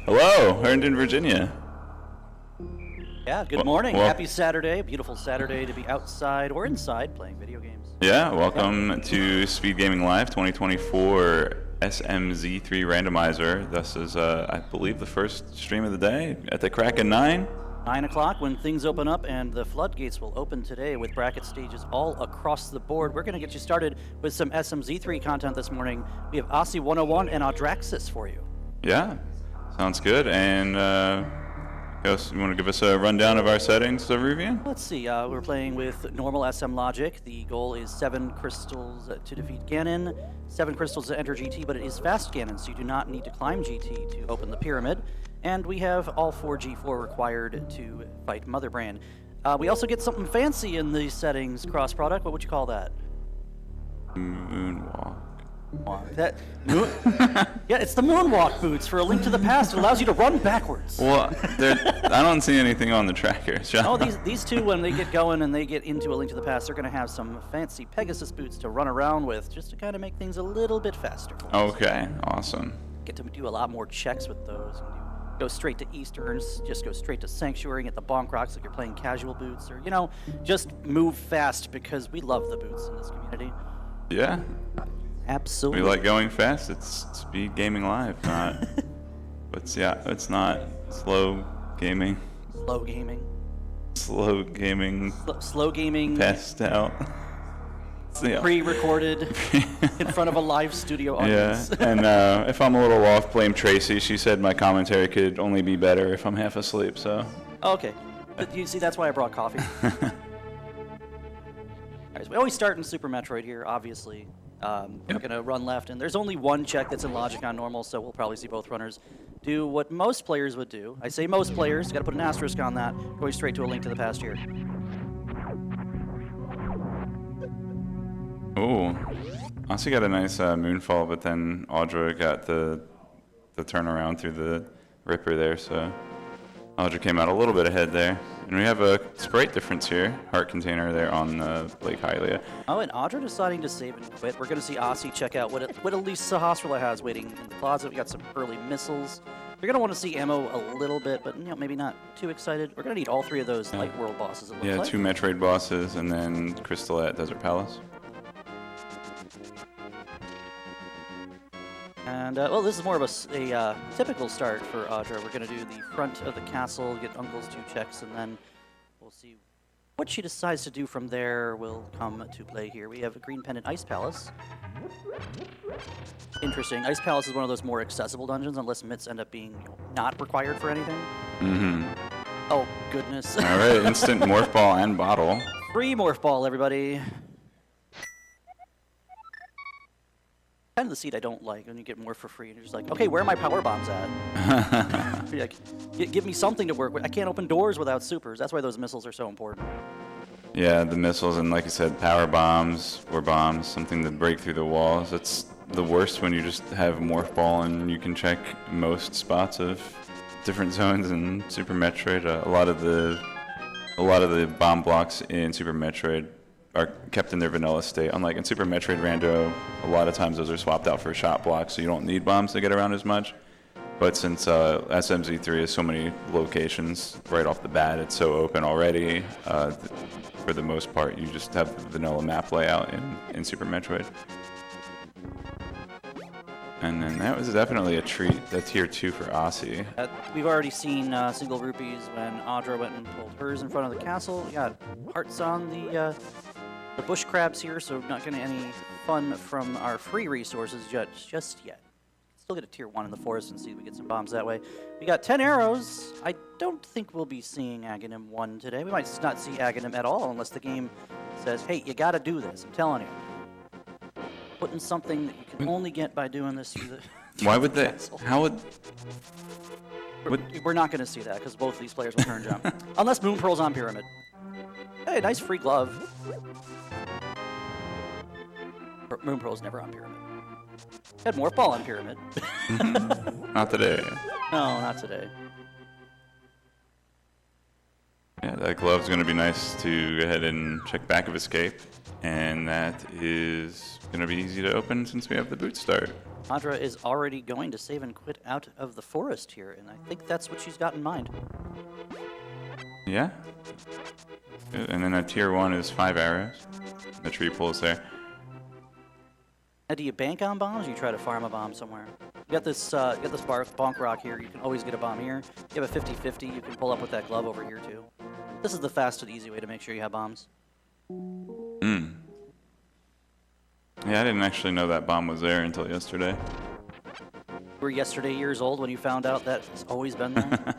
Hello, Herndon, Virginia. Yeah, good morning. Happy Saturday. Beautiful Saturday to be outside or inside playing video games. Yeah, welcome to Speedgaming Live 2024 SMZ3 randomizer. This is, I believe, the first stream of the day at the crack of 9. 9 o'clock when things open up, and the floodgates will open today with bracket stages all across the board. We're going to get you started with some SMZ3 content this morning. We have Osse101 and Audraxys for you. Yeah, sounds good. And you want to give us a rundown of our settings, Ruvian? Let's see. We're playing with normal SM logic. The goal is 7 crystals to defeat Ganon, 7 crystals to enter GT, but it is fast Ganon, so you do not need to climb GT to open the pyramid. And we have all 4 G4 required to fight Mother Brand. We also get something fancy in the settings cross product. What would you call that? Moonwalk. Yeah, it's the Moonwalk boots for A Link to the Past. It allows you to run backwards. Well, I don't see anything on the tracker. Oh, these two, when they get going and they get into A Link to the Past, they're going to have some fancy Pegasus boots to run around with, just to kind of make things a little bit faster. Okay, awesome. Get to do a lot more checks with those. Go straight to Easterns, just go straight to Sanctuary and get the bonk rocks like you're playing casual boots, or, you know, just move fast because we love the boots in this community. Yeah. Absolutely. We like going fast. It's Speed Gaming Live, not. It's not slow gaming. Slow gaming. Slow gaming. Slow gaming. Passed out. Pre-recorded in front of a live studio audience. Yeah, and if I'm a little off, blame Tracy. She said my commentary could only be better if I'm half asleep. So. Okay, but you see, that's why I brought coffee. All right, so we always start in Super Metroid here, obviously. We're going to run left, and there's only one check that's in logic on normal, so we'll probably see both runners do what most players would do. I say most players, got to put an asterisk on that, going straight to A Link to the Past here. Ooh, Osse got a nice moonfall, but then Audra got the turnaround through the Ripper there, so Audra came out a little bit ahead there. And we have a sprite difference here, heart container there on Lake Hylia. Oh, and Audra deciding to save and quit. We're going to see Osse check out what at least Sahasrara has waiting in the closet. We got some early missiles. You're going to want to see ammo a little bit, but maybe not too excited. We're going to need all 3 of those Light World bosses, it looks like. 2 Metroid bosses, and then Crystal at Desert Palace. And, well, this is more of a typical start for Audra. We're going to do the front of the castle, get Uncle's 2 checks, and then we'll see what she decides to do from there will come to play here. We have a Green Pendant Ice Palace. Interesting. Ice Palace is one of those more accessible dungeons, unless mitts end up being not required for anything. Mm-hmm. Oh, goodness. All right, instant Morph Ball and Bottle. Free Morph Ball, everybody. Kind of the seed I don't like when you get more for free and you're just like, okay, where are my power bombs at? You're like, give me something to work with. I can't open doors without supers. That's why those missiles are so important. Yeah, the missiles and, like I said, power bombs or bombs, something to break through the walls. It's the worst when you just have Morph Ball and you can check most spots of different zones in Super Metroid. A lot of the bomb blocks in Super Metroid are kept in their vanilla state. Unlike in Super Metroid Rando, a lot of times those are swapped out for shot blocks, so you don't need bombs to get around as much. But since SMZ3 has so many locations right off the bat, it's so open already, for the most part, you just have the vanilla map layout in Super Metroid. And then that was definitely a treat. That's tier 2 for Osse. We've already seen single rupees when Audra went and pulled hers in front of the castle. We got hearts on the bush crabs here, so not getting any fun from our free resources just yet. Still get a tier 1 in the forest and see if we get some bombs that way. We got 10 arrows. I don't think we'll be seeing Aghanim 1 today. We might not see Aghanim at all unless the game says, hey, you gotta do this, I'm telling you. Putting something that you can only get by doing this through the Why would they? How would? We're not going to see that because both of these players will turn jump. Unless Moon Pearl's on Pyramid. Hey, nice free glove. Moon Pearl's never on Pyramid. Had Morph Ball on Pyramid. Not today. No, not today. Yeah, that glove's going to be nice to go ahead and check back of escape. And that is going to be easy to open since we have the boot start. Audra is already going to save and quit out of the forest here, and I think that's what she's got in mind. Yeah. Good. And then that tier 1 is 5 arrows. The tree pulls there. Now, do you bank on bombs, or you try to farm a bomb somewhere? You got this bonk rock here. You can always get a bomb here. You have a 50-50. You can pull up with that glove over here, too. This is the fast and easy way to make sure you have bombs. Yeah, I didn't actually know that bomb was there until yesterday. You were yesterday years old when you found out that it's always been there?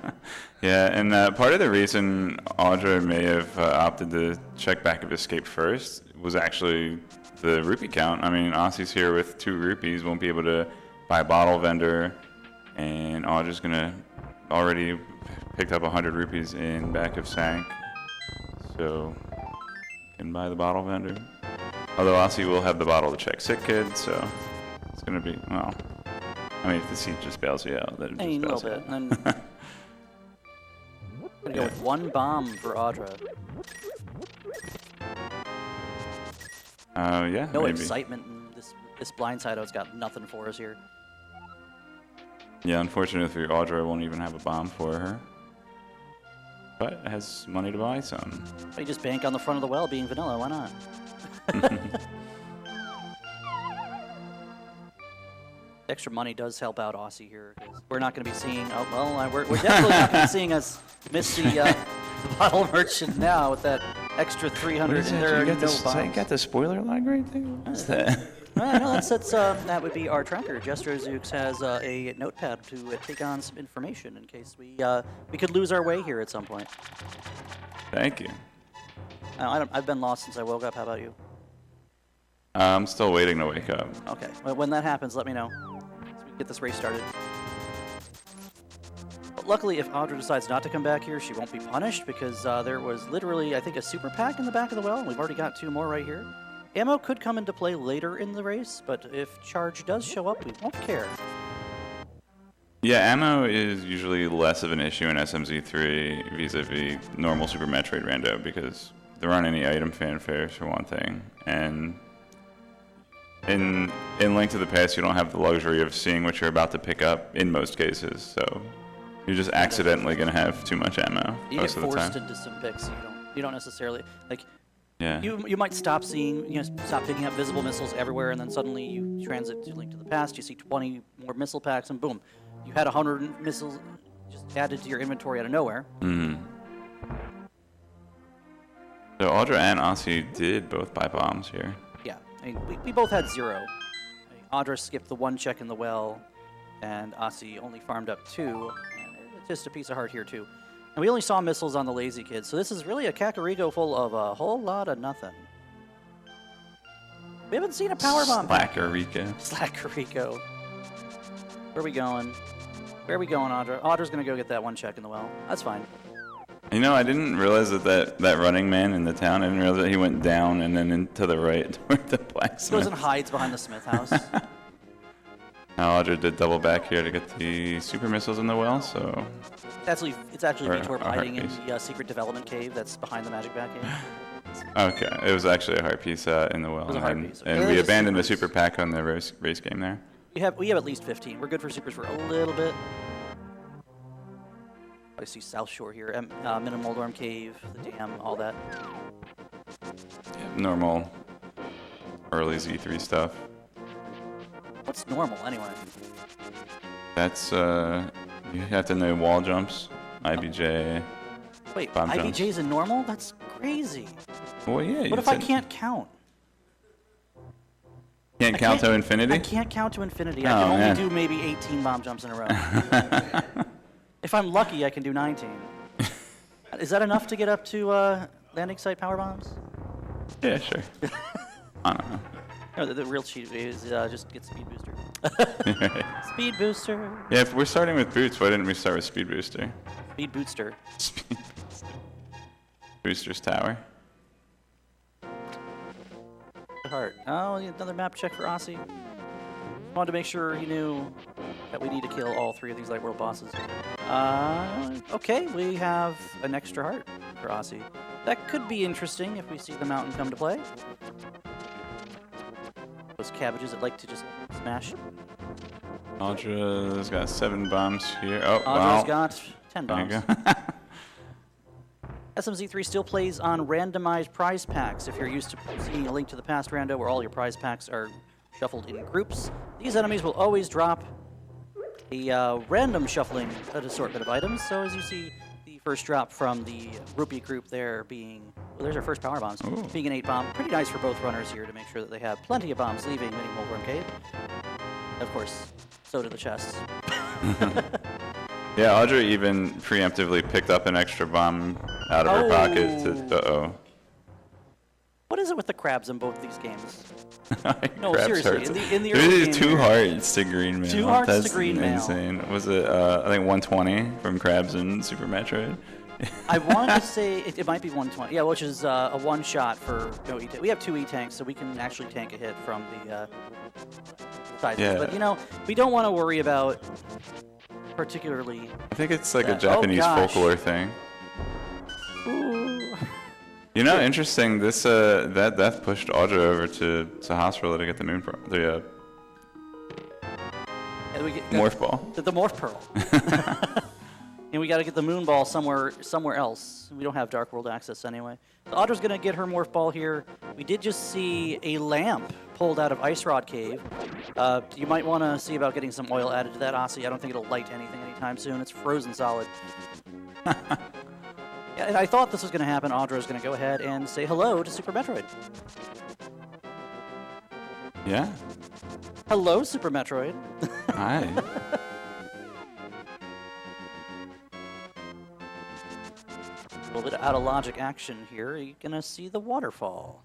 Yeah, and part of the reason Audra may have opted to check back of escape first was actually the rupee count. I mean, Osse's here with 2 rupees, won't be able to buy a bottle vendor, and Audra's gonna already picked up 100 rupees in back of Sank, so can buy the bottle vendor. Although Osse will have the bottle to check sick kid, so it's gonna be, well, I mean, if the seat just bails you out, then it just bails you out. A little bit. And I'm gonna go with 1 bomb for Audra. Yeah, no maybe. excitement in this blindside. It's got nothing for us here. Yeah, unfortunately for Audra, I won't even have a bomb for her. But has money to buy some. You just bank on the front of the well being vanilla, why not? Extra money does help out Osse here, because we're not going to be seeing, we're definitely not going to be seeing us miss the bottle merchant now with that extra 300, and there are no bombs. You got the spoiler lag right there? What's that? No, that would be our tracker. Jester Zooks has a notepad to take on some information in case we could lose our way here at some point. Thank you. I've been lost since I woke up. How about you? I'm still waiting to wake up. Okay. Well, when that happens, let me know, so we can get this race started. But luckily, if Audra decides not to come back here, she won't be punished, because there was literally, I think, a super pack in the back of the well, and we've already got 2 more right here. Ammo could come into play later in the race, but if charge does show up, we won't care. Yeah, ammo is usually less of an issue in SMZ3 vis-a-vis normal Super Metroid rando, because there aren't any item fanfares for one thing, and in Link to the Past you don't have the luxury of seeing what you're about to pick up in most cases, so you're just accidentally going to have too much ammo most of the time. You get forced into some picks, you don't necessarily, like, yeah. You might stop stop picking up visible missiles everywhere, and then suddenly you transit to Link to the Past, you see 20 more missile packs, and boom, you had 100 missiles just added to your inventory out of nowhere. Mm-hmm. So Audra and Osse did both buy bombs here. Yeah, I mean, we both had 0. Audra skipped the 1 check in the well, and Osse only farmed up 2, and it's just a piece of heart here too. And we only saw missiles on the Lazy Kid, so this is really a Kakariko full of a whole lot of nothing. We haven't seen a power bomb. Slackariko. Where are we going? Where are we going, Audra? Audra's gonna go get that 1 check in the well. That's fine. You know, I didn't realize that running man in the town, I didn't realize that he went down and then to the right toward the blacksmith. He goes and hides behind the smith house. Now Audra did double back here to get the super missiles in the well, so... It's actually Vitorb hiding in the secret development cave that's behind the magic bat cave. Okay, it was actually a heart piece in the well. It was a heart piece. And we abandoned the super pack on the race game there. We have at least 15. We're good for supers for a little bit. I see South Shore here, Minimal Dorm Cave, the dam, all that. Yeah, normal early Z3 stuff. What's normal, anyway? That's, you have to know wall jumps, IBJ. Wait, IBJ's in normal? That's crazy. Well, yeah. What if I can't count? Can't count to infinity? I can't count to infinity. I can only do maybe 18 bomb jumps in a row. If I'm lucky, I can do 19. Is that enough to get up to landing site power bombs? Yeah, sure. I don't know. No, the real cheat is just get speed booster. Speed booster. Yeah, if we're starting with boots, why didn't we start with speed booster? Speed booster. Speed booster. Booster's tower. Heart. Oh, another map check for Osse. Wanted to make sure he knew that we need to kill all 3 of these Light World bosses. Okay, we have an extra heart. for Osse. That could be interesting if we see the mountain come to play. Those cabbages that like to just smash. Audra's got 7 bombs here. Oh, Audra's wow. got 10 bombs. There you go. SMZ3 still plays on randomized prize packs. If you're used to seeing a Link to the Past rando where all your prize packs are shuffled in groups, these enemies will always drop a random shuffling assortment of items. So as you see, the first drop from the rupee group there being, well, there's our first power bombs, being an 8 bomb. Pretty nice for both runners here to make sure that they have plenty of bombs leaving Mini Mulworm Cave. Of course, so do the chests. Yeah, Audra even preemptively picked up an extra bomb out of her pocket to, uh-oh. What is it with the crabs in both these games? No, Crabs seriously, hearts. in the early There's game 2 here. hearts to green mail. 2 hearts That's to green mail. insane. Was it, I think 120 from Crabs in Super Metroid? I wanted to say it might be 120. Yeah, which is a one-shot for no E-tank. We have 2 E-tanks, so we can actually tank a hit from the sizes. Yeah. But, you know, we don't want to worry about particularly... I think it's like a Oh, Japanese gosh. folklore thing. Ooh. You know, interesting. This that death pushed Audra over to hospital to get the And we get morph ball. The morph pearl. And we got to get the moon ball somewhere else. We don't have Dark World access anyway. So Audra's going to get her morph ball here. We did just see a lamp pulled out of Ice Rod Cave. You might want to see about getting some oil added to that, Osse. I don't think it'll light anything anytime soon. It's frozen solid. Yeah, and I thought this was going to happen. Audra's going to go ahead and say hello to Super Metroid. Yeah. Hello, Super Metroid. Hi. A little bit of out-of-logic action here. You're going to see the waterfall.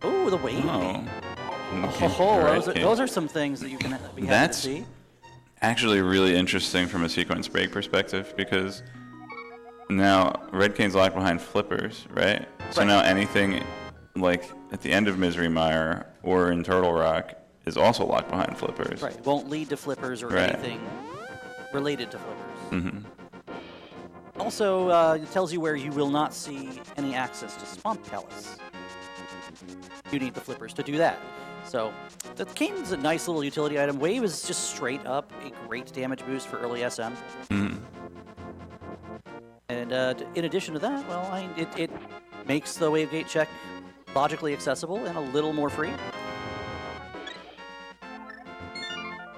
Oh, the wave. Oh. Those are some things that you can be happy That's to see. actually really interesting from a sequence break perspective because now Red Cane's locked behind flippers, right? So Right. now anything like at the end of Misery Mire or in Turtle Rock is also locked behind flippers. Right. Won't lead to flippers or Right. anything related to flippers. Mm-hmm. Also, it tells you where you will not see any access to Swamp Palace. You need the flippers to do that. So, the Cane's a nice little utility item. Wave is just straight up a great damage boost for early SM. Mm-hmm. And in addition to that, well, it makes the wave gate check logically accessible and a little more free.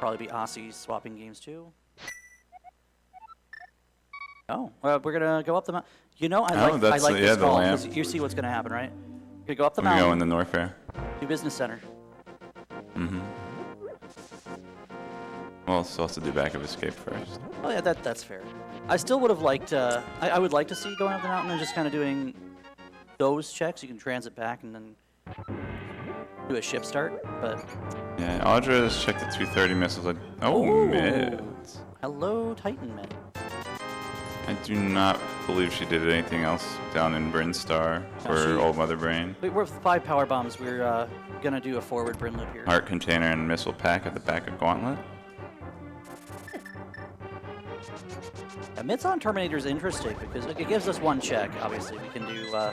Probably be Osse swapping games too. Oh, we're gonna go up the mountain. You know, I like that's this the call lamp. because you see what's gonna happen, right? You're gonna go up the We go in mountain the North Fair. to Business Center. Mm-hmm. Well, still has to do back of escape first. Oh yeah, that's fair. I still would have liked. I would like to see going up the mountain and just kind of doing those checks. You can transit back and then do a ship start. But Yeah, Audra's checked at 230 missiles. Oh, Ooh. mids. hello, Titan Man. I do not believe she did anything else down in Brinstar or Old Mother Brain. We're with 5 power bombs. We're gonna do a forward Brin loop here. Heart container and missile pack at the back of Gauntlet. Yeah, Mids on Terminator is interesting because it gives us one check. Obviously, we can do the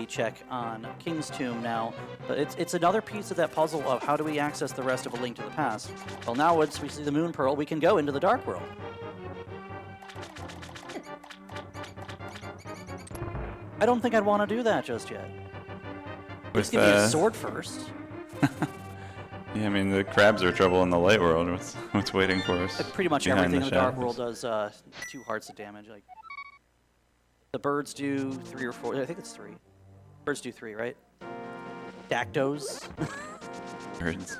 check on King's Tomb now, but it's another piece of that puzzle of how do we access the rest of A Link to the Past. Well, now once we see the Moon Pearl, we can go into the Dark World. I don't think I'd want to do that just yet. Let's give me a sword first. Yeah, I mean, the crabs are trouble in the light world. What's waiting for us? Pretty much behind everything in the Dark shadows? World does 2 hearts of damage. Like the birds do 3 or 4. I think it's 3. Birds do 3, right? Dactos. Birds.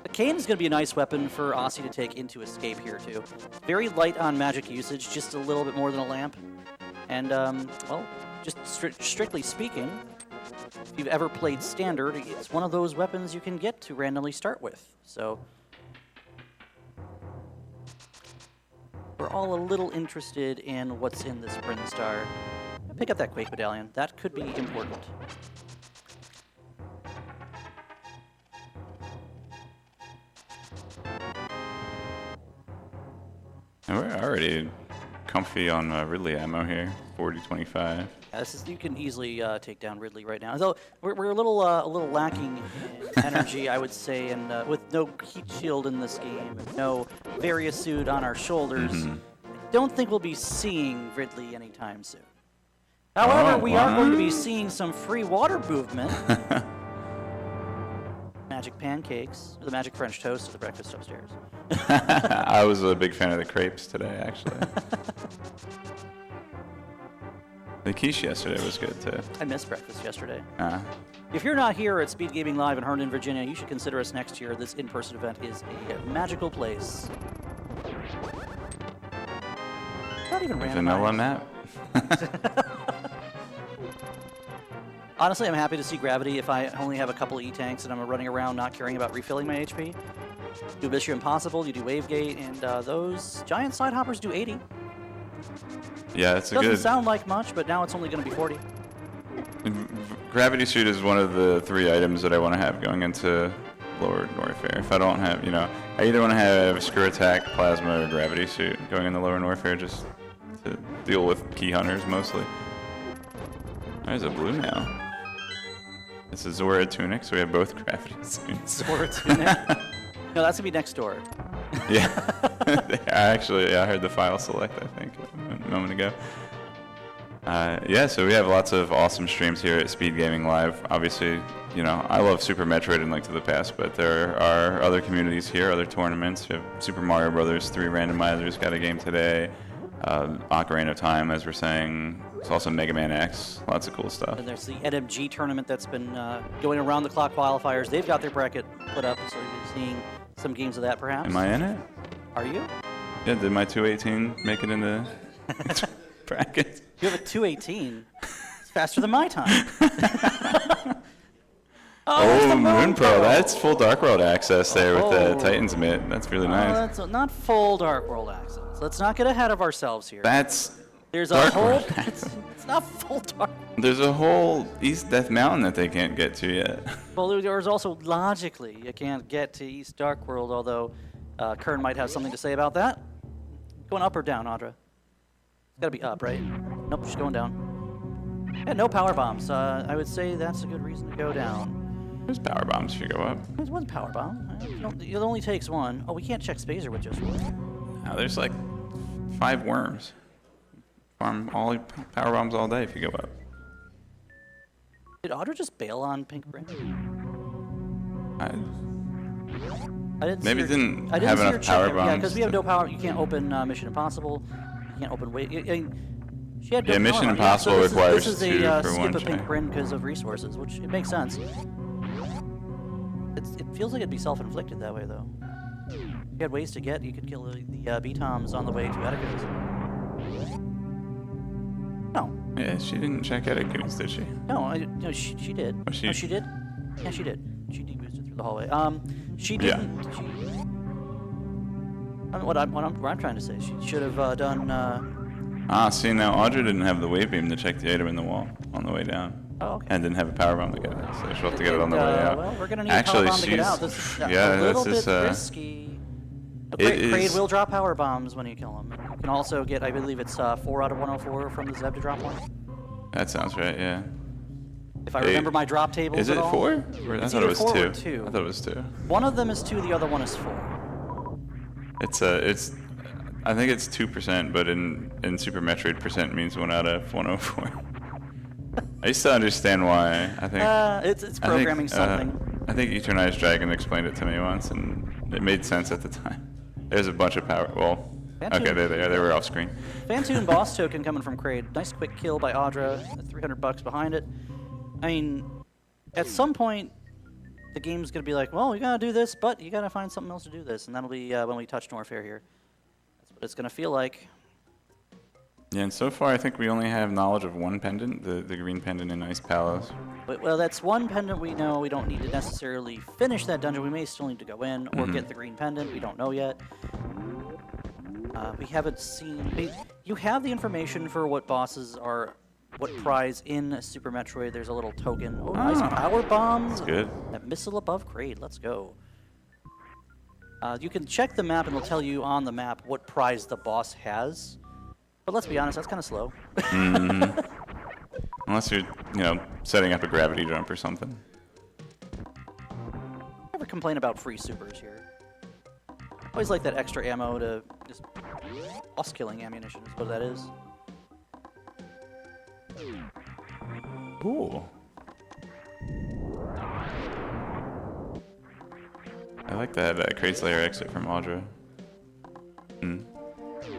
The cane is going to be a nice weapon for Osse to take into escape here too. Very light on magic usage, just a little bit more than a lamp. And well, just strictly speaking, if you've ever played Standard, it's one of those weapons you can get to randomly start with. So we're all a little interested in what's in this Brinstar. Pick up that Quake Medallion. That could be important. And we're already comfy on Ridley ammo here, 40-25. Yeah, you can easily take down Ridley right now. Though we're a little lacking in energy, I would say, and with no heat shield in this game, and no Varia suit on our shoulders, I don't think we'll be seeing Ridley anytime soon. However, we are going to be seeing some free water movement. Magic pancakes, the magic French toast, or the breakfast upstairs. I was a big fan of the crepes today, actually. The quiche yesterday was good, too. I missed breakfast yesterday. If you're not here at Speedgaming Live in Herndon, Virginia, you should consider us next year. This in-person event is a magical place. Not even randomized. Vanilla map. Honestly, I'm happy to see Gravity if I only have a couple of E-tanks and I'm running around not caring about refilling my HP. Do Mission Impossible, you do Wavegate, and those giant side hoppers do 80. Yeah, it's a Doesn't good... sound like much, but now it's only going to be 40. Gravity suit is one of the 3 items that I want to have going into Lower Norfair. If I don't have, you know, I either want to have Screw Attack, Plasma, or Gravity suit going into Lower Norfair just to deal with key hunters mostly. There's a blue now. This is Zora Tunic, so we have both Gravity suits. Zora Tunic? No, that's going to be next door. Yeah. I heard the file select, I think, a moment ago. Yeah, so we have lots of awesome streams here at Speedgaming Live. Obviously, you know, I love Super Metroid and Link to the Past, but there are other communities here, other tournaments. We have Super Mario Brothers 3 randomizers, got a game today. Ocarina of Time, as we're saying. There's also Mega Man X, lots of cool stuff. And there's the NMG tournament that's been going around the clock qualifiers. They've got their bracket put up, so you're seeing some games of that perhaps. Am I in it? Are you? Yeah, did my 218 make it in the bracket? You have a 218. It's faster than my time. Oh, Moon Pro. That's full Dark World access there with the Titan's Mitt. That's really nice. That's not full Dark World access. Let's not get ahead of ourselves here. There's Dark a whole. World It's not full Dark. There's a whole East Death Mountain that they can't get to yet. Well, there's also logically you can't get to East Dark World, although Kern might have something to say about that. Going up or down, Audra? It's got to be up, right? Nope, she's going down. Yeah, no power bombs. I would say that's a good reason to go down. There's power bombs if you go up. There's one power bomb. It only takes one. Oh, we can't check Spazer with just one. Now, there's like 5 worms. Farm all power bombs all day if you go up. Did Audra just bail on Pink Bryn? I didn't have enough power bombs. Yeah, because we have no power. You can't open Mission Impossible. You can't open Wait. She had no power Mission bomb. Impossible so requires this is 2 a for skip one of Pink check. Bryn because of resources, which it makes sense. It feels like it'd be self-inflicted that way, though. You had ways to get. You could kill the B-Toms on the way to Atticus. No. Yeah, she didn't check Atticus, did she? No, she did. Oh, she... No, she did. Yeah, she did. She deboosted through the hallway. She didn't. Yeah. What I'm trying to say, she should have done. See, now Audra didn't have the wave beam to check the item in the wall on the way down. Oh, okay. And didn't have a power bomb to get it, so she'll have to get it on the way out. Well, we're gonna need a power bomb to get out. This is a little bit risky. Kraid will drop power bombs when you kill him. You can also get, I believe it's 4 out of 104 from the Zeb to drop one. That sounds right, yeah. If I remember my drop tables. Is it 4? I thought it was 2. 2. I thought it was 2. One of them is 2, the other one is 4. It's I think it's 2%, but in Super Metroid, percent means 1 out of 104. I used to understand why. I think it's programming something. I think Eternized Dragon explained it to me once, and it made sense at the time. There's a bunch of power. Well, okay, there they are. They were off screen. Phantoon boss token coming from Kraid. Nice quick kill by Audra. $300 behind it. I mean, at some point, the game's gonna be like, well, we gotta do this, but you gotta find something else to do this, and that'll be when we touch Norfair here. That's what it's gonna feel like. Yeah, and so far I think we only have knowledge of one pendant, the green pendant in Ice Palace. Well, that's one pendant we know. We don't need to necessarily finish that dungeon. We may still need to go in or get the green pendant. We don't know yet. We haven't seen... You have the information for what bosses are, what prize in Super Metroid. There's a little token. Oh, nice power bombs. That's good. That missile above Kraid. Let's go. You can check the map and it'll tell you on the map what prize the boss has. But let's be honest, that's kind of slow. Unless you're, setting up a gravity jump or something. Never complain about free supers here. Always like that extra ammo to just boss-killing ammunition is what that is. Cool. I like that Crazy Layer exit from Audra.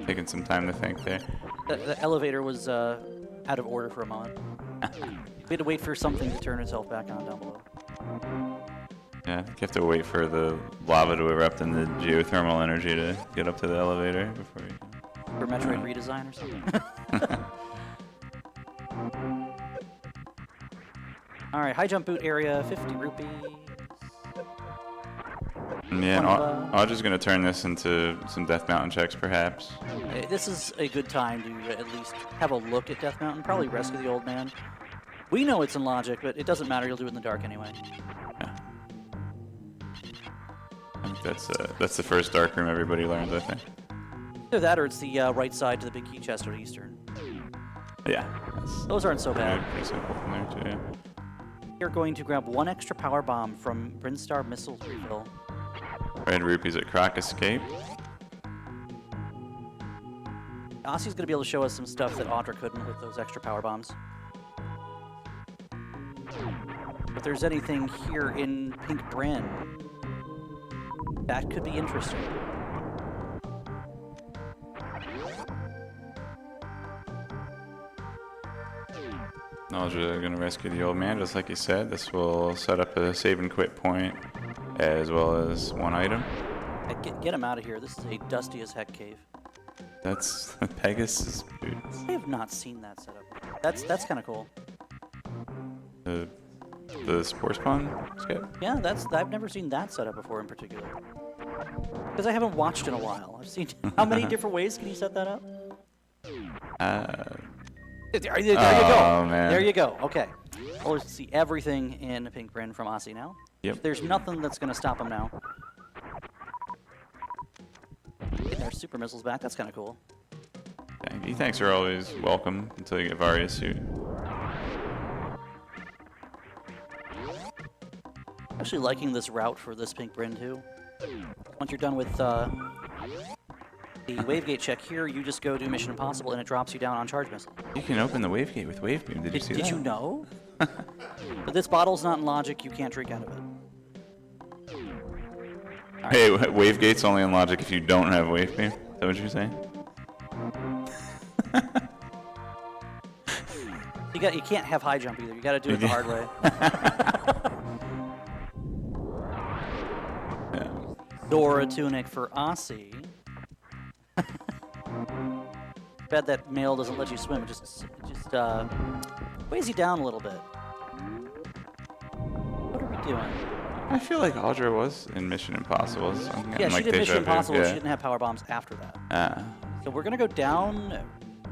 Taking some time to think there. The elevator was out of order for a moment. We had to wait for something to turn itself back on down below. Yeah, you have to wait for the lava to erupt and the geothermal energy to get up to the elevator before you... For Metroid redesign or something. Alright, high jump boot area, 50 rupees. Yeah, and Audra's going to turn this into some Death Mountain checks, perhaps. This is a good time to at least have a look at Death Mountain, probably rescue the old man. We know it's in logic, but it doesn't matter, you'll do it in the dark anyway. Yeah. I think that's the first dark room everybody learns, I think. Either that or it's the right side to the big key chest or eastern. Yeah. Those aren't so bad. Pretty simple from there, too, yeah. You're going to grab one extra power bomb from Brinstar Missiles Refill. Red rupees at Croc Escape. Osse's going to be able to show us some stuff that Audra couldn't with those extra power bombs. If there's anything here in Pink Brin, that could be interesting. Audra going to rescue the old man, just like he said. This will set up a save and quit point, as well as one item. Get him out of here. This is a dusty as heck cave. That's Pegasus boots. I have not seen that setup. That's kind of cool. The sports pawn skip? Yeah, I've never seen that setup before in particular. Because I haven't watched in a while. I've seen how many different ways can you set that up? There you go. Man. There you go. Okay. Well, let's see everything in Pink Brin from Osse now. Yep. There's nothing that's going to stop him now. Getting their super missiles back. That's kind of cool. E-tanks are always welcome until you get Varia's suit. Actually liking this route for this Pink Brin too. Once you're done with the Wavegate check here, you just go do Mission Impossible and it drops you down on charge missile. You can open the Wavegate with Wave Beam. Did you see that? Did you know? But this bottle's not in logic, you can't drink out of it. Right. Hey, Wavegate's only in logic if you don't have Wave Beam. Is that what you're saying? You can't have high jump either. You got to do it the hard way. Dora Tunic for Osse. Bet that mail doesn't let you swim. It just weighs you down a little bit. What are we doing? I feel like Audra was in Mission Impossible. So yeah, she did Mission Impossible. Yeah. She didn't have power bombs after that. So we're gonna go down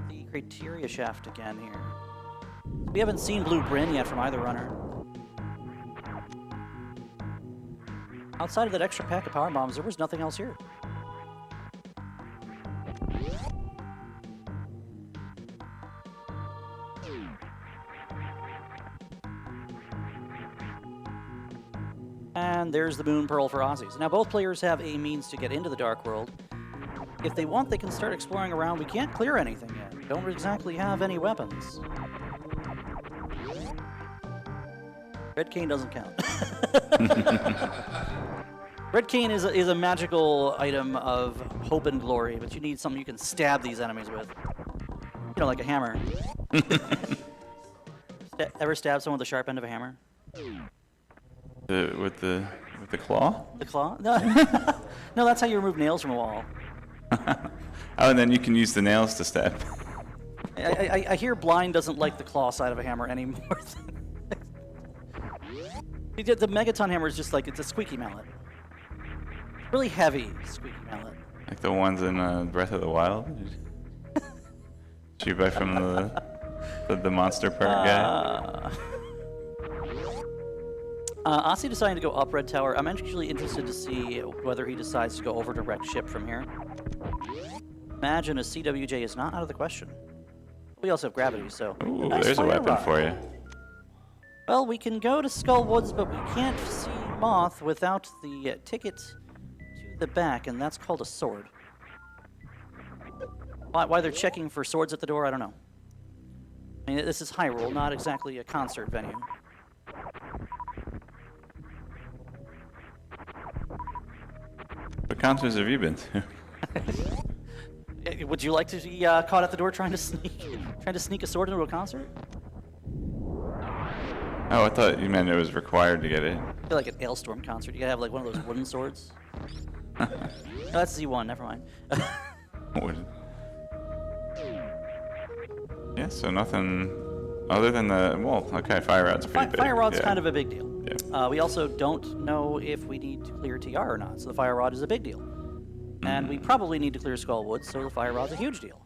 the criteria shaft again here. We haven't seen Blue Brin yet from either runner. Outside of that extra pack of power bombs, there was nothing else here. And there's the Moon Pearl for Aussies. Now both players have a means to get into the Dark World. If they want, they can start exploring around. We can't clear anything yet. We don't exactly have any weapons. Red cane doesn't count. Red cane is a magical item of hope and glory, but you need something you can stab these enemies with. You know, like a hammer. Ever stab someone with the sharp end of a hammer? With the claw? The claw? No, no, that's how you remove nails from a wall. Oh, and then you can use the nails to stab. I hear Blind doesn't like the claw side of a hammer anymore. The Megaton hammer is just like, it's a squeaky mallet. Really heavy squeaky mallet. Like the ones in Breath of the Wild? Shoot by from the monster part guy? Osse deciding to go up Red Tower. I'm actually interested to see whether he decides to go over direct ship from here. Imagine a CWJ is not out of the question. We also have gravity, so... Ooh, nice there's a fire weapon rod. for you. Well, we can go to Skull Woods, but we can't see Moth without the ticket to the back, and that's called a sword. Why they're checking for swords at the door, I don't know. I mean, this is Hyrule, not exactly a concert venue. What concerts have you been to? Would you like to be caught at the door trying to sneak a sword into a concert? Oh, I thought you meant it was required to get it. I feel like an Ailstorm concert. You gotta have like one of those wooden swords. No, that's Z1. Never mind. Yeah, so nothing other than the, well, okay, fire rod's pretty big. Fire rod's yeah. kind of a big deal. Yeah. We also don't know if we need to clear TR or not, so the fire rod is a big deal. And we probably need to clear Skullwood, so the fire rod's a huge deal.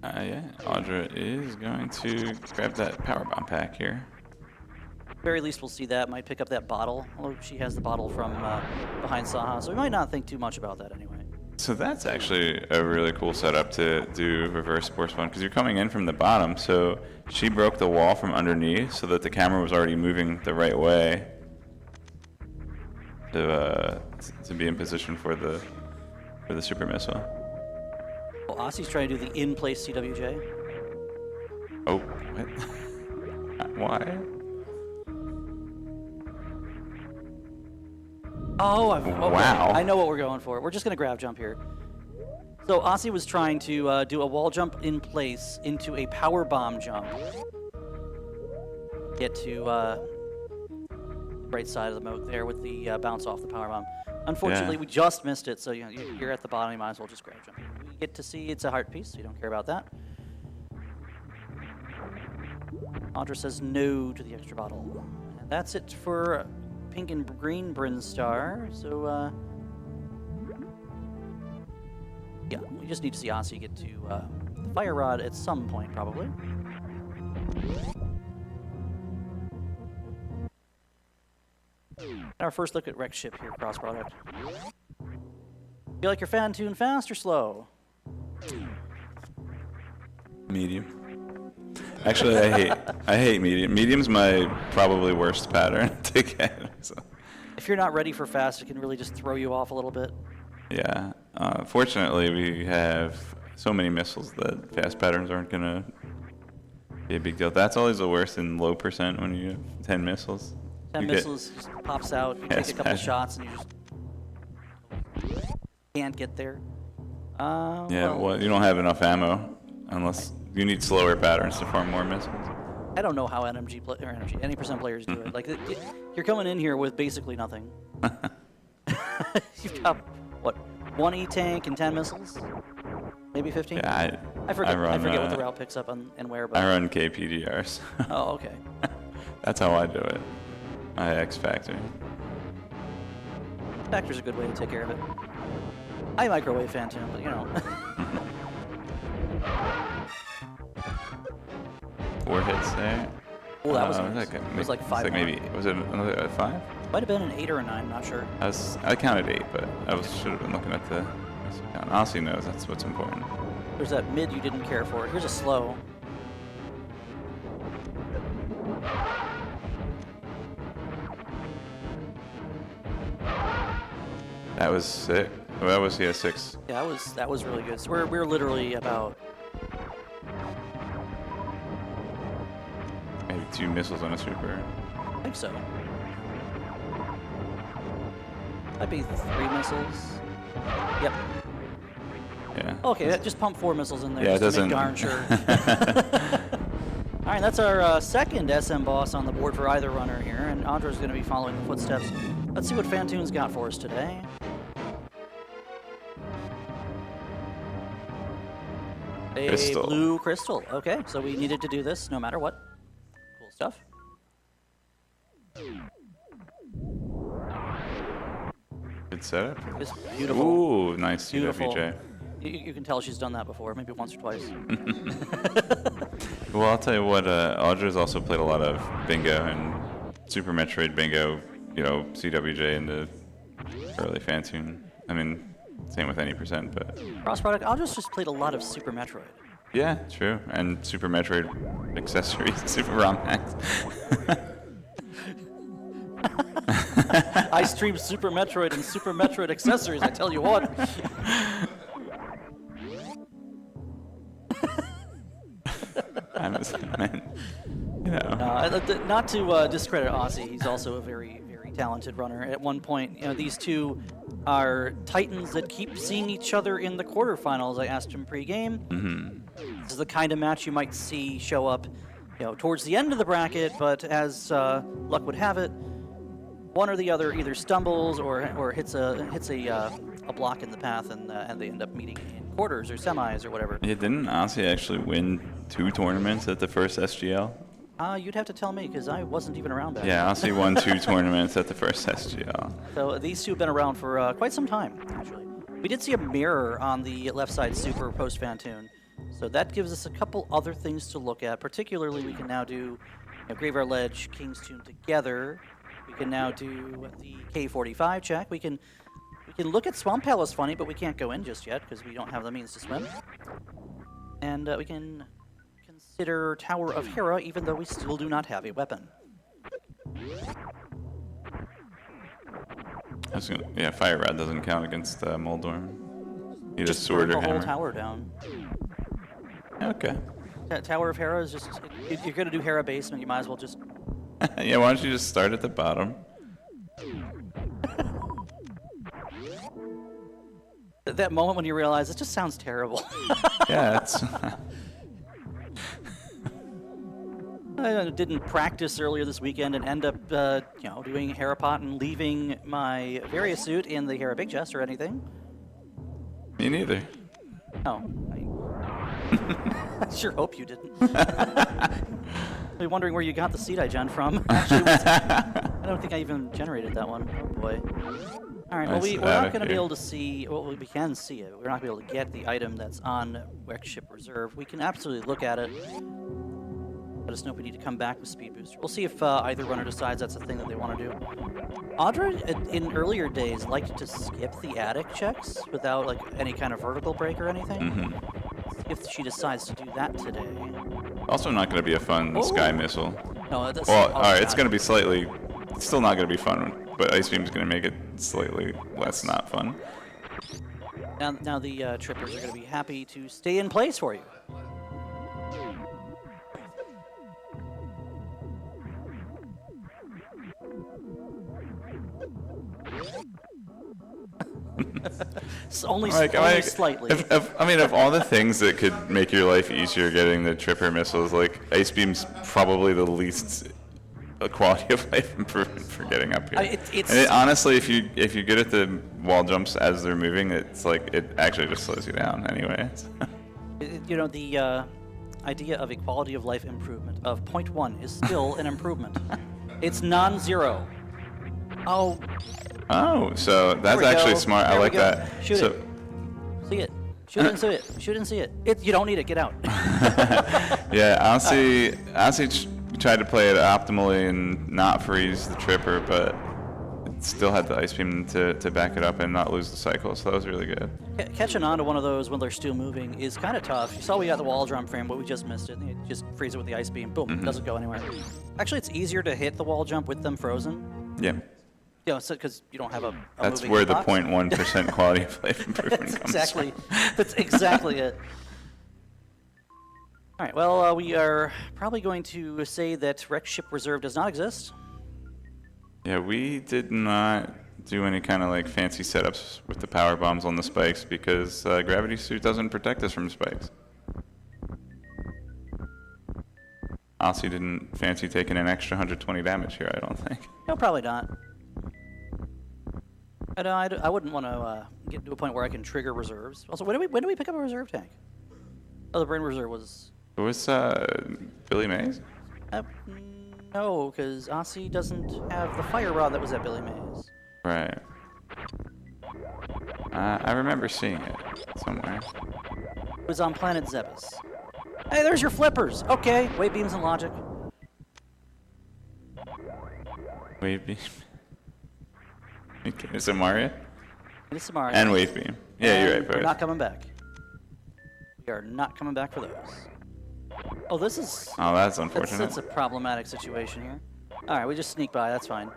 Yeah, Audra is going to grab that power bomb pack here. At the very least, we'll see that. Might pick up that bottle, although she has the bottle from behind Saha, so we might not think too much about that anyway. So that's actually a really cool setup to do reverse sports fun, because you're coming in from the bottom, so she broke the wall from underneath so that the camera was already moving the right way to be in position for the super missile. Well, Osse's trying to do the in-place CWJ. Oh, what? Why? Oh, okay. Wow. I know what we're going for. We're just going to grab jump here. So Osse was trying to do a wall jump in place into a power bomb jump. Get to right side of the moat there with the bounce off the power bomb. Unfortunately, we just missed it, so you're at the bottom. You might as well just grab jump. We get to see it's a heart piece, so you don't care about that. Audra says no to the extra bottle. And that's it for pink and green Brinstar. So, yeah, we just need to see Osse get to the fire rod at some point, probably. Our first look at wreck ship here, cross product. Feel like you're fan tuned fast or slow? Medium. Actually, I hate medium. Medium's my probably worst pattern to get. So. If you're not ready for fast, it can really just throw you off a little bit. Yeah. Fortunately, we have so many missiles that fast patterns aren't gonna be a big deal. That's always the worst in low percent when you have 10 missiles. 10 missiles just pops out, you take a couple shots, and you just can't get there. Yeah, well, you don't have enough ammo unless you need slower patterns to farm more missiles. I don't know how any percent players do it. Like, you're coming in here with basically nothing. You've got, what, 1 E-tank and 10 missiles? Maybe 15? Yeah, I forget what the route picks up and where. But I run KPDRs. Oh, okay. That's how I do it. I X Factor. Factor's a good way to take care of it. I microwave Phantom, but you know. 4 hits there. Oh, that was nice. It was like 5. Was it another 5? Might have been an 8 or a 9, I'm not sure. I counted 8, but should have been looking at the count. Osse knows that's what's important. There's that mid you didn't care for. Here's a slow. That was sick. Well, that was 6. Yeah, that was really good. So we're literally about Maybe 2 missiles on a super. I think so. Might be 3 missiles. Yep. Yeah. Okay, just pump 4 missiles in there Yeah, just to make darn sure. All right, that's our second SM boss on the board for either runner here, and Audra's going to be following the footsteps. Let's see what Phantoon's got for us today. Crystal. A blue crystal. Okay, so we needed to do this no matter what. Cool stuff. Good setup. It's beautiful. Ooh, nice Beautiful. CWJ. You can tell she's done that before, maybe once or twice. Well, I'll tell you what, Audra's also played a lot of bingo and Super Metroid bingo, CWJ into early Phantoon. I mean, Same with any percent, but... Cross product, Audraxys just played a lot of Super Metroid. Yeah, true. And Super Metroid accessories, Super ROM hacks. I stream Super Metroid and Super Metroid accessories, I tell you what. Not to discredit Aussie, he's also a very, very talented runner. At one point, these two are titans that keep seeing each other in the quarterfinals. I asked him pre-game. This is the kind of match you might see show up, towards the end of the bracket, but as luck would have it, one or the other either stumbles or hits a block in the path, and they end up meeting in quarters or semis or whatever. Yeah, didn't Aussie actually win 2 tournaments at the first SGL? You'd have to tell me, because I wasn't even around back then. Yeah, Aussie won 2 tournaments at the first SGL. So these two have been around for quite some time, actually. We did see a mirror on the left side super post-Fantoon, so that gives us a couple other things to look at. Particularly, we can now do Graveyard Ledge, King's Tune together. We can now do the K45 check. We can look at Swamp Palace Funny, but we can't go in just yet because we don't have the means to swim. And we can consider Tower of Hera, even though we still do not have a weapon. Fire Rod doesn't count against Moldorm. You just sword or burn the hammer. whole tower down. Okay. Tower of Hera is just, if you're going to do Hera basement, you might as well just... Yeah, why don't you just start at the bottom? That moment when you realize it just sounds terrible. Yeah, it's... I didn't practice earlier this weekend and end up, doing Hera Pot and leaving my Varia suit in the Hera Big Chest or anything. Me neither. Oh. I sure hope you didn't. I'm wondering where you got the seed I gen from. Actually, I don't think I even generated that one. Oh boy. All right. Well, we're not going to be able to see. Well, we can see it. We're not going to be able to get the item that's on Wreck Ship Reserve. We can absolutely look at it. Let us know if we need to come back with Speed Booster. We'll see if either runner decides that's a thing that they want to do. Audra, in earlier days, liked to skip the attic checks without any kind of vertical break or anything. If she decides to do that today. Also not going to be a fun Sky Missile. No, that's... Well, alright, it's going to be slightly... It's still not going to be fun, but Ice Beam's going to make it slightly less not fun. Now the trippers are going to be happy to stay in place for you. only slightly. Of all the things that could make your life easier getting the tripper missiles, Ice Beam's probably the least quality of life improvement for getting up here. Honestly, if you get at the wall jumps as they're moving, it actually just slows you down anyway. The idea of a quality of life improvement of 0.1 is still an improvement. It's non-zero. Oh, so that's actually smart. I like that. Shoot it. See it. Shoot it and see it. Shoot it and see it. You don't need it. Get out. Yeah, Aussie tried to play it optimally and not freeze the tripper, but it still had the Ice Beam to back it up and not lose the cycle, so that was really good. Catching on to one of those when they're still moving is kind of tough. You saw we got the wall jump frame, but we just missed it. You just freeze it with the Ice Beam. Boom. Doesn't go anywhere. Actually, it's easier to hit the wall jump with them frozen. Yeah. Because you don't have a That's moving where box. the 0.1% quality of life improvement comes from. That's exactly it. All right, well, we are probably going to say that Wreck Ship Reserve does not exist. Yeah, we did not do any kind of fancy setups with the power bombs on the spikes because Gravity Suit doesn't protect us from spikes. Aussie didn't fancy taking an extra 120 damage here, I don't think. No, probably not. I wouldn't want to get to a point where I can trigger reserves. Also, when do we pick up a reserve tank? Oh, the Brain Reserve was... It was Billy Mays? No, because Aussie doesn't have the fire rod that was at Billy Mays. Right. I remember seeing it somewhere. It was on Planet Zebes. Hey, there's your flippers! Okay, wave beams and logic. Wave beam. Okay, is it Mario? It's Samara. And Wave Beam. Yeah, you're right, We're both. not coming back. We are not coming back for those. Oh, this is... Oh, that's unfortunate. That's a problematic situation here. Alright, we just sneak by, that's fine.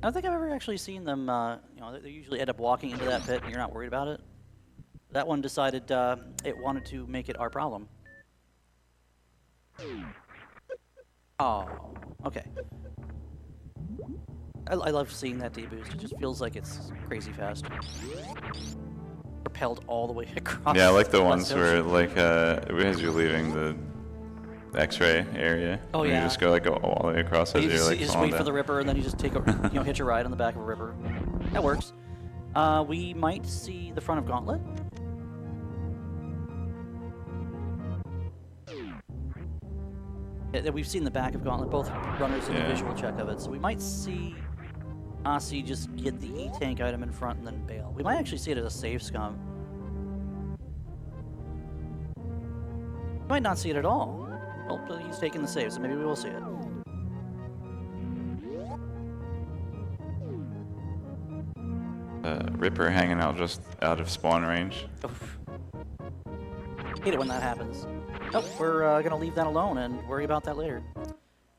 I don't think I've ever actually seen them, you know, they usually end up walking into that pit and you're not worried about it. That one decided it wanted to make it our problem. Oh, okay. I love seeing that deboost. It just feels like it's crazy fast. Propelled all the way across. Yeah, I like the ones where, like, as you're leaving the X-ray area. Oh, you yeah. just go, like, all the way across as you're, like, you just falling wait for down. the Ripper, and then you just take a, you know, hitch a ride on the back of a Ripper. That works. We might see the front of Gauntlet. Yeah, we've seen the back of Gauntlet. Both runners did a visual check of it, so we might see Osse just get the E-Tank item in front and then bail. We might actually see it as a save scum. We might not see it at all. Well, but he's taking the save, so maybe we will see it. Ripper hanging out just out of spawn range. Oof. Hate it when that happens. Nope, we're gonna leave that alone and worry about that later.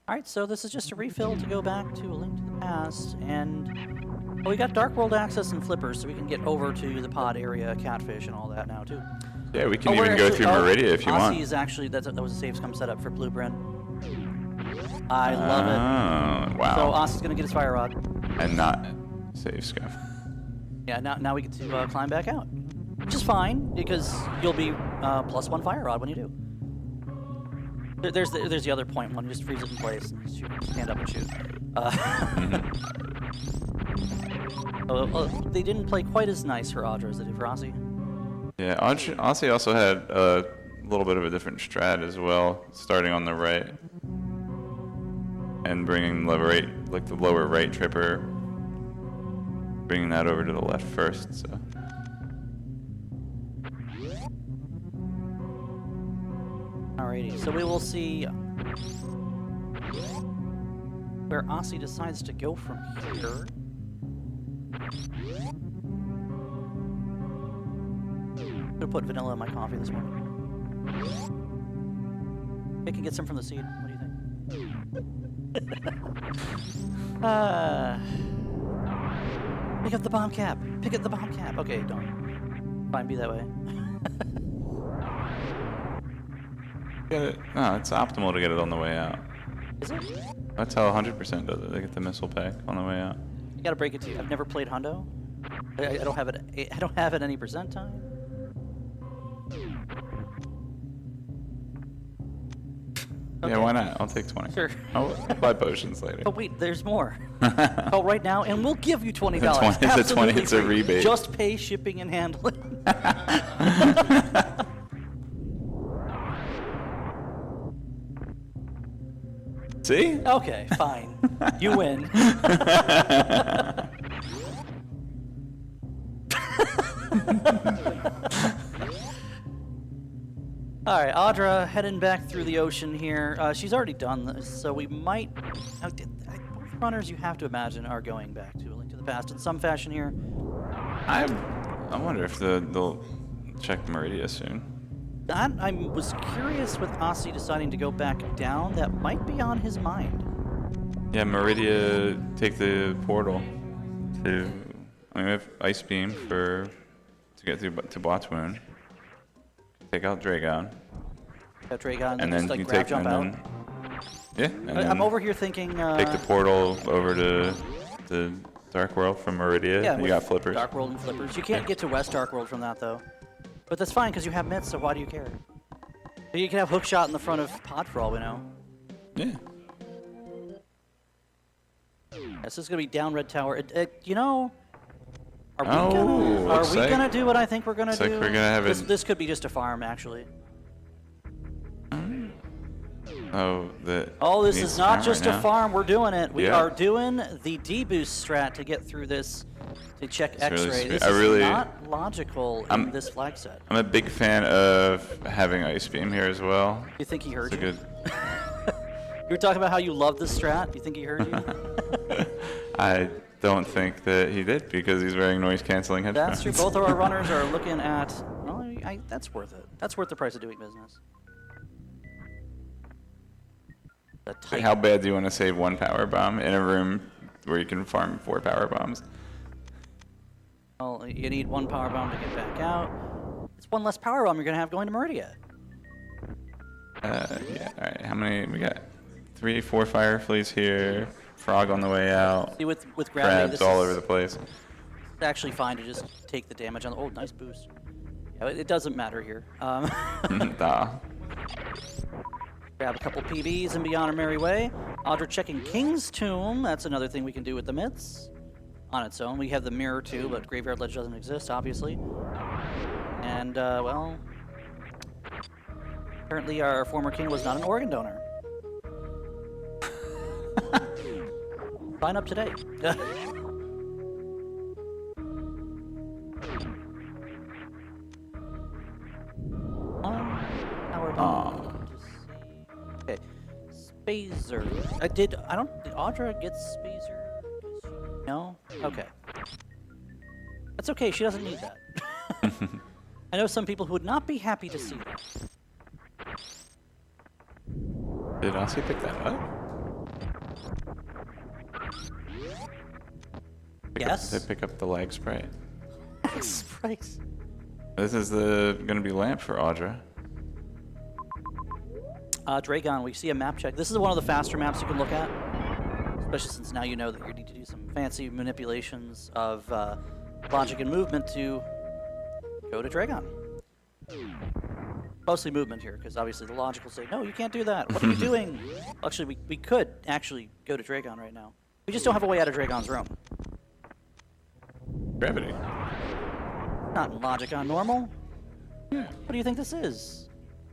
Alright, so this is just a refill to go back to A Link to the Past, and well, we got Dark World access and flippers, so we can get over to the pod area, catfish, and all that now too. Yeah, we can even go through Meridia if you want. Osse is actually, that was a save scum setup for Blueprint. I love it. Wow. So Osse's gonna get his fire rod. And not save scum. Yeah, now we get to climb back out. Which is fine, because you'll be +1 fire rod when you do. There's the other point one. You just freeze it in place and shoot, stand up and shoot. They didn't play quite as nice for Audra as they did for Osse. Yeah, Osse also had a little bit of a different strat as well, starting on the right and bringing the lower right tripper, bringing that over to the left first. So. Alrighty, so we will see where Osse decides to go from here. I'm gonna put vanilla in my coffee this morning. I can get some from the seed. What do you think? Pick up the bomb cap. Pick up the bomb cap. Okay, don't. Fine, be that way. Get it? No, it's optimal to get it on the way out. Is it? That's how 100% does it. They get the missile pack on the way out. You gotta break it to you. I've never played Hundo. I don't have it. I don't have it any percent time. Okay. Yeah, why not? I'll take 20. Sure. I'll buy potions later. Oh wait, there's more. Call right now, and we'll give you $20. It's a 20. It's a rebate. Just pay shipping and handling. See? Okay, fine. You win. Alright, Audra heading back through the ocean here. She's already done this, so we might... both runners, you have to imagine, are going back to A Link to the Past in some fashion here. I wonder if they'll check Meridia soon. I was curious with Osse deciding to go back down. That might be on his mind. Yeah, Meridia, take the portal to... I mean, we have Ice Beam to get through to Botswoon. Take out Dragon. Got Dragon, And then just, like, you grab take... jump and out. Then, yeah, and then I'm over here thinking... take the portal over to the Dark World from Meridia. Yeah, you with got flippers. Dark World and flippers. You can't get to West Dark World from that, though. But that's fine, because you have mitts, so why do you care? You can have hookshot in the front of Pod for all we know. Yeah. This is going to be down Red Tower. You know... Are we looks like- gonna do what I think we're gonna looks do? like we're gonna have this could be just a farm, actually. Oh, This needs is not time just right a now. farm. We're doing it. We Yeah. are doing the deboost strat to get through this, to check It's really X-ray. sweet. This I is really- not logical in this flag set. I'm a big fan of having Ice Beam here as well. You think he heard It's a you? good... You were talking about how you love this strat. You think he heard you? I don't think that he did because he's wearing noise-canceling headphones. That's true. Both of our runners are looking at. Well, that's worth it. That's worth the price of doing business. Wait, how bad do you want to save one power bomb in a room where you can farm 4 power bombs? Well, you need 1 power bomb to get back out. It's 1 less power bomb you're going to have going to Meridia. Yeah, alright, how many? We got 3, 4 fire fleas here, frog on the way out, See, with gravity, crabs all over the place. It's actually fine to just take the damage on the... Oh, nice boost. Yeah, it doesn't matter here. Nah. Grab a couple PBs and be on our merry way. Audra checking King's Tomb. That's another thing we can do with the myths. On its own. We have the mirror too, but Graveyard Ledge doesn't exist, obviously. And, well... Apparently our former king was not an organ donor. Sign up today. Power bomb. Okay. Spazer. Did Audra get Spazer? No? Okay. That's okay, she doesn't need that. I know some people who would not be happy to see that. Did Osse pick that up? Yes. They pick up the lag spray. Sprays. This is gonna be lamp for Audra. Dragon, we see a map check. This is one of the faster maps you can look at. Especially since now you know that you need to do some fancy manipulations of logic and movement to go to Dragon. Mostly movement here, because obviously the logic will say, no, you can't do that. What are you doing? Actually, we could actually go to Dragon right now. We just don't have a way out of Dragon's room. Gravity. Not in logic on normal. Yeah. What do you think this is?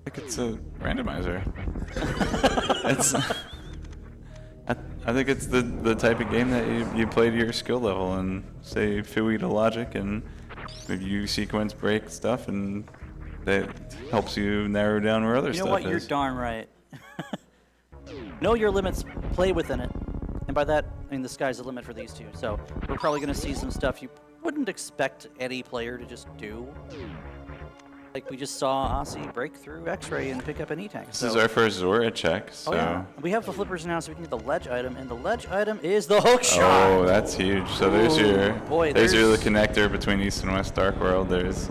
I think it's a randomizer. I think it's the type of game that you play to your skill level and say fooey to logic, and maybe you sequence break stuff, and that helps you narrow down where other stuff is. You know what? You're darn right. Know your limits, play within it. And by that, I mean the sky's the limit for these two. So we're probably going to see some stuff you wouldn't expect any player to just do. Like we just saw Osse break through X-Ray and pick up an E-Tank. This is our first Zora check, so... Oh yeah. We have the flippers now, so we can get the ledge item, and the ledge item is the hook shot! Oh, that's huge. So there's your... Boy, there's your connector between East and West Dark World. There's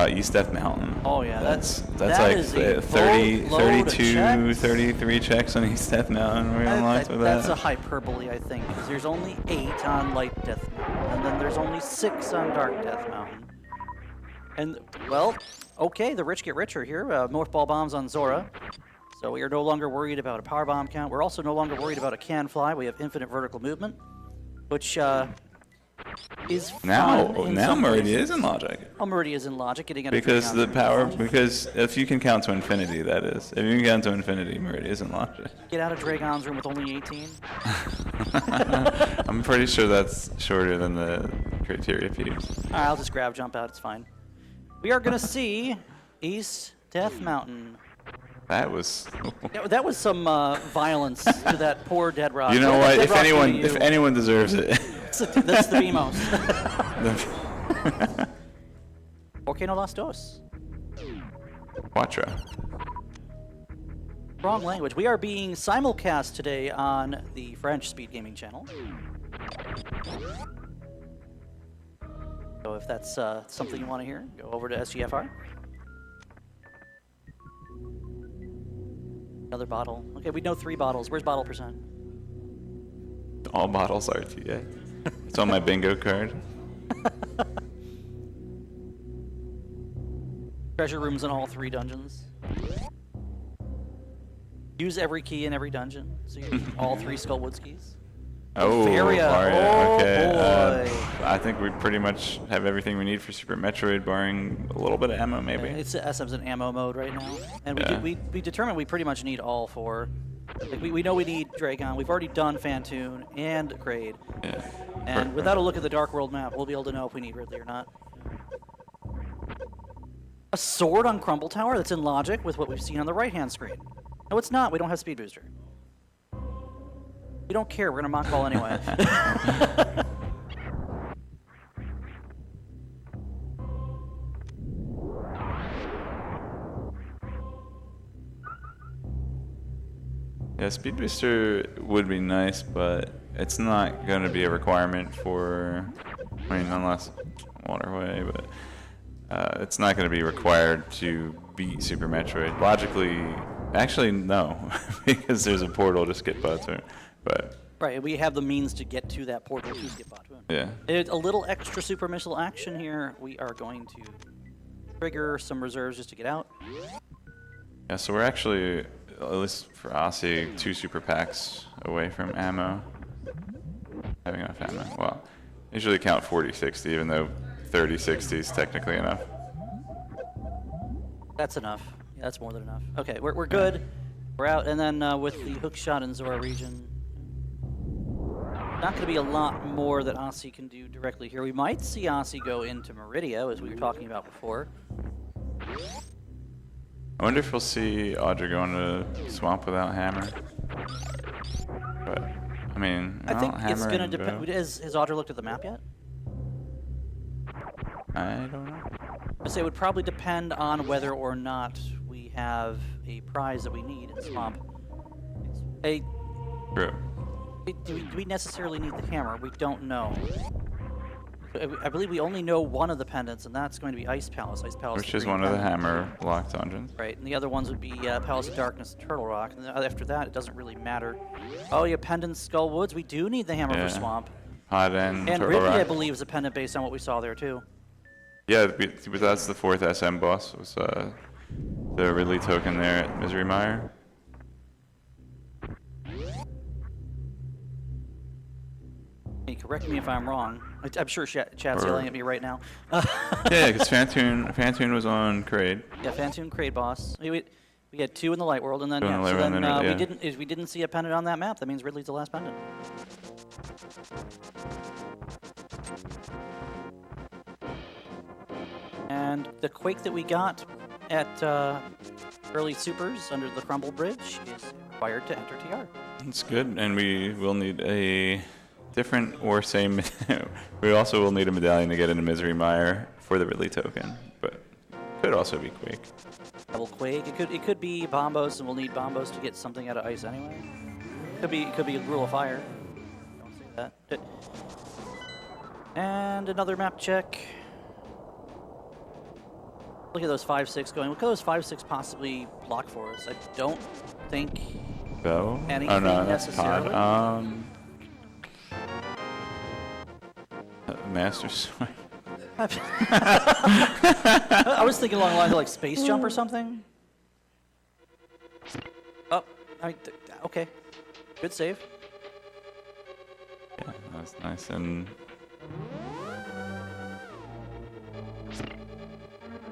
East Death Mountain. Oh yeah, that's that like is a 30, boatload of 32, checks. 33 checks on East Death Mountain. We're unlocked with That's a that. hyperbole, I think, because there's only 8 on Light Death Mountain, and then there's only 6 on Dark Death Mountain. And, well, okay, the rich get richer here. Morph Ball Bombs on Zora. So we are no longer worried about a power bomb count. We're also no longer worried about a can fly. We have infinite vertical movement, which is Now fun in some Meridia places. is in logic. Oh, Meridia is in logic, getting out of Because the Dragon power, Logic. because if you can count to infinity, that is. If you can count to infinity, Meridia is in logic. Get out of Dragon's room with only 18. I'm pretty sure that's shorter than the criteria piece. Alright, I'll just grab jump out, it's fine. We are going to see East Death Mountain. That was... That was some violence to that poor Dead Rock. You know what? Dead If Rock's anyone, doing if you. anyone deserves it, That's the BMOS. Volcano Las Dos. Quattro. Wrong language. We are being simulcast today on the French Speed Gaming channel. So if that's something you want to hear, go over to SGFR. Another bottle. Okay, we know 3 bottles. Where's bottle percent? All bottles RTA. It's on my bingo card. Treasure rooms in all 3 dungeons. Use every key in every dungeon. So you need all 3 Skullwood skis. Oh, Varia. Oh, okay. boy. I think we pretty much have everything we need for Super Metroid, barring a little bit of ammo, maybe. It's SM's in ammo mode right now. And Yeah. we determined we pretty much need all 4. Like we know we need Dragon. We've already done Fantoon and Kraid. Yeah. And without a look at the Dark World map, we'll be able to know if we need Ridley or not. A sword on Crumble Tower? That's in logic with what we've seen on the right-hand screen. No, it's not. We don't have Speed Booster. We don't care. We're gonna mock ball anyway. Yeah, Speed Booster would be nice, but it's not going to be a requirement for, I mean, unless Waterway, but it's not going to be required to beat Super Metroid. Logically, actually, no, because there's a portal to skip Batu, but... Right, we have the means to get to that portal to skip Batu. Yeah. It's a little extra super missile action here. We are going to trigger some reserves just to get out. Yeah, so we're actually, at least for Osse, 2 super packs away from ammo. Having enough ammo. Well, usually count 40-60, even though 30-60 is technically enough. That's enough. Yeah, that's more than enough. Okay, we're good. We're out, and then with the hook shot in Zora region, not going to be a lot more that Osse can do directly here. We might see Osse go into Meridia, as we were talking about before. I wonder if we'll see Audra go into Swamp without Hammer. But, I mean, I think it's Hammer going to depend. Has Audra looked at the map yet? I don't know. I'd say it would probably depend on whether or not we have a prize that we need in Swamp. True. Do we necessarily need the hammer? We don't know. I believe we only know one of the pendants, and that's going to be Ice Palace. Ice Palace, Which is one of the Hammer locked dungeons. Right, and the other ones would be Palace of Darkness and Turtle Rock. And after that, it doesn't really matter. Oh, yeah, pendant Skull Woods. We do need the hammer for Swamp. Hot End, And Turtle Ridley, Rock. I believe, is a pendant based on what we saw there too. Yeah, but that's the 4th SM boss. Was the Ridley token there at Misery Mire. Hey, correct me if I'm wrong. I'm sure chat's yelling at me right now. Yeah, because Fantoon was on Kraid. Yeah, Fantoon Kraid boss. We had 2 in the Light World, and then, Two in the Light World, and then we didn't see a pendant on that map. That means Ridley's the last pendant. And the Quake that we got at early supers under the Crumble Bridge is required to enter TR. That's good, and we will need a different or same. We also will need a medallion to get into Misery Mire for the Ridley token, but could also be Quake. Double Quake. It could be Bombos, and we'll need Bombos to get something out of ice anyway. It could be a Rule of Fire. Don't say that. And another map check. Look at those 5-6 going. What could those 5-6 possibly block for us? I don't think anything necessarily. Pod. Master Swing. I was thinking along the lines of like Space Jump or something. Oh, okay. Good save. Yeah, that's nice. And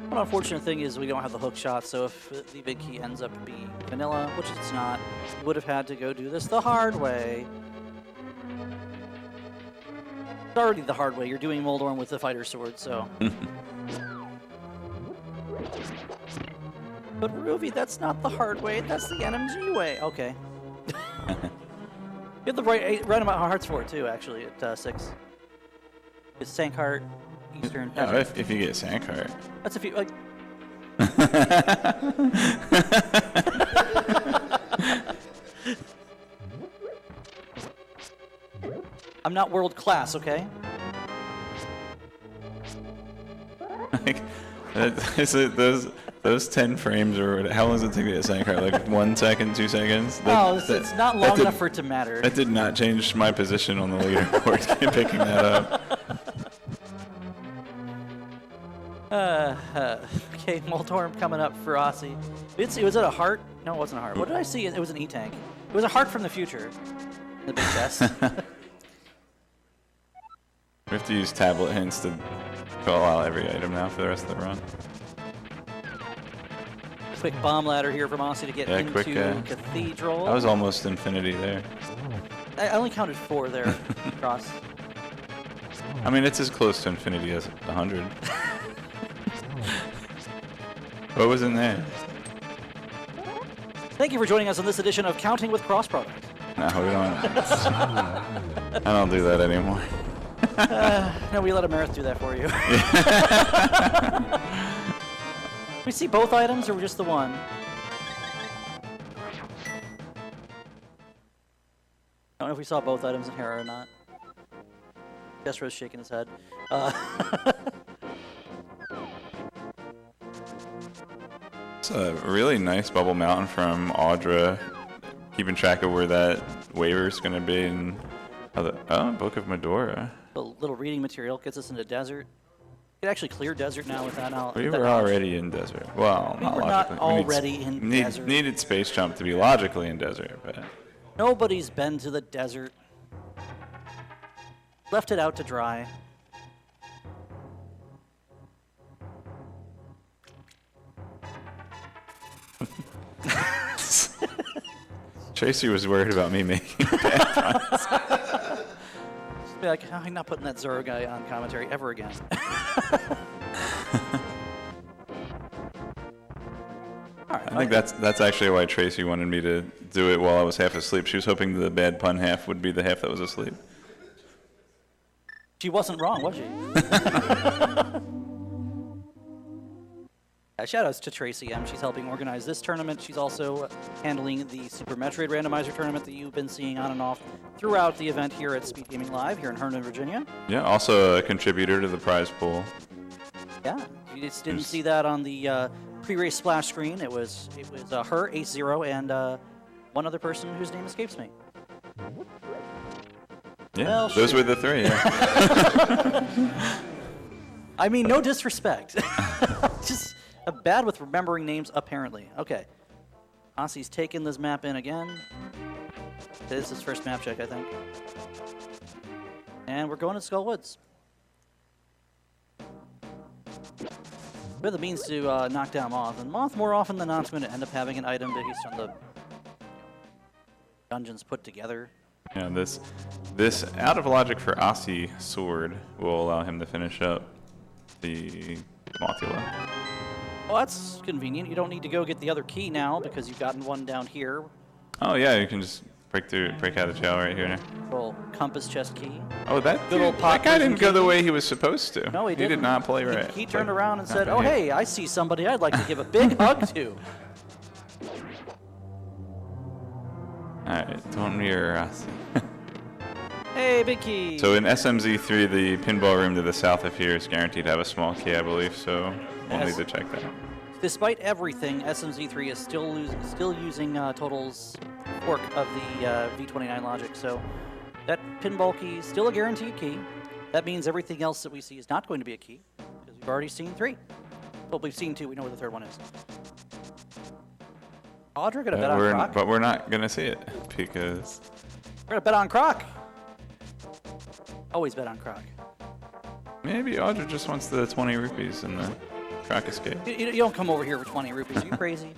one unfortunate thing is we don't have the hook shot, so if the big key ends up being vanilla, which it's not, we would have had to go do this the hard way. It's already the hard way. You're doing Moldorm with the fighter sword, so. But Ruby, that's not the hard way. That's the NMG way. Okay. You have the right amount of hearts for it too, actually, at 6. It's Sankheart, Eastern. yeah, if you get Sankheart. That's if you like. I'm not world class, okay? Like, those 10 frames, or how long does it take to get Sankheart? Like 1 second, 2 seconds? It's not long enough for it to matter. That did not change my position on the leaderboard picking that up. Okay, Moldorm coming up for Osse. It was at a heart? No, it wasn't a heart. What did I see? It was an E-tank. It was a heart from the future. The big chest. We have to use tablet hints to call out every item now for the rest of the run. Quick bomb ladder here from Osse to get into Cathedral. I was almost infinity there. I only counted 4 there across. I mean, it's as close to infinity as 100. What was in there? Thank you for joining us on this edition of Counting with Cross Product. No, we don't. I don't do that anymore. No, we let Amerith do that for you. We see both items or just the one? I don't know if we saw both items in here or not. Destro's shaking his head. It's a really nice bubble mountain from Audra, keeping track of where that waiver is going to be. And Book of Medora. A little reading material gets us into desert. We could actually clear desert now with that knowledge. We were already in desert. Well, We not were logically. not already in desert. Needed space jump to be logically in desert, but Nobody's been to the desert. Left it out to dry. Tracy was worried about me making bad puns. Just be like, oh, I'm not putting that Zoro guy on commentary ever again. I think that's actually why Tracy wanted me to do it while I was half asleep. She was hoping the bad pun half would be the half that was asleep. She wasn't wrong, was she? Yeah, shout outs to Tracy M. She's helping organize this tournament. She's also handling the Super Metroid Randomizer tournament that you've been seeing on and off throughout the event here at Speedgaming Live here in Herndon, Virginia. Yeah, also a contributor to the prize pool. Yeah, you just didn't see that on the pre-race splash screen. It was her, Ace0, and one other person whose name escapes me. Yeah, Well, those shoot. were the three. Yeah. I mean, no disrespect. Just bad with remembering names, apparently. Okay. Osse's taken this map in again. This is his first map check, I think. And we're going to Skull Woods. We have the means to knock down Moth, and Moth more often than not is going to end up having an item based on the dungeons put together. Yeah, this out of logic for Osse sword will allow him to finish up the Mothula. Well, that's convenient. You don't need to go get the other key now because you've gotten one down here. Oh yeah, you can just break out of jail right here. Little compass chest key. Oh, that Good old pop guy didn't vision go the key. way he was supposed to. No, he didn't. did not play right. He turned Like, around and said, nothing "Oh, here. hey, I see somebody I'd like to give a big hug to." All right, don't mirror Osse. Hey, big key. So in SMZ3, the pinball room to the south of here is guaranteed to have a small key, I believe. So we'll need to check that. Despite everything, SMZ3 is still using Total's fork of the V29 logic. So that pinball key is still a guaranteed key. That means everything else that we see is not going to be a key because we've already seen 3. Well, we've seen 2. We know where the 3rd one is. Audra gonna bet on Croc. But we're not gonna see it because We're gonna bet on Croc. Always bet on Croc. maybe Audra just wants the 20 rupees in the Croc escape. You don't come over here for 20 rupees. Are you crazy?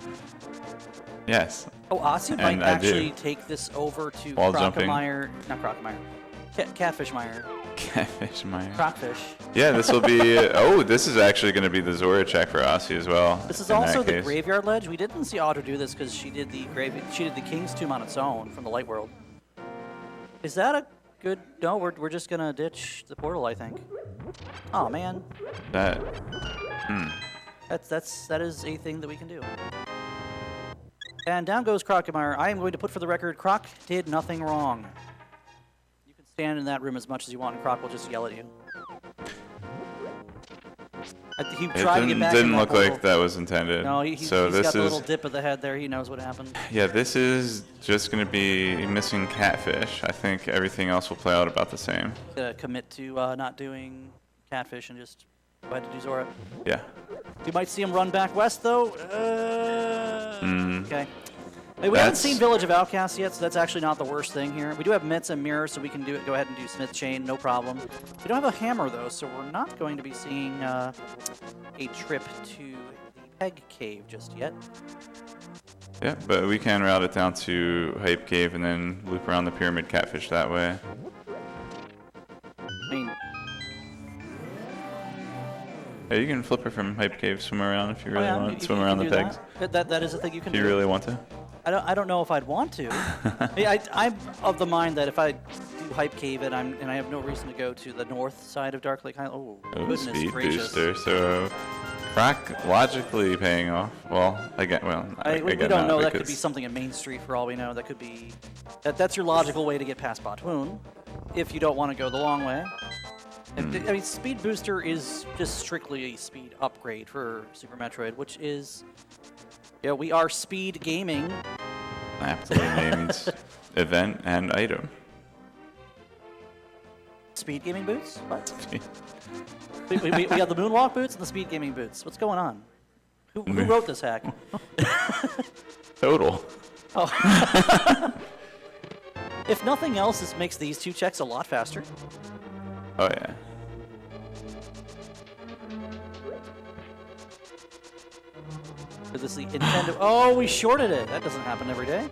Yes. Oh, Osse might And I do. actually take this over to Wall jumping. Crockemeyer. Not Crockemeyer. Catfishmeyer. Catfish Meyer. Crocfish. Yeah, this will be. Oh, this is actually going to be the Zora check for Osse as well. This is in also that the case. graveyard ledge. We didn't see Audra do this because she did the King's Tomb on its own from the Light World. Is that a good? No, we're just gonna ditch the portal, I think. Oh man. That. That is a thing that we can do. And down goes Crockemeyer. I am going to put for the record, Croc did nothing wrong. You can stand in that room as much as you want, and Croc will just yell at you. He It tried to get back in didn't that look portal. like that was intended. No, he's so this got the is. little dip of the head there. He knows what happened. Yeah, this is just going to be missing Catfish. I think everything else will play out about the same. Commit to not doing Catfish and just go ahead to do Zora. Yeah. You might see him run back west, though. Okay. Hey, we haven't seen Village of Outcasts yet, so that's actually not the worst thing here. We do have Mitts and Mirror, so we can go ahead and do Smith Chain, no problem. We don't have a hammer, though, so we're not going to be seeing a trip to the Peg Cave just yet. Yeah, but we can route it down to Hype Cave and then loop around the Pyramid Catfish that way. I mean, Yeah, you can flip her from Hype Cave, swim around if you really want. Swim you around can the do pegs. That is a thing you can Do do. you really want to? I don't know if I'd want to. I'm of the mind that if I do Hype Cave and I have no reason to go to the north side of Dark Lake Highlands. Oh, goodness Speed gracious. booster. So, crack logically paying off. Well, again, We don't know. That could be something in Main Street for all we know. That could be. That's your logical way to get past Botwoon, if you don't want to go the long way. I mean, Speed Booster is just strictly a speed upgrade for Super Metroid, which is. Yeah, we are Speed Gaming. Aptly named event and item. Speed Gaming boots? What? we got the Moonwalk boots and the Speed Gaming boots. What's going on? Who wrote this hack? Total. Oh. If nothing else, this makes these two checks a lot faster. Oh, yeah. Is this the Nintendo? Oh, we shorted it. That doesn't happen every day.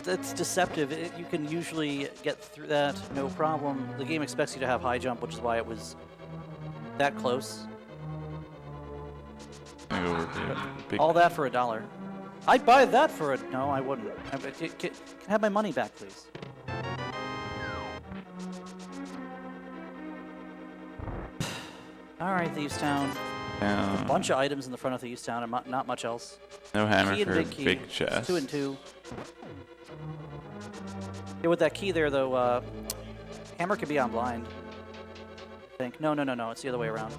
It's deceptive. You can usually get through that, no problem. The game expects you to have high jump, which is why it was that close. All that for $1. I'd buy that for no, I wouldn't. Can I have my money back, please? All right, Thieves Town. A bunch of items in the front of Thieves Town, and not much else. No hammer Key and for key. big chest. 2 and 2. Yeah, with that key there, though, hammer could be on blind. I think. No, it's the other way around.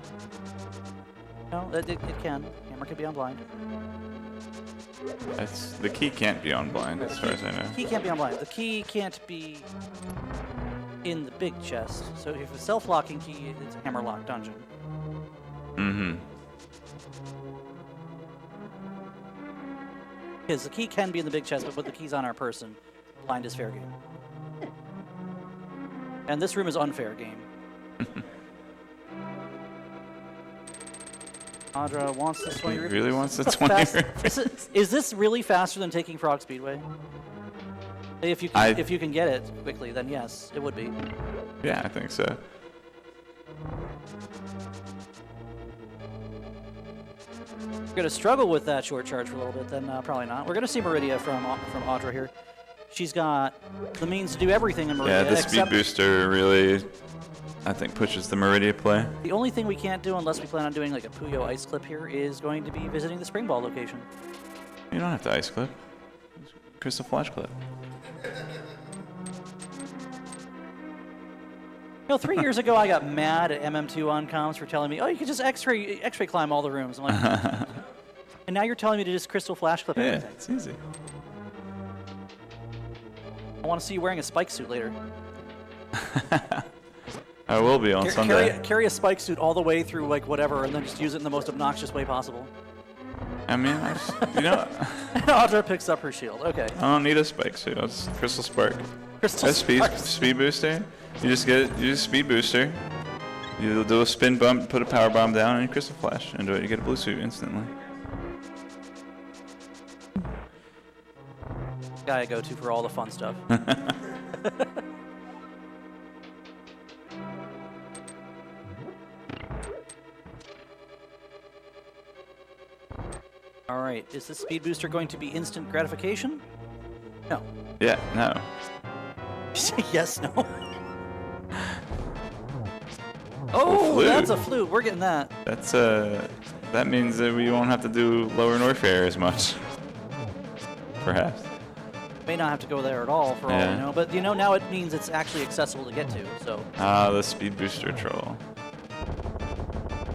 No, it can. Hammer could be on blind. The key can't be on blind, as far as I know. The key can't be on blind. The key can't be in the big chest. So if it's a self-locking key, it's a hammer-locked dungeon. Mm-hmm. Because the key can be in the big chest, but with the keys on our person, blind is fair game. And this room is unfair game. Audra wants the 20 rupees. Really wants the 20 rupees. Is this really faster than taking Frog Speedway? If you can get it quickly, then yes, it would be. Yeah, I think so. We're going to struggle with that short charge for a little bit, then probably not. We're going to see Meridia from Audra here. She's got the means to do everything in Meridia. Yeah, the speed booster really, I think, pushes the Meridia play. The only thing we can't do, unless we plan on doing like a Puyo ice clip here, is going to be visiting the Spring Ball location. You don't have to ice clip. Crystal Flash clip. You know, 3 years ago, I got mad at MM2 on comms for telling me, "Oh, you can just X-ray climb all the rooms." I'm like, and now you're telling me to just Crystal Flash clip everything. Yeah, it's easy. I want to see you wearing a spike suit later. I will be on Sunday. Carry a spike suit all the way through like whatever, and then just use it in the most obnoxious way possible. I mean, you know, Audra picks up her shield. Okay. I don't need a spike suit. It's Crystal Spark. Crystal That's Spark. speed booster. You just speed booster. You do a spin bump, put a power bomb down, and you Crystal Flash into it. You get a blue suit instantly. Guy I go to for all the fun stuff. All right, is this speed booster going to be instant gratification? No. Yeah, no. Yes, no. Oh, that's a flute. We're getting that. That means that we won't have to do Lower North Air as much. Perhaps. May not have to go there at all for all we know, but you know now it means it's actually accessible to get to. So. The speed booster troll.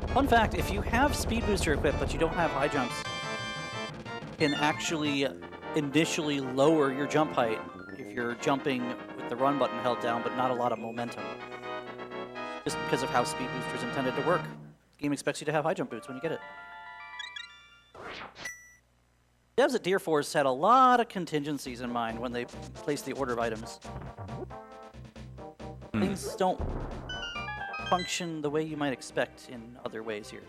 Fun fact: if you have speed booster equipped but you don't have high jumps, you can actually initially lower your jump height if you're jumping with the run button held down, but not a lot of momentum. Just because of how speed booster is intended to work. The game expects you to have high jump boots when you get it. Devs at Triforce had a lot of contingencies in mind when they placed the order of items. Things don't function the way you might expect in other ways here.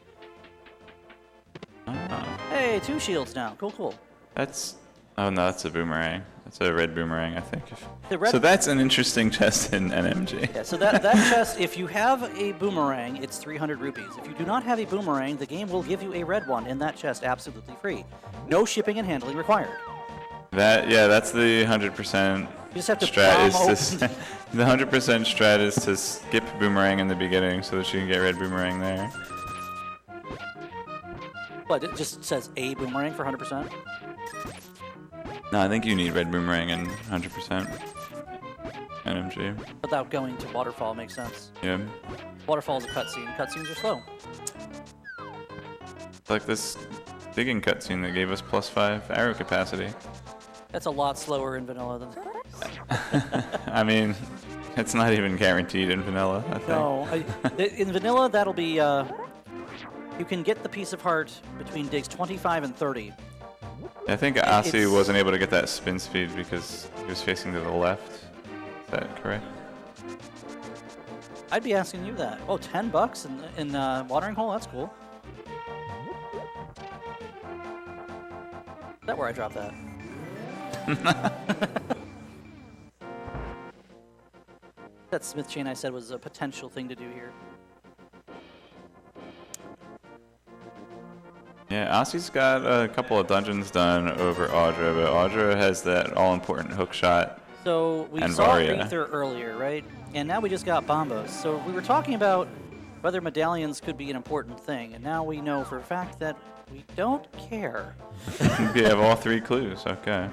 Hey, 2 shields now. Cool, cool. That's Oh no, that's a boomerang. That's a red boomerang, I think. So that's an interesting chest in NMG. Yeah, so that chest, if you have a boomerang, it's 300 rupees. If you do not have a boomerang, the game will give you a red one in that chest absolutely free. No shipping and handling required. That's the 100%. You just have to strat. The 100% strat is to skip boomerang in the beginning so that you can get red boomerang there. But it just says a boomerang for 100%? No, I think you need red boomerang in 100% NMG. Without going to waterfall makes sense. Yeah. Waterfall is a cutscene. Cutscenes are slow. Like this digging cutscene that gave us +5 arrow capacity. That's a lot slower in vanilla than. I mean, it's not even guaranteed in vanilla, I think. No, in vanilla that'll be. You can get the piece of heart between digs 25 and 30. I think Osse wasn't able to get that spin speed because he was facing to the left. Is that correct? I'd be asking you that. Oh, $10 in watering hole? That's cool. Is that where I dropped that? That Smith chain I said was a potential thing to do here. Yeah, Osse's got a couple of dungeons done over Audra, but Audra has that all-important hook shot. So we saw Aether earlier, right? And now we just got Bombos. So we were talking about whether medallions could be an important thing, and now we know for a fact that we don't care. We have all 3 clues, okay.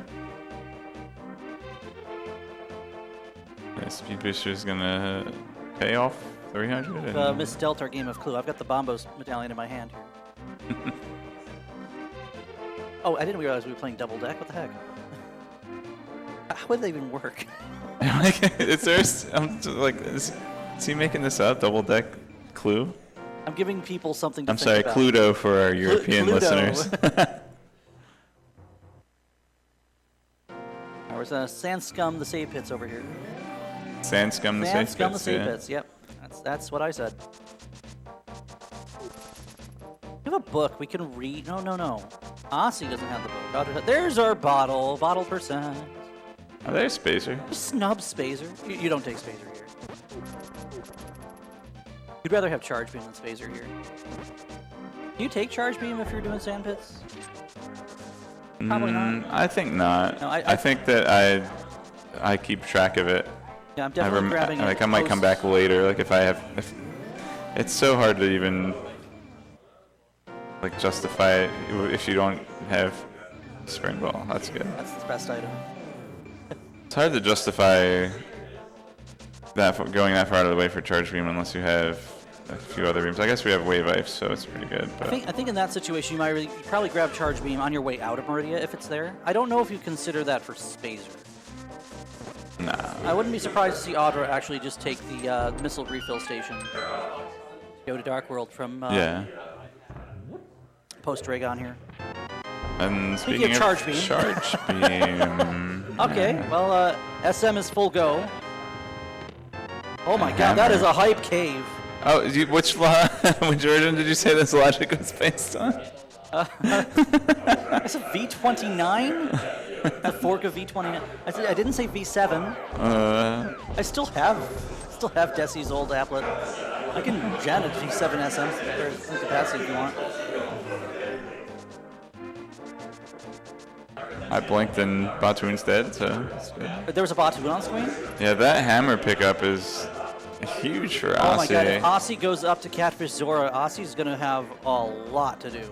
Yeah, Speed Booster's gonna pay off 300. Miss Delta our game of Clue. I've got the Bombos medallion in my hand here. Oh, I didn't realize we were playing double deck. What the heck? How would they even work? Is he making this up? Double deck Clue? I'm giving people something to I'm think sorry, about. Cluedo for our European listeners. There's Sand Scum the Save Pits over here. Sand Scum the Save Pits. Sand Scum the Save Pits. Yep, that's what I said. We have a book we can read. No. Osse doesn't have the book. There's our bottle. Bottle percent. Oh, there's Spacer. Snub Spacer. You don't take Spacer here. You'd rather have Charge Beam than Spacer here. Do you take Charge Beam if you're doing Sand Pits? Probably not. I think not. No, I think that I keep track of it. Yeah, I'm definitely grabbing it. Like I might come back later. Like if it's so hard to even like justify it if you don't have Spring Ball. That's good. That's the best item. It's hard to justify that going that far out of the way for Charge Beam unless you have a few other beams. I guess we have Wave Ice, so it's pretty good. But I think in that situation you probably grab Charge Beam on your way out of Meridia if it's there. I don't know if you consider that for Spacer. Nah. I wouldn't be surprised to see Audra actually just take the missile refill station. Go to Dark World from post Dragon here. And speaking of Charge Beam. Charge Beam. Okay, well, SM is full go. Oh my god, that is a hype cave. Oh, which version did you say this logic was based on? Is it V29? A fork of V29. I didn't say V7. I still have Desi's old applet. I can gen a G7 SM for capacity if you want. I blinked and Batu's dead, so that's good. There was a Batu on screen? Yeah, that hammer pickup is huge for Osse. Oh my god, if Osse goes up to Catfish Zora, Osse's going to have a lot to do.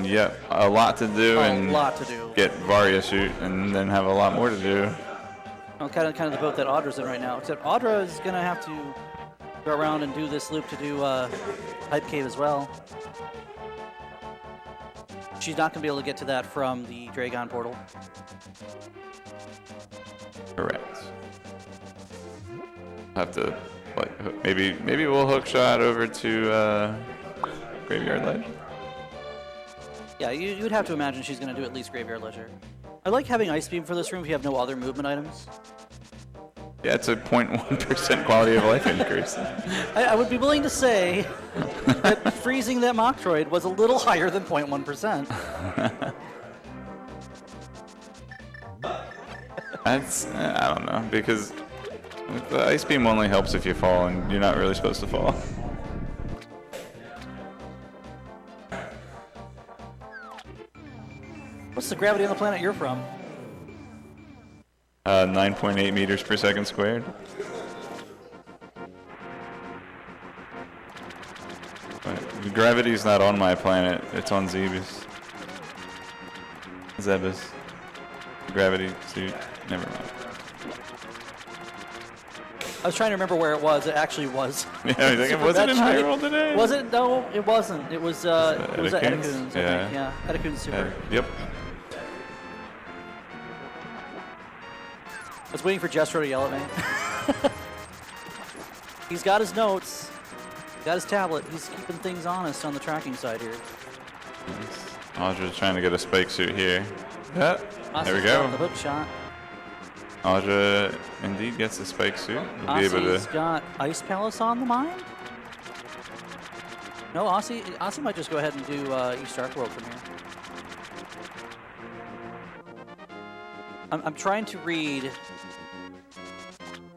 Yep, a lot to do get Varia shoot and then have a lot more to do. Well, kind of the boat that Audra's in right now, except Audra is going to have to go around and do this loop to do Hype Cave as well. She's not going to be able to get to that from the Dragon portal. Correct. Have to, like, maybe we'll hook shot over to Graveyard Ledge. Yeah, you'd have to imagine she's going to do at least Graveyard Ledge. I like having Ice Beam for this room if you have no other movement items. Yeah, it's a 0.1% quality of life increase. I would be willing to say that freezing that Metroid was a little higher than 0.1%. I don't know, because the ice beam only helps if you fall, and you're not really supposed to fall. What's the gravity on the planet you're from? 9.8 meters per second squared. But gravity's not on my planet, it's on Zebus. Gravity suit, never mind. I was trying to remember where it was. It actually was. Yeah, I think was it in Hyrule today? Was it? No, it wasn't. It was. It was at Edekun's? Edekun's. Yeah. Yeah, Edekun's Super. Yep. I was waiting for Jestro to yell at me. He's got his notes. He's got his tablet. He's keeping things honest on the tracking side here. Audra's trying to get a spike suit here. Yeah, there we Aussi's go. got the hook shot. Audra indeed gets the spike suit. We'll be able Aussi's to. got Ice Palace on the mind. No, Aussie might just go ahead and do East Dark World from here. I'm trying to read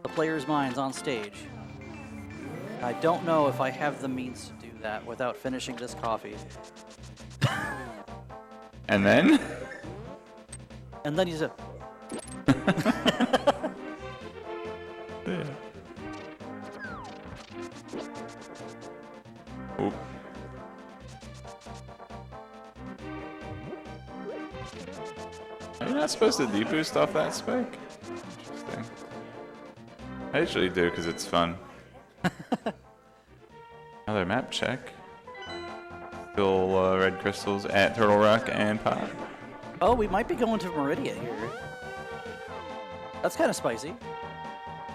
the players' minds on stage. I don't know if I have the means to do that without finishing this coffee. And then? And then he's a... Yeah. Oop. Are you not supposed to deboost off that spike? Interesting. I usually do because it's fun. Another map check. Still red crystals at Turtle Rock and Pop. Oh, we might be going to Meridia here. That's kind of spicy.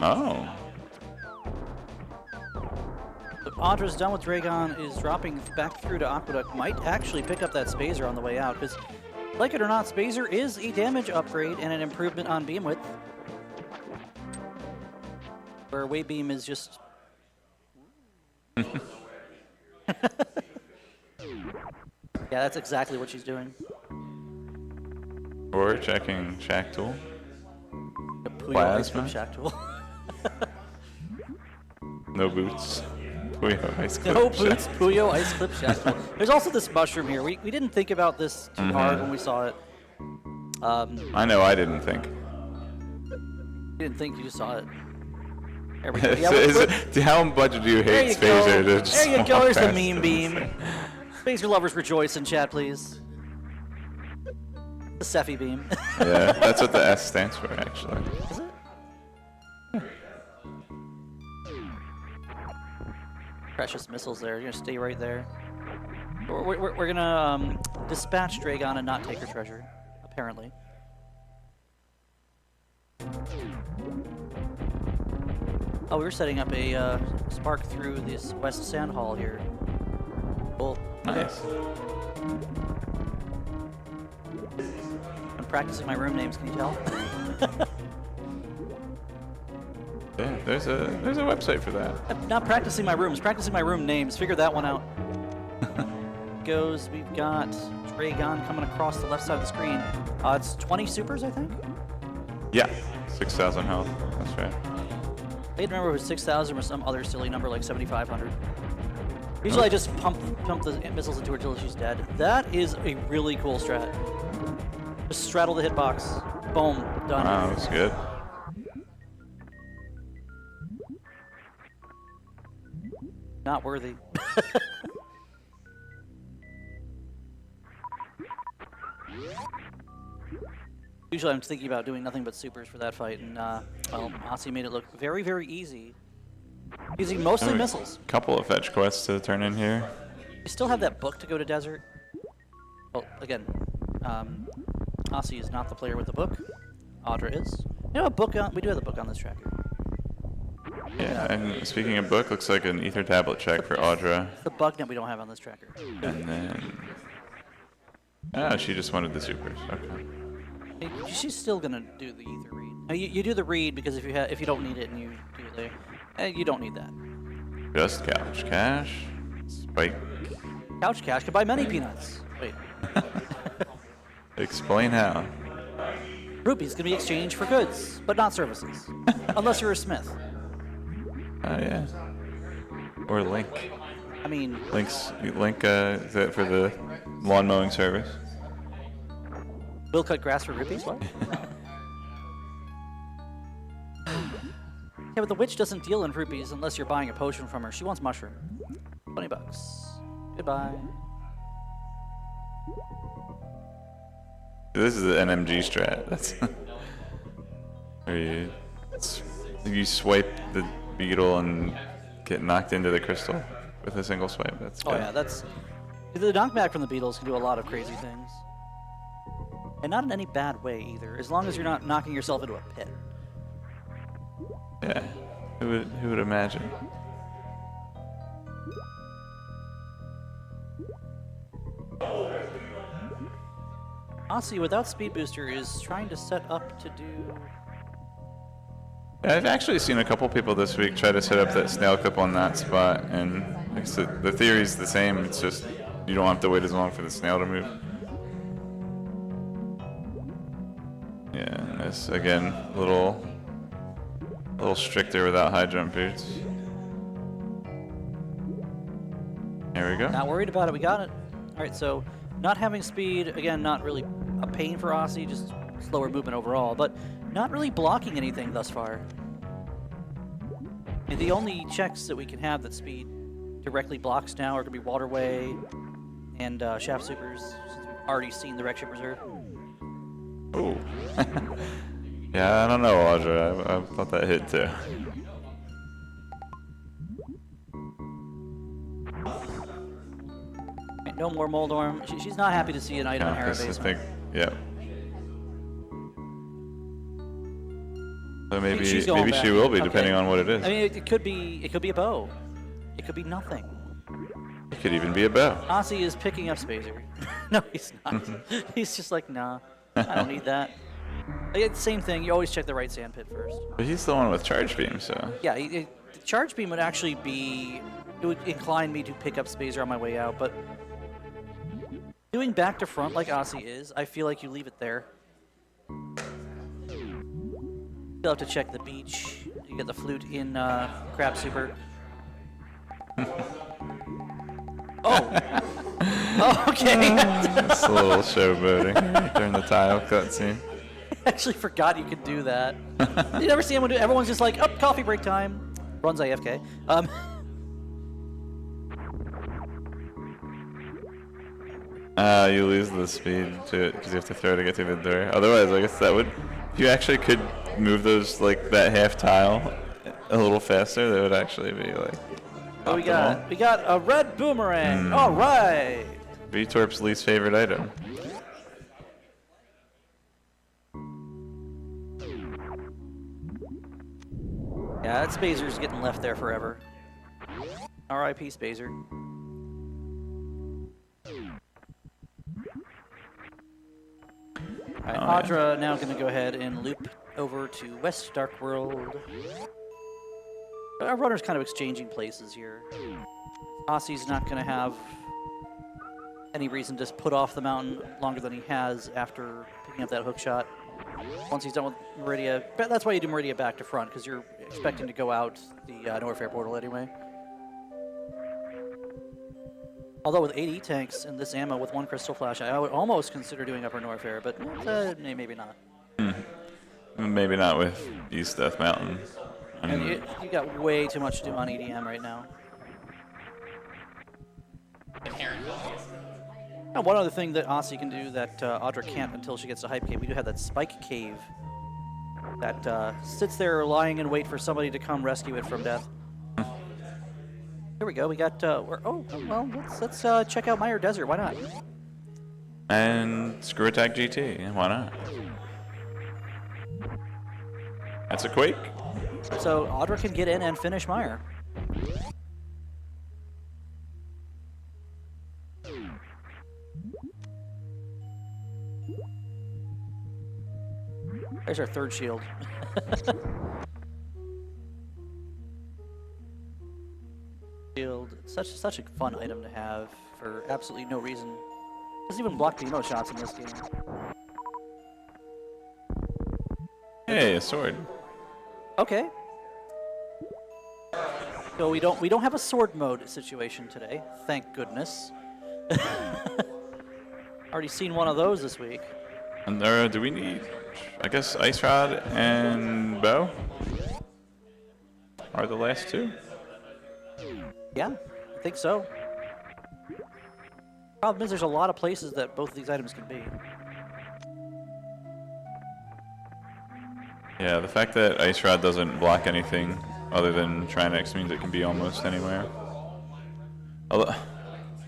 Oh. If Audra's done with Dragon, is dropping back through to Aqueduct, might actually pick up that Spazer on the way out, because, like it or not, Spazer is a damage upgrade and an improvement on beam width. Where Wave Beam is just... Yeah, that's exactly what she's doing. Or checking Shack Tool. The Puyo Ice Plasma. Clip Shack Tool. No boots. Puyo Ice Clip. No Shack. boots, Puyo Ice Clip Shack Tool. There's also this mushroom here. We didn't think about this too hard when we saw it. I know I didn't think. You didn't think, you just saw it. There we go. Yeah, How much do you there hate you Spazer? go. to just There you walk go. There's the past meme it? beam. Spazer lovers rejoice in chat, please. The Sephi beam. Yeah, that's what the S stands for, actually. Is it? Precious missiles there. You're gonna stay right there. We're gonna dispatch Dragon and not take her treasure, apparently. Oh, we were setting up a spark through this West Sand Hall here. Cool. Nice. I'm practicing my room names, can you tell? Yeah, there's a website for that. I'm not practicing my rooms, practicing my room names. Figure that one out. We've got Dragon coming across the left side of the screen. It's 20 supers, I think? Yeah, 6,000 health. That's right. I didn't remember if it was 6,000 or some other silly number like 7,500. Usually I just pump the missiles into her till she's dead. That is a really cool strat. Just straddle the hitbox. Boom. Done. Wow, that's good. Not worthy. Usually I'm thinking about doing nothing but supers for that fight, and well, Osse made it look very, very easy. Using mostly missiles. Couple of fetch quests to turn in here. You still have that book to go to desert. Well, again, Osse is not the player with the book. Audra is. You know, a book on, we do have the book on this tracker. Yeah, and speaking of book, looks like an ether tablet check for Audra. The bug that we don't have on this tracker. And then... Ah, she just wanted the supers. Okay. She's still gonna do the ether read. You do the read because if you don't need it and you do it there, you don't need that. Just couch cash. Spike. Couch cash could buy many peanuts. Wait. Explain how. Rupees can be exchanged for goods, but not services. Unless you're a smith. Oh yeah. Or Link. I mean... Link is that for the lawn mowing service? We'll cut grass for rupees? What? Yeah, but the witch doesn't deal in rupees unless you're buying a potion from her. She wants mushroom. $20. Goodbye. This is the NMG strat. That's where you swipe the beetle and get knocked into the crystal with a single swipe. That's oh yeah, that's the knockback from the beetles can do a lot of crazy things, and not in any bad way either. As long as you're not knocking yourself into a pit. Yeah, who would imagine? Osse, without Speed Booster, is trying to set up to do... I've actually seen a couple people this week try to set up that snail clip on that spot, and the theory's the same. It's just you don't have to wait as long for the snail to move. Yeah, and this again, a little stricter without high jump boots. There we go. Not worried about it. We got it. All right, so not having speed, again, not really a pain for Osse, just slower movement overall, but not really blocking anything thus far. And the only checks that we can have that speed directly blocks now are going to be Waterway and Shaft Supers, since we've already seen the Wreck Ship Reserve. Ooh. Yeah, I don't know, Audra. I thought that hit too. No more Moldorm. She's not happy to see an item in her basement. Yeah. So maybe She's maybe back. she will be, Okay. depending on what it is. I mean, it could be a bow. It could be nothing. It could even be a bow. Osse is picking up Spazer. No, he's not. He's just like, nah, I don't need that. Again, same thing. You always check the right sand pit first. But he's the one with charge beam, so. Yeah, the charge beam would actually be. It would incline me to pick up Spazer on my way out, but doing back to front like Osse is, I feel like you leave it there. You'll have to check the beach. You get the flute in Crab Super. Oh! Oh, okay. It's a little showboating during the tile cutscene. I actually forgot you could do that. You never see anyone do it. Everyone's just like, oh, coffee break time. Runs AFK. You lose the speed to it because you have to throw to get through the door. Otherwise, I guess that would... If you actually could move those, like, that half tile a little faster, that would actually be, like, Oh, we optimal. got a red boomerang. All right. VTorp's least favorite item. Yeah, that Spazer's getting left there forever. R.I.P. Spazer. Alright, Audra now going to go ahead and loop over to West Dark World. Our runner's kind of exchanging places here. Osse's not going to have any reason to put off the mountain longer than he has after picking up that hook shot. Once he's done with Meridia, but that's why you do Meridia back to front, because you're expecting to go out the Norfair portal anyway. Although with 8 E-tanks and this ammo with 1 Crystal Flash, I would almost consider doing Upper Norfair, but maybe not. Maybe not with East Death Mountain. And you got way too much to do on EDM right now. Now, one other thing that Osse can do that Audra can't until she gets to Hype Cave, we do have that Spike Cave that sits there lying in wait for somebody to come rescue it from death. Here we go. We got. Let's check out Meyer Desert. Why not? And Screw Attack GT. Yeah, why not? That's a Quake. So Audra can get in and finish Meyer. There's our third shield. Shield, such a fun item to have for absolutely no reason. Doesn't even block the emo shots in this game. a sword. Okay. So we don't have a sword mode situation today, thank goodness. Already seen one of those this week. And do we need, I guess, Ice Rod and Bow are the last two? Yeah, I think so. Problem is, there's a lot of places that both of these items can be. Yeah, the fact that Ice Rod doesn't block anything other than Trinex means it can be almost anywhere. Although,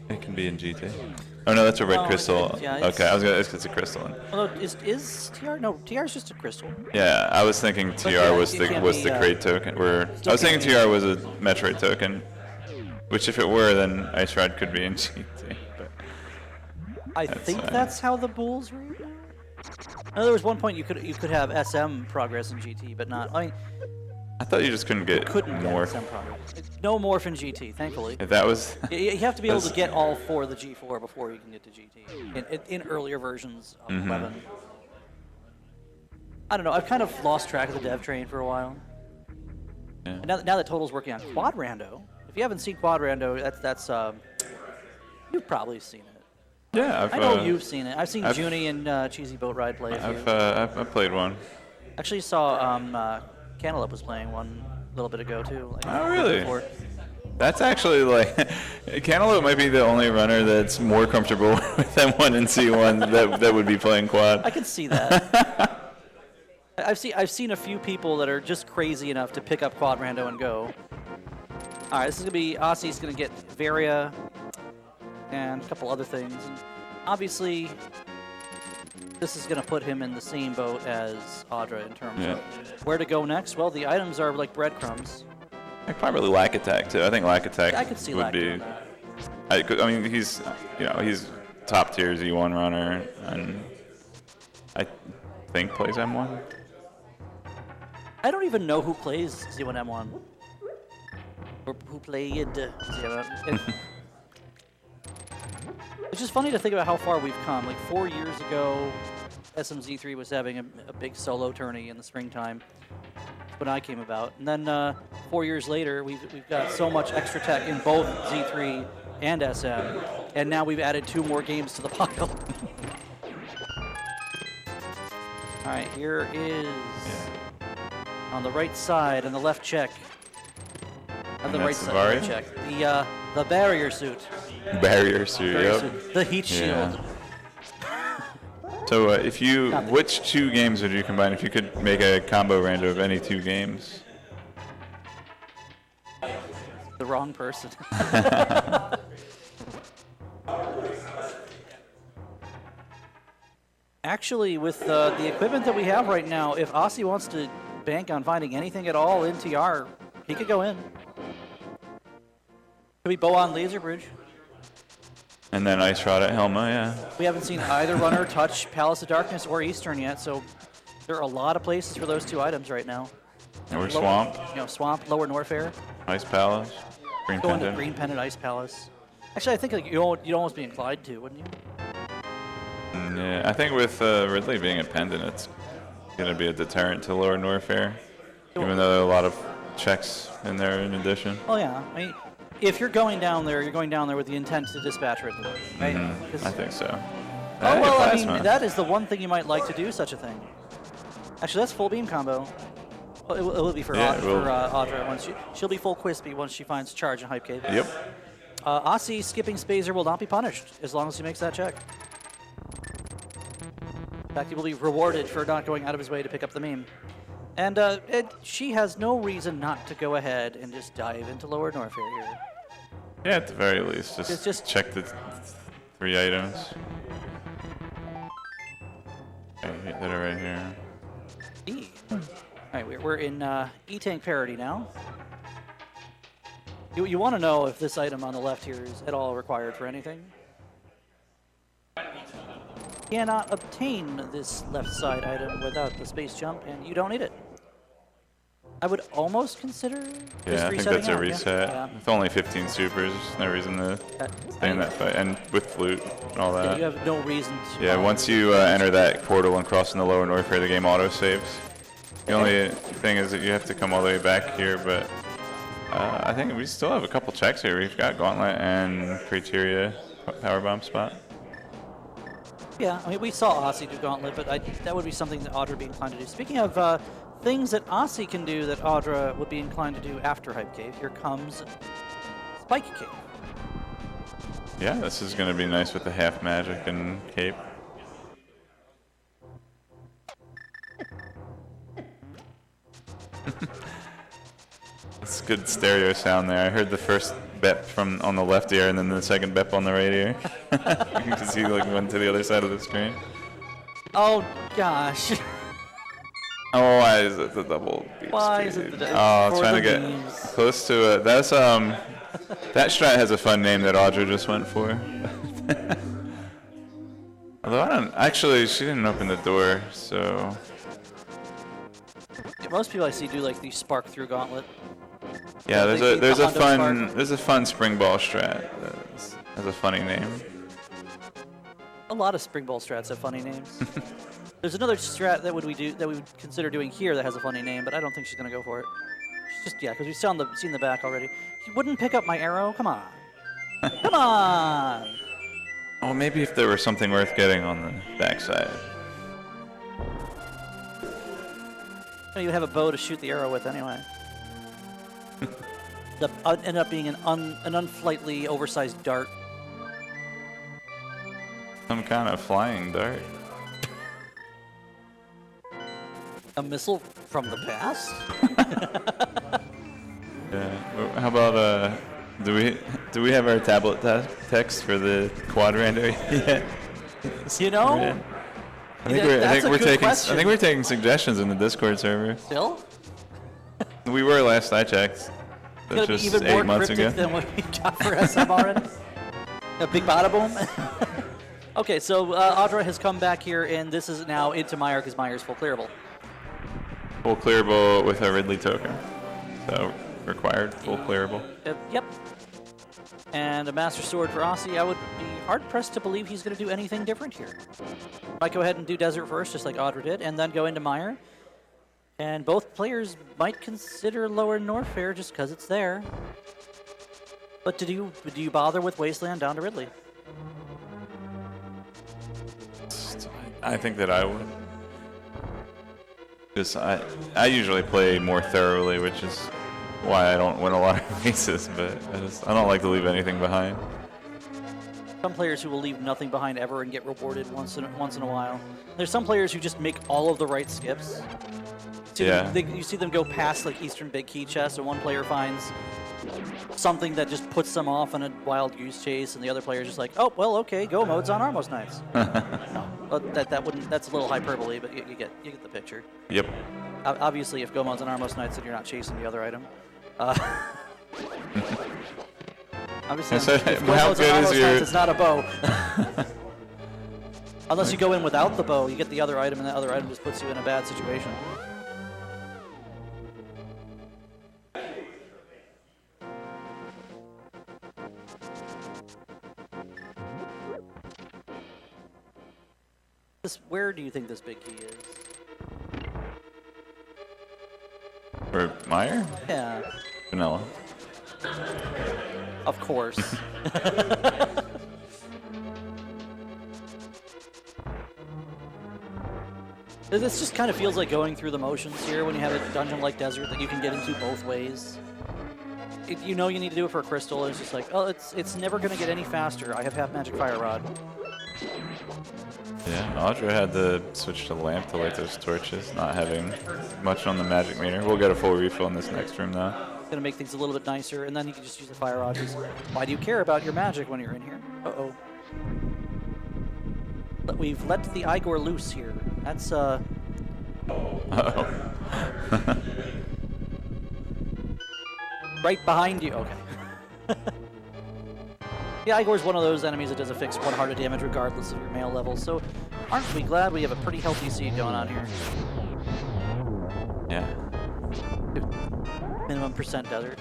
it can be in GT. Oh no, that's a red crystal. Okay, I was gonna. It's a crystal. Although is TR? No, TR is just a crystal. Yeah, I was thinking TR was the crate token. I was thinking TR was a Metroid token, which if it were, then Ice Rod could be in GT. But I think that's how the bulls read. No, there was one point you could have SM progress in GT, but not. I mean, I thought you just couldn't get morph. SM progress. No morph in GT, thankfully. If that was. You have to be able to get all 4 of the G4 before you can get to GT in earlier versions of 11. I don't know. I've kind of lost track of the dev train for a while. Yeah. And now that Total's working on Quad Rando, if you haven't seen Quad Rando, that's you've probably seen it. Yeah, I know you've seen it. I've seen Junie and Cheesy Boat Ride play it. I've played one. Actually saw Cantaloupe was playing one a little bit ago too. Like, oh really? Before. That's actually like Cantaloupe might be the only runner that's more comfortable with M1 and C1 that would be playing quad. I can see that. I've seen a few people that are just crazy enough to pick up Quad Rando and go. All right, this is gonna be Osse's gonna get Varia and a couple other things. And obviously, this is going to put him in the same boat as Audra in terms of where to go next. Well, the items are like breadcrumbs. Probably Lack Attack too. I think Lack Attack I could see would Lack be. doing that. I mean, he's top tier Z1 runner, and I think plays M1. I don't even know who plays Z1M1 or who played Z1. It's just funny to think about how far we've come. Like 4 years ago, SMZ3 was having a big solo tourney in the springtime when I came about. And then 4 years later, we've got so much extra tech in both Z3 and SM. And now we've added 2 more games to the pile. All right, here is on the right side and the left check. On the right side, left check. The barrier suit. Barrier suit, yep. The heat shield. So which 2 games would you combine if you could make a combo rando of any 2 games? The wrong person. Actually, with the equipment that we have right now, if Osse wants to bank on finding anything at all in TR, he could go in. Could be bow on Laser Bridge. And then Ice Rod at Helma, yeah. We haven't seen either runner touch Palace of Darkness or Eastern yet, so there are a lot of places for those 2 items right now. Or Swamp. Swamp, Lower Norfair. Ice Palace. Green Going Pendant. to Green Pendant, Ice Palace. Actually, I think you'd almost be inclined to, wouldn't you? Yeah, I think with Ridley being a pendant, it's going to be a deterrent to Lower Norfair, even though there are a lot of checks in there in addition. Oh yeah, I mean, if you're going down there with the intent to dispatch Ridley, right? I think so. Oh well, I mean, that is the one thing you might like to do such a thing. Actually, that's full beam combo. Well, it will be for Audra once she'll be full Quispy once she finds charge and hype cave. Yep. Osse skipping Spazer will not be punished as long as he makes that check. In fact, he will be rewarded for not going out of his way to pick up the meme. And she has no reason not to go ahead and just dive into Lower Norfair here. Yeah, at the very least, just check the 3 items. Okay, that are right here. E. All right, we're in E-Tank parity now. You want to know if this item on the left here is at all required for anything? Cannot obtain this left side item without the space jump, and you don't need it. I would almost consider I think that's a reset. Yeah. With only 15 supers, there's no reason to stay in that fight. And with flute and all that. Yeah, you have no reason to. Yeah, once you enter that portal and cross in the Lower Norfair, the game auto-saves. The only thing is that you have to come all the way back here, but I think we still have a couple checks here. We've got Gauntlet and Criteria Powerbomb spot. Yeah, I mean, we saw Osse do Gauntlet, but that would be something that Audra would be inclined to do. Speaking of things that Osse can do that Audra would be inclined to do after Hype Cave, here comes Spike Cave. Yeah, this is going to be nice with the half magic and cape. It's good stereo sound there. I heard the first bep from on the left ear and then the second bep on the right ear. You can see like went to the other side of the screen. Oh gosh. Oh, why is it the double beep Why speed? is it the Oh, for trying to the get memes. close to it. That's that strat has a fun name that Audra just went for. Although I don't actually, she didn't open the door, so. Yeah, most people I see do like the Spark through Gauntlet. Yeah, The there's a Hondo Spark. fun spring ball strat that has a funny name. A lot of Spring Ball strats have funny names. There's another strat that we would consider doing here that has a funny name, but I don't think she's gonna go for it. She's just because we've seen the back already. He wouldn't pick up my arrow. Come on, come on. Oh, maybe if there were something worth getting on the backside. You have a bow to shoot the arrow with anyway. That end up being an unflightly oversized dart. Some kind of flying dart. A missile from the past? Yeah. Well, how about do we have our tablet text for the quadrant yet? You know, Yeah. I think we're taking suggestions in the Discord server. Still? We were last I checked. That's It's just gonna be even 8 more months ago. cryptic than what we got for SM already. A big bada boom. Okay, so Audra has come back here, and this is now into Meyer because Meyer's full clearable. Full clearable with a Ridley token. So required full clearable. Yep. And a Master Sword for Osse. I would be hard-pressed to believe he's going to do anything different here. Might go ahead and do Desert first, just like Audra did, and then go into Meyer. And both players might consider Lower Norfair just because it's there. But do you bother with Wasteland down to Ridley? I think that I would. Because I usually play more thoroughly, which is why I don't win a lot of races, but I don't like to leave anything behind. Some players who will leave nothing behind ever and get rewarded once in a while. There's some players who just make all of the right skips. You see them go past like Eastern Big Key Chest, and one player finds something that just puts them off on a wild goose chase, and the other player's just like, oh, well, okay, go mode's on Armos Knights. No, that wouldn't. That's a little hyperbole, but you get the picture. Yep. Obviously, if go mode's on Armos Knights, then you're not chasing the other item. Obviously, So if go how mode's on good is Armos your- Knights, it's not a bow. Unless you go in without the bow, you get the other item, and that other item just puts you in a bad situation. Where do you think this big key is? For Meyer? Yeah, Vanilla. of course. This just kind of feels like going through the motions here when you have a dungeon like Desert that you can get into both ways. You know you need to do it for a crystal, and it's just like, oh, it's never going to get any faster. I have half magic fire rod. Yeah, Audra had to switch to lamp to light those torches, not having much on the magic meter. We'll get a full refill in this next room though. Going to make things a little bit nicer, and then you can just use the fire rod. Why do you care about your magic when you're in here? Uh-oh. But we've let the Igor loose here. That's, Uh-oh. right behind you. Okay. Yeah, Igor's one of those enemies that does a fixed 100 damage regardless of your mail level, so aren't we glad we have a pretty healthy seed going on here? Yeah. Minimum percent desert.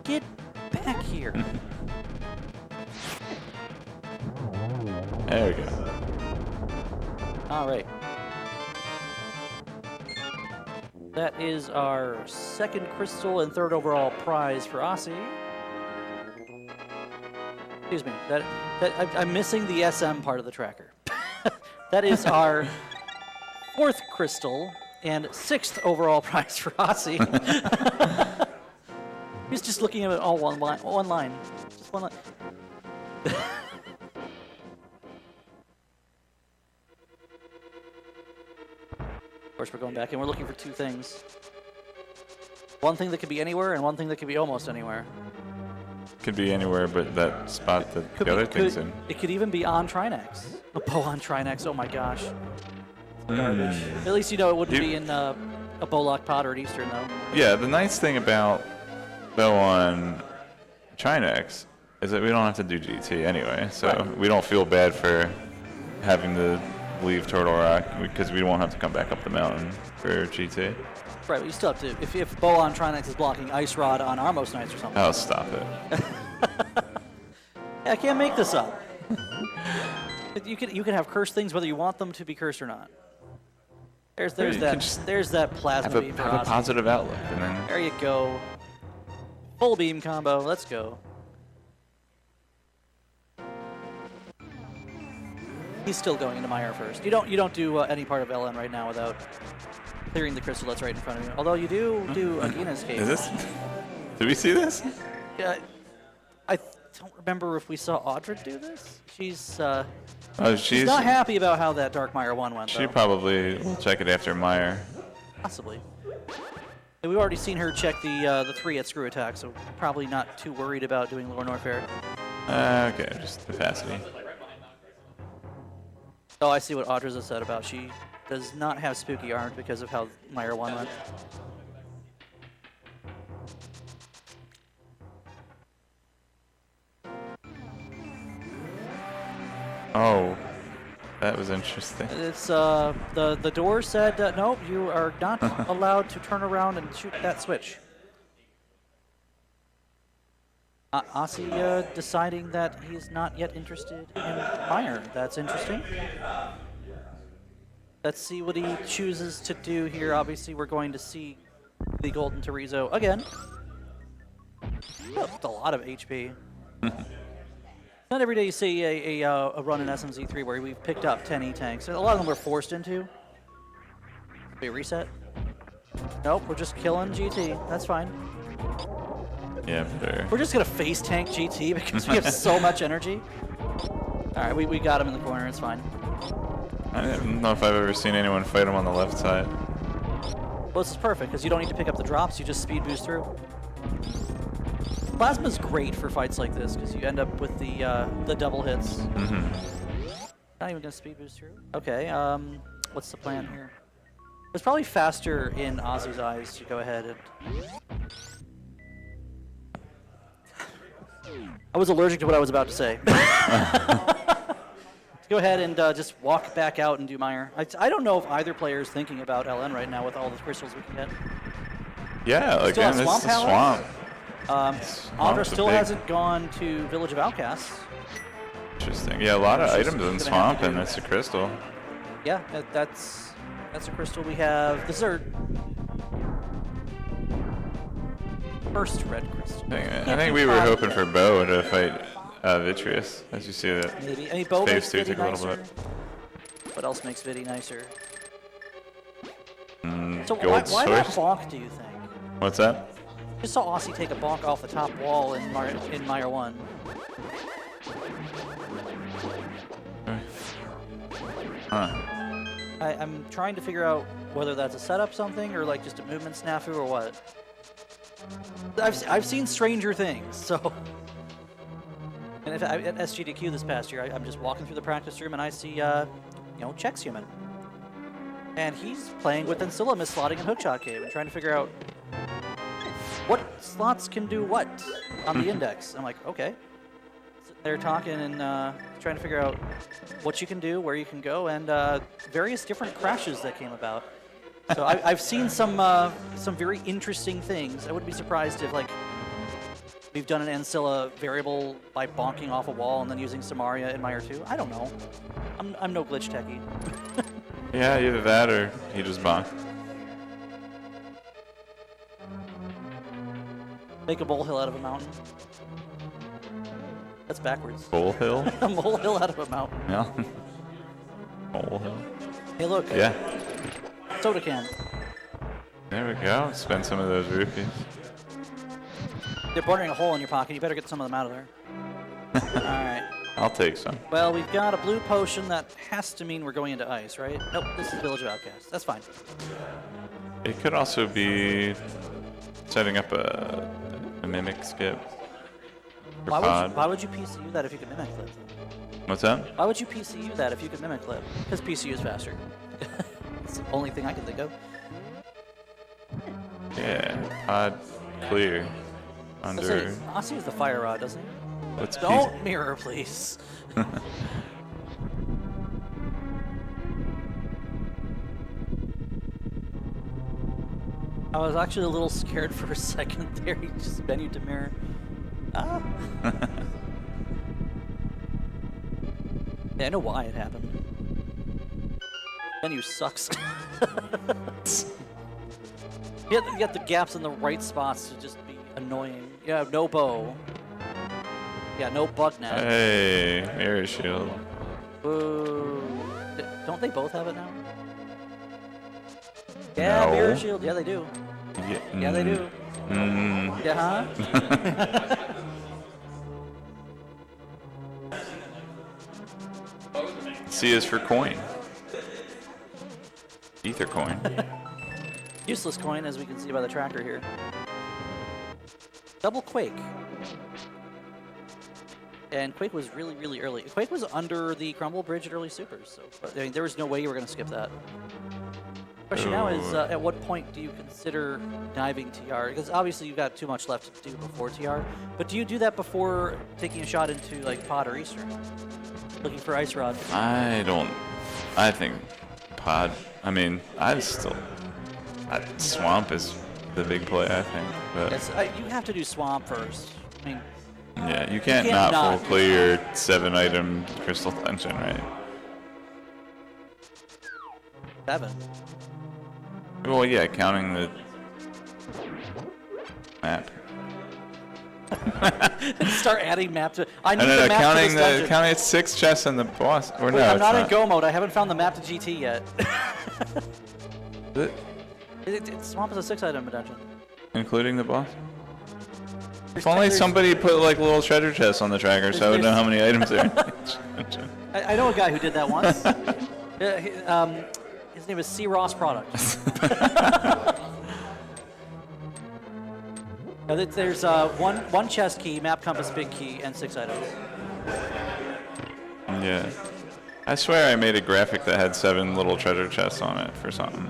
Get back here. There we go. All right. That is our second crystal and third overall prize for Osse. Excuse me. I'm missing the SM part of the tracker. That is our fourth crystal and sixth overall prize for Osse. He's just looking at it all one line. Just one line. Of course, we're going back and we're looking for two things. One thing that could be anywhere and one thing that could be almost anywhere. Could be anywhere, but that spot that the other thing's in. It could even be on Trinex. A bow on Trinex, oh my gosh. Garbage. At least you know it wouldn't be in a Bowlock Pod or an Eastern, though. Yeah, the nice thing about bow on Trinex is that we don't have to do GT anyway, so we don't feel bad for having to leave Turtle Rock because we won't have to come back up the mountain for GT. Right, but you still have to, if bow on Trinex is blocking Ice Rod on Armos Knights or something. Oh, stop it. Yeah, I can't make this up. You can have cursed things whether you want them to be cursed or not. There's that plasma beam for have a positive outlook, and then there you go. Full beam combo. Let's go. He's still going into Meyer first. You don't do any part of LN right now without clearing the crystal that's right in front of you. Although you do Agina's cave. Is this? Did we see this? Yeah. I don't remember if we saw Audra do this. She's not happy about how that Dark Mire 1 went, She though. probably will check it after Meyer. Possibly. And we've already seen her check the 3 at Screw Attack, so probably not too worried about doing Lower Norfair. Okay, just capacity. Oh, I see what Audra's has said about she does not have Spooky Armed because of how Mire 1 went. Oh, that was interesting. It's the door said no, you are not allowed to turn around and shoot that switch. Osse deciding that he's not yet interested in Mire. That's interesting. Let's see what he chooses to do here. Obviously, we're going to see the Golden Terizo again. That's a lot of HP. Not every day you see a run in SMZ3 where we've picked up 10 E-tanks. A lot of them we're forced into. Wait, reset? Nope, we're just killing GT. That's fine. Yeah, fair. We're just going to face tank GT because we have so much energy. Alright, we got him in the corner. It's fine. I don't know if I've ever seen anyone fight him on the left side. Well, this is perfect because you don't need to pick up the drops. You just speed boost through. Plasma's great for fights like this because you end up with the double hits. Not even gonna speed boost through. Okay, what's the plan here? It's probably faster in Osse's eyes to go ahead and. I was allergic to what I was about to say. Go ahead and just walk back out and do Mire. I don't know if either player is thinking about LN right now with all the crystals we can get. Yeah, again, this is a swamp. Audra still hasn't gone to Village of Outcasts. Interesting. Yeah, a lot of items in swamp, and it's a crystal. Yeah, that's a crystal we have. This is our first red crystal. I think we were hoping for Bo to fight Vitreous, as you see that. Maybe. I mean, Bo makes Phase 2 Vidi took a little nicer. bit. What else makes Vidi nicer? So why that source? bonk, do you think? What's that? Just saw Osse take a bonk off the top wall in Mire 1. Huh. I'm trying to figure out whether that's a setup something or like just a movement snafu or what. I've seen stranger things, so. And at SGDQ this past year, I'm just walking through the practice room and I see, Chex Human. And he's playing with Ancilla misslotting in Hookshot Cave and trying to figure out what slots can do what on the index. I'm like, okay. They're talking and trying to figure out what you can do, where you can go, and various different crashes that came about. So I've seen some very interesting things. I wouldn't be surprised if we've done an Ancilla variable by bonking off a wall and then using Samaria in Mire 2. I don't know. I'm no glitch techie. Yeah, either that or he just bonked. Make a molehill out of a mountain. That's backwards. Molehill? A molehill out of a mountain. Yeah. Molehill. Hey, look. Yeah. Soda can. There we go. Spend some of those rupees. They're burning a hole in your pocket. You better get some of them out of there. Alright. I'll take some. Well, we've got a blue potion. That has to mean we're going into ice, right? Nope, this is Village of Outcasts. That's fine. It could also be setting up a mimic skip. For pod. Why would you PCU that if you could mimic clip? What's that? Why would you PCU that if you could mimic clip? Because PCU is faster. It's the only thing I can think of. Yeah, pod clear. Under. Osse is the fire rod, doesn't he? What's Don't mirror, please. I was actually a little scared for a second there. He just menued to mirror. Ah. Yeah, I know why it happened. Menu sucks. You get the gaps in the right spots to just be annoying. You have no bow. Yeah, no bug net. Hey, mirror shield. Ooh. Don't they both have it now? Yeah, No. mirror shield. Yeah, they do. Yeah, they do. Yeah, huh? C is for coin. Ether coin. Useless coin, as we can see by the tracker here. Double Quake. And Quake was really, really early. Quake was under the Crumble Bridge at early supers, so I mean, there was no way you were going to skip that. Question now is, at what point do you consider diving TR? Because obviously you've got too much left to do before TR, but do you do that before taking a shot into like Pod or Eastern? Looking for Ice Rod? I think pod. I mean, Swamp is the big play, I think. But Yes, you have to do Swamp first. I mean, yeah, you can't not full clear 7-item Crystal Dungeon, right? 7. Well, yeah, counting the map. Start adding map to. I need No, the map counting to this dungeon. counting it's 6 chests and the boss. Or Wait, no, I'm it's not in Go mode. I haven't found the map to GT yet. Is it Swamp is a 6-item dungeon. including the boss? If only somebody put like little treasure chests on the tracker, so I would know how many items there are. I know a guy who did that once. His name is C. Ross Product. Now, there's one chest key, map compass, big key, and 6 items. Yeah. I swear I made a graphic that had 7 little treasure chests on it for something.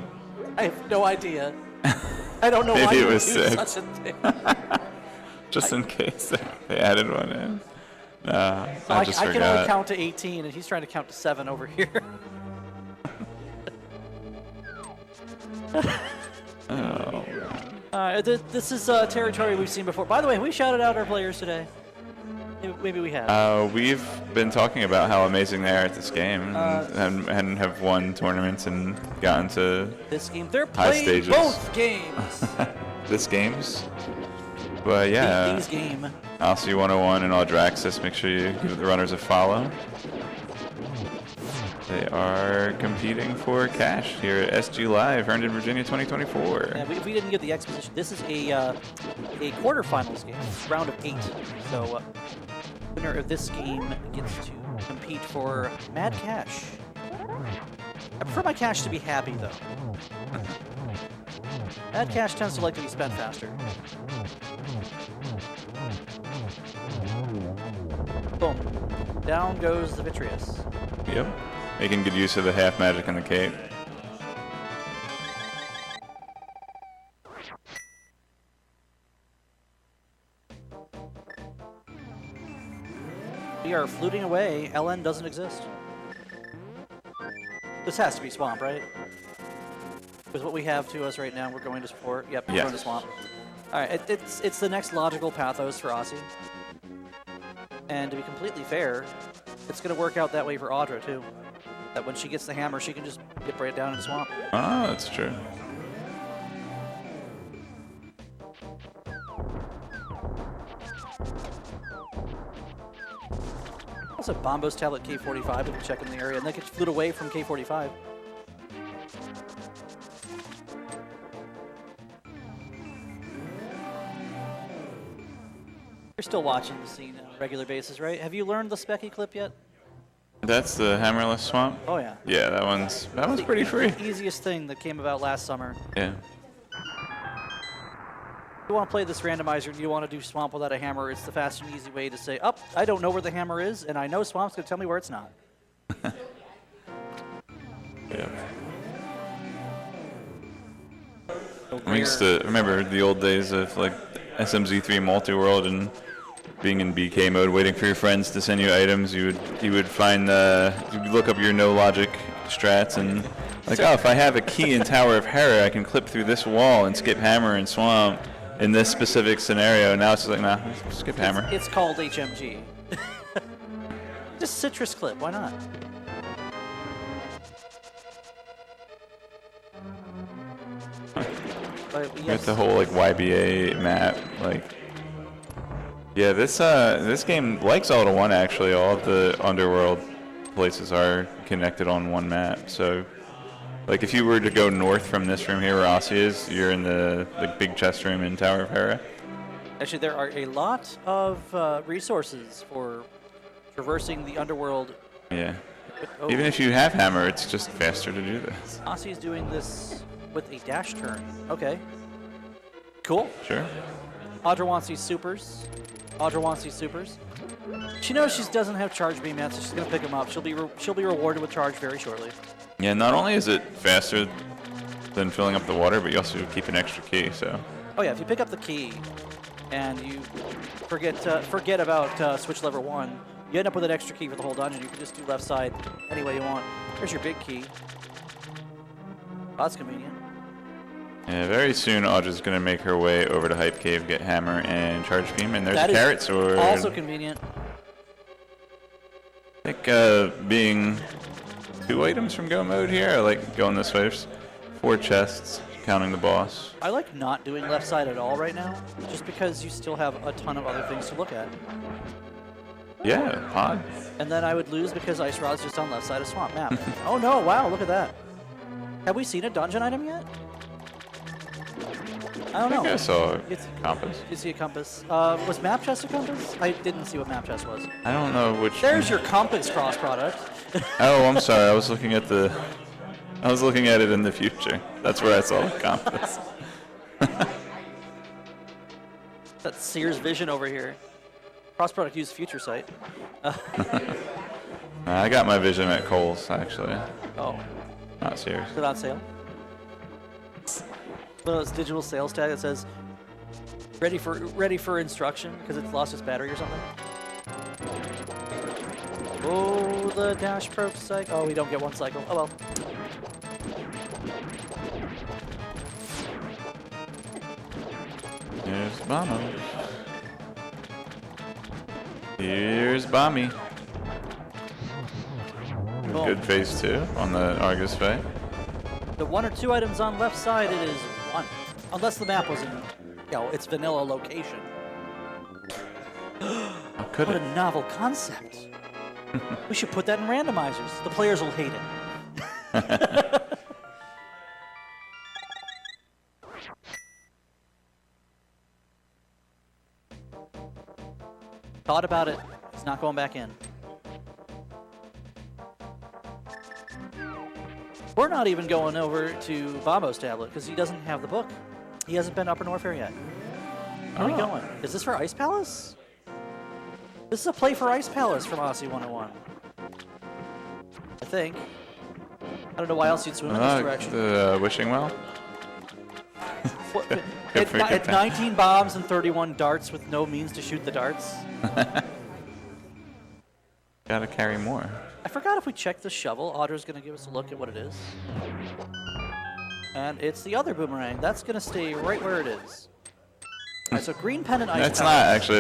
I have no idea. I don't know why Maybe you it would was do 6. such a thing. Just in case they added one in. Nah, So I just I forgot. can only count to 18, and he's trying to count to 7 over here. Oh. This is territory we've seen before. By the way, we shouted out our players today. Maybe we have. We've been talking about how amazing they are at this game and have won tournaments and gotten to This game, they're high playing stages. both games. this games. But yeah, These game. Osse101 and Audraxys, make sure you give the runners a follow. They are competing for cash here at SGLIVE, earned in Virginia 2024. Yeah, we didn't get the exposition. This is a quarterfinals game, round of 8. So winner of this game gets to compete for Mad Cash. I prefer my cash to be happy though. Mad Cash tends to like to be spent faster. Boom. Down goes the Vitreous. Yep. Making good use of the half magic and the cape. We are fluting away. LN doesn't exist. This has to be Swamp, right? With what we have to us right now, we're going to support. Yep, we're Yes. going to Swamp. All right, it's the next logical pathos for Osse. And to be completely fair, it's going to work out that way for Audra, too. That when she gets the hammer, she can just get right down in the Swamp. Oh, that's true. Also, Bombo's tablet K45 if you check in the area, and they get flew away from K45. You're still watching the scene on a regular basis, right? Have you learned the Specky clip yet? That's the hammerless swamp? Oh yeah. Yeah, that one's pretty free. The easiest thing that came about last summer. Yeah. If you want to play this randomizer and you want to do Swamp without a hammer, it's the fast and easy way to say, oh, I don't know where the hammer is, and I know Swamp's going to tell me where it's not. Yeah. I used to remember the old days of like SMZ3 multi-world and being in BK mode, waiting for your friends to send you items. You would find you'd look up your no logic strats and like, oh, if I have a key in Tower of Hera, I can clip through this wall and skip hammer and swamp in this specific scenario. Now it's just like, nah, skip hammer. It's called HMG. Just citrus clip, why not? But You yes, got the whole like YBA map, like. Yeah, this game likes Auda1 actually. All of the underworld places are connected on one map. So, like if you were to go north from this room here where Osse is, you're in the big chest room in Tower of Hera. actually there are a lot of resources for traversing the underworld. Yeah. Oh, Even if you have hammer, it's just faster to do this. Osse is doing this with a dash turn. Okay. Cool. Sure. Audra wants these supers. Audra wants these supers. She knows she doesn't have charge beam yet, so she's gonna pick them up. She'll be rewarded with charge very shortly. Yeah, not only is it faster than filling up the water, but you also keep an extra key, so. Oh yeah, if you pick up the key and you forget about switch lever 1, you end up with an extra key for the whole dungeon. You can just do left side any way you want. There's your big key. Oh, that's convenient. Yeah, very soon Audra's gonna make her way over to Hype Cave, get hammer and charge beam, and there's That a is carrot sword. Also convenient. I think being 2 items from go mode here, I like going this way. There's 4 chests, counting the boss. I like not doing left side at all right now, just because you still have a ton of other things to look at. Yeah, pod. And then I would lose because Ice Rod's just on left side of Swamp map. Oh no, wow, look at that. Have we seen a dungeon item yet? I don't I think know. I saw a It's- compass. You see a compass. Was map chest a compass? I didn't see what map chest was. I don't know which. There's your compass cross product. Oh, I'm sorry. I was looking at it in the future. That's where I saw the compass. That's Sears Vision over here. Cross product use future sight. I got my vision at Kohl's, actually. Oh, Not serious. is it on sale? One of those digital sales tag that says ready for instruction because it's lost its battery or something. Oh, the dash pro cycle. Oh, we don't get 1 cycle. Oh well. Here's Bombo. Here's Bommy. Cool. Good phase 2 on the Argus Fae. The 1 or 2 items on left side, it is 1. Unless the map was in, its vanilla location. How could What it? a novel concept. We should put that in randomizers. The players will hate it. Thought about it. It's not going back in. We're not even going over to Bombo's tablet because he doesn't have the book. He hasn't been Upper Norfair yet. Where are we going? Is this for Ice Palace? This is a play for Ice Palace from Osse101. I think. I don't know why else you'd swim in this direction. The wishing well? What, Good for at you. 19 bombs and 31 darts with no means to shoot the darts. Gotta carry more. I forgot if we checked the shovel. Audra's going to give us a look at what it is. And it's the other boomerang. That's going to stay right where it is. All right, so green pen and Ice It's Palace. not actually.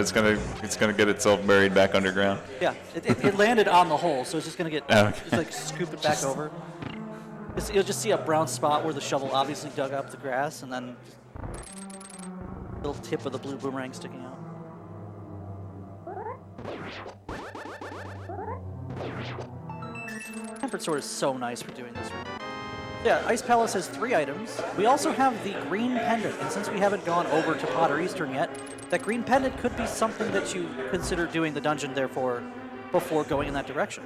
It's gonna get itself buried back underground. Yeah, it landed on the hole, so it's just going to get, Oh, okay. just like scoop it back over. You'll just see a brown spot where the shovel obviously dug up the grass, and then little tip of the blue boomerang sticking out. Tempered Sword is so nice for doing this. Yeah, Ice Palace has 3 items. We also have the Green Pendant, and since we haven't gone over to Potter Eastern yet, that Green Pendant could be something that you consider doing the dungeon, therefore, before going in that direction.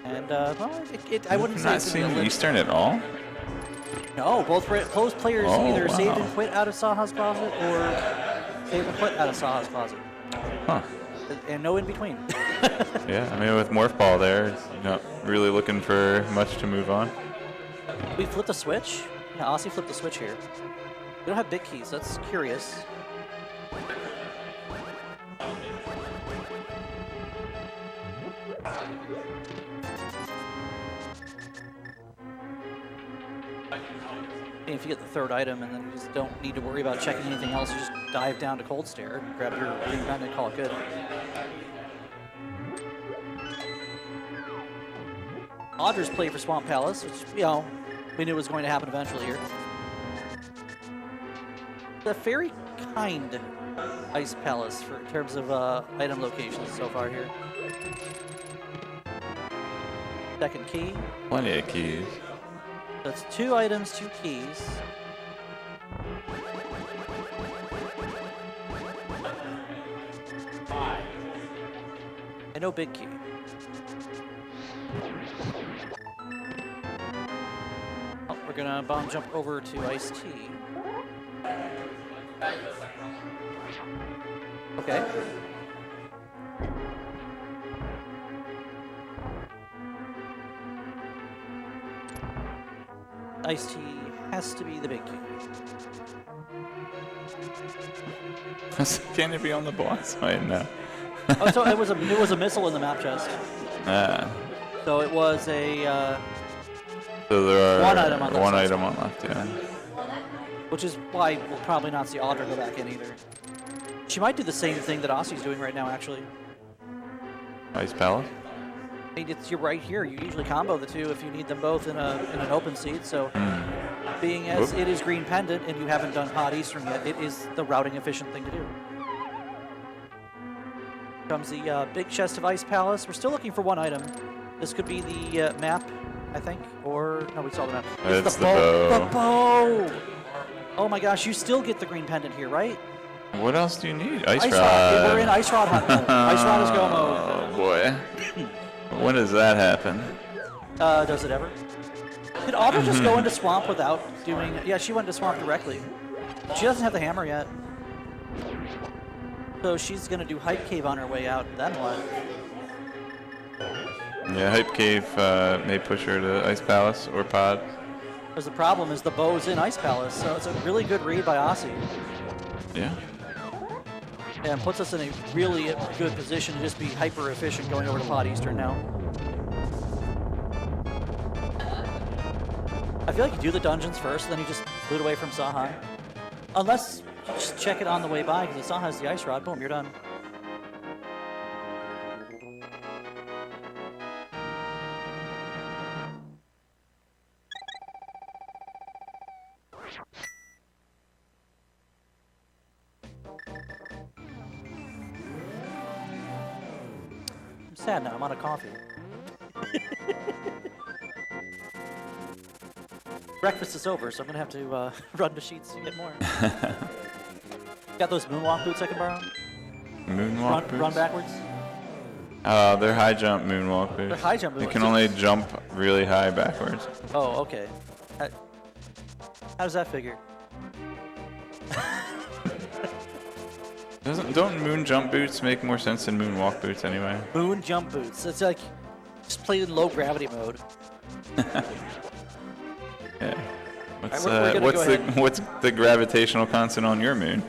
And, well, I wouldn't say Not it's seeing Eastern at all? No, both players either wow. saved and quit out of Saha's closet or saved and quit out of Saha's closet. Huh. And no in between. Yeah, I mean, with Morph Ball there, you're not really looking for much to move on. We flipped the switch. Yeah, Osse flipped the switch here. We don't have big keys. That's curious. And if you get the 3rd item and then you just don't need to worry about checking anything else, you just dive down to Cold Stare and grab your Green Pendant and call it good. Audra's played for Swamp Palace, which, you know, we knew was going to happen eventually here. A very kind Ice Palace in terms of item locations so far here. 2nd key. Plenty of keys. That's 2 items, 2 keys. And no big key. Oh, we're gonna bomb jump over to Ice Tea. Okay. Ice Tea has to be the big key. Can it be on the boss? Wait, no. Oh, so it was a missile in the map chest. Ah. So it was a So there are one item on one left item on left, yeah. which is why we'll probably not see Audra go back in either. She might do the same thing that Osse's doing right now, actually. Ice Palace? I mean, you're right here. You usually combo the two if you need them both in an open seat. So, being as it is Green Pendant and you haven't done Pod Eastern yet, it is the routing efficient thing to do. Comes the big chest of Ice Palace. We're still looking for one item. This could be the map, I think, or no, we saw the map. It's the bow. The bow. Oh my gosh, you still get the Green Pendant here, right? What else do you need? Ice Rod. Rod. We're in Ice Rod hunt mode. Ice Rod is go mode. Oh boy. When does that happen? Does it ever? Did Audra just go into Swamp without doing... Yeah, she went to Swamp directly. She doesn't have the hammer yet. So she's going to do Hype Cave on her way out. Then what? Yeah, Hype Cave may push her to Ice Palace or Pod. Because the problem is the bow's in Ice Palace, so it's a really good read by Osse. Yeah. And puts us in a really good position to just be hyper efficient going over to Pod Eastern now. I feel like you do the dungeons first, then you just loot away from Saha. Unless you just check it on the way by, because Saha has the Ice Rod, boom, you're done. I'm sad now, I'm out of coffee. Breakfast is over, so I'm gonna have to run to Sheets to get more. Got those moonwalk boots I can borrow? Moonwalk boots? Run backwards? They're high jump moonwalk boots. They're high jump You moonwalk. can only jump really high backwards. Oh, okay. How does that figure? Don't moon jump boots make more sense than moonwalk boots anyway? Moon jump boots. It's like just play in low gravity mode. Yeah. What's, Alright, we're gonna go what's the gravitational constant on your moon?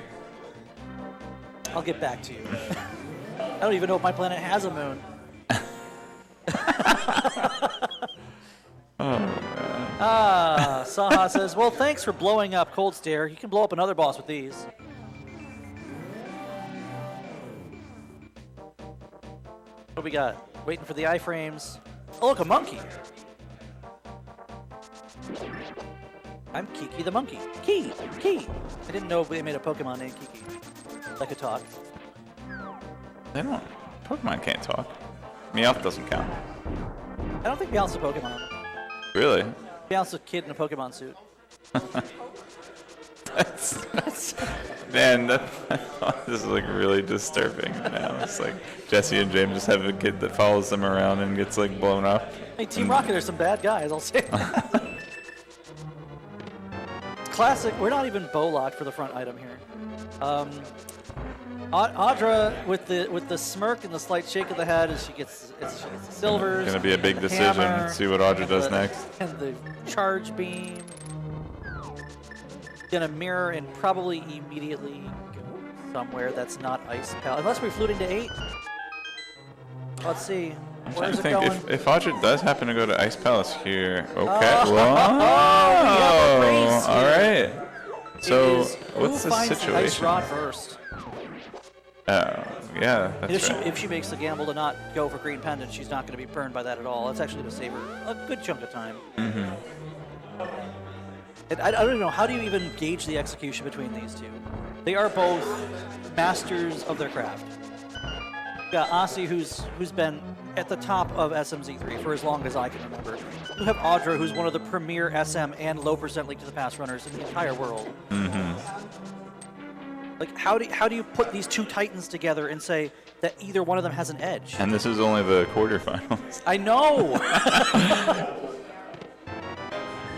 I'll get back to you. I don't even know if my planet has a moon. Saha says, well, thanks for blowing up Cold Stare. You can blow up another boss with these. What we got? Waiting for the iframes. Oh, look, a monkey. I'm Kiki the monkey. Key! I didn't know they made a Pokemon named Kiki. That could talk. They don't. Pokemon can't talk. Meowth doesn't count. I don't think Beyond's a Pokemon. Really? Beyond's a kid in a Pokemon suit. Man, this is like really disturbing now. It's like Jesse and James just have a kid that follows them around and gets like blown up. Hey, Team Rocket are some bad guys, I'll say that. Classic, we're not even bow locked for the front item here. Audra with the smirk and the slight shake of the head as she gets the silvers. Gonna be a big decision. Hammer, See what Audra does next. And the charge beam. Gonna mirror and probably immediately go somewhere that's not Ice Palace. Unless we're fluting to 8. Let's see. I'm Where's trying it to going? think if Audra does happen to go to Ice Palace here. Okay. Oh, Whoa. we have a race All here. right. So what's who the finds situation? The ice rod first? Oh, yeah, And that's right. if she makes the gamble to not go for green pendant, she's not going to be burned by that at all. It's actually going to save her a good chunk of time. Mm-hmm. And I don't even know, how do you even gauge the execution between these two? They are both masters of their craft. You got Osse, who's been at the top of SMZ3 for as long as I can remember. You have Audra, who's one of the premier SM and low percent Link to the Past runners in the entire world. Mm-hmm. Like, how do you put these two titans together and say that either one of them has an edge? And this is only the quarterfinals. I know!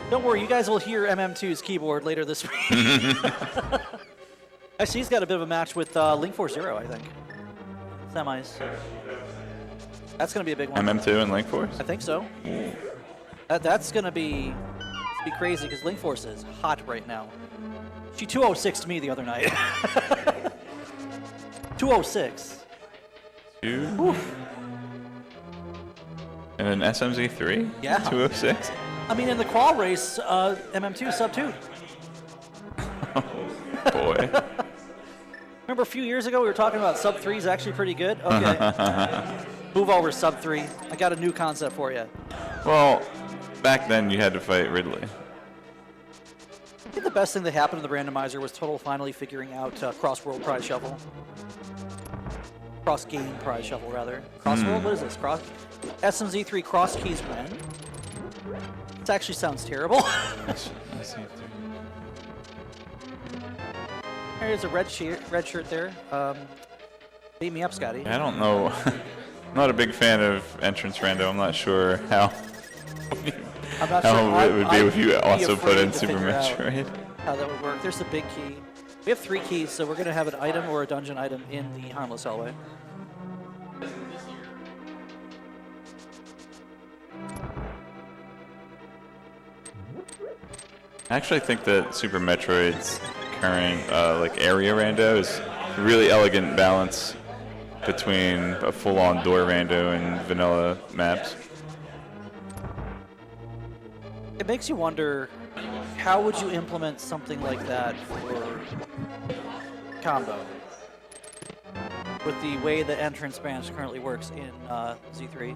Don't worry, you guys will hear MM2's keyboard later this week. Actually, he's got a bit of a match with Link Force Zero, I think. Semis. That's going to be a big one. MM2 and Link Force? I think so. That's going to be crazy because Link Force is hot right now. She 206'd me the other night. 206. Oof. And an SMZ3? Yeah. 206? I mean, in the qual race, MM2 sub 2. Boy. Remember a few years ago we were talking about sub 3 is actually pretty good? Okay. Move over sub 3. I got a new concept for you. Well, back then you had to fight Ridley. I think the best thing that happened in the randomizer was Total finally figuring out cross-world prize shuffle. Cross-game prize shuffle, rather. Cross-world? What is this? SMZ3 cross-keys win? This actually sounds terrible. There's a red shirt there. Beat me up, Scotty. I don't know. I'm not a big fan of entrance rando. I'm not sure how it would be if you also put in Super Metroid. How that would work. There's the big key. We have 3 keys, so we're going to have an item or a dungeon item in the Harmless Hallway. I actually think that Super Metroid's current area rando is a really elegant balance between a full-on door rando and vanilla maps. It makes you wonder, how would you implement something like that for combo? With the way the entrance branch currently works in Z3.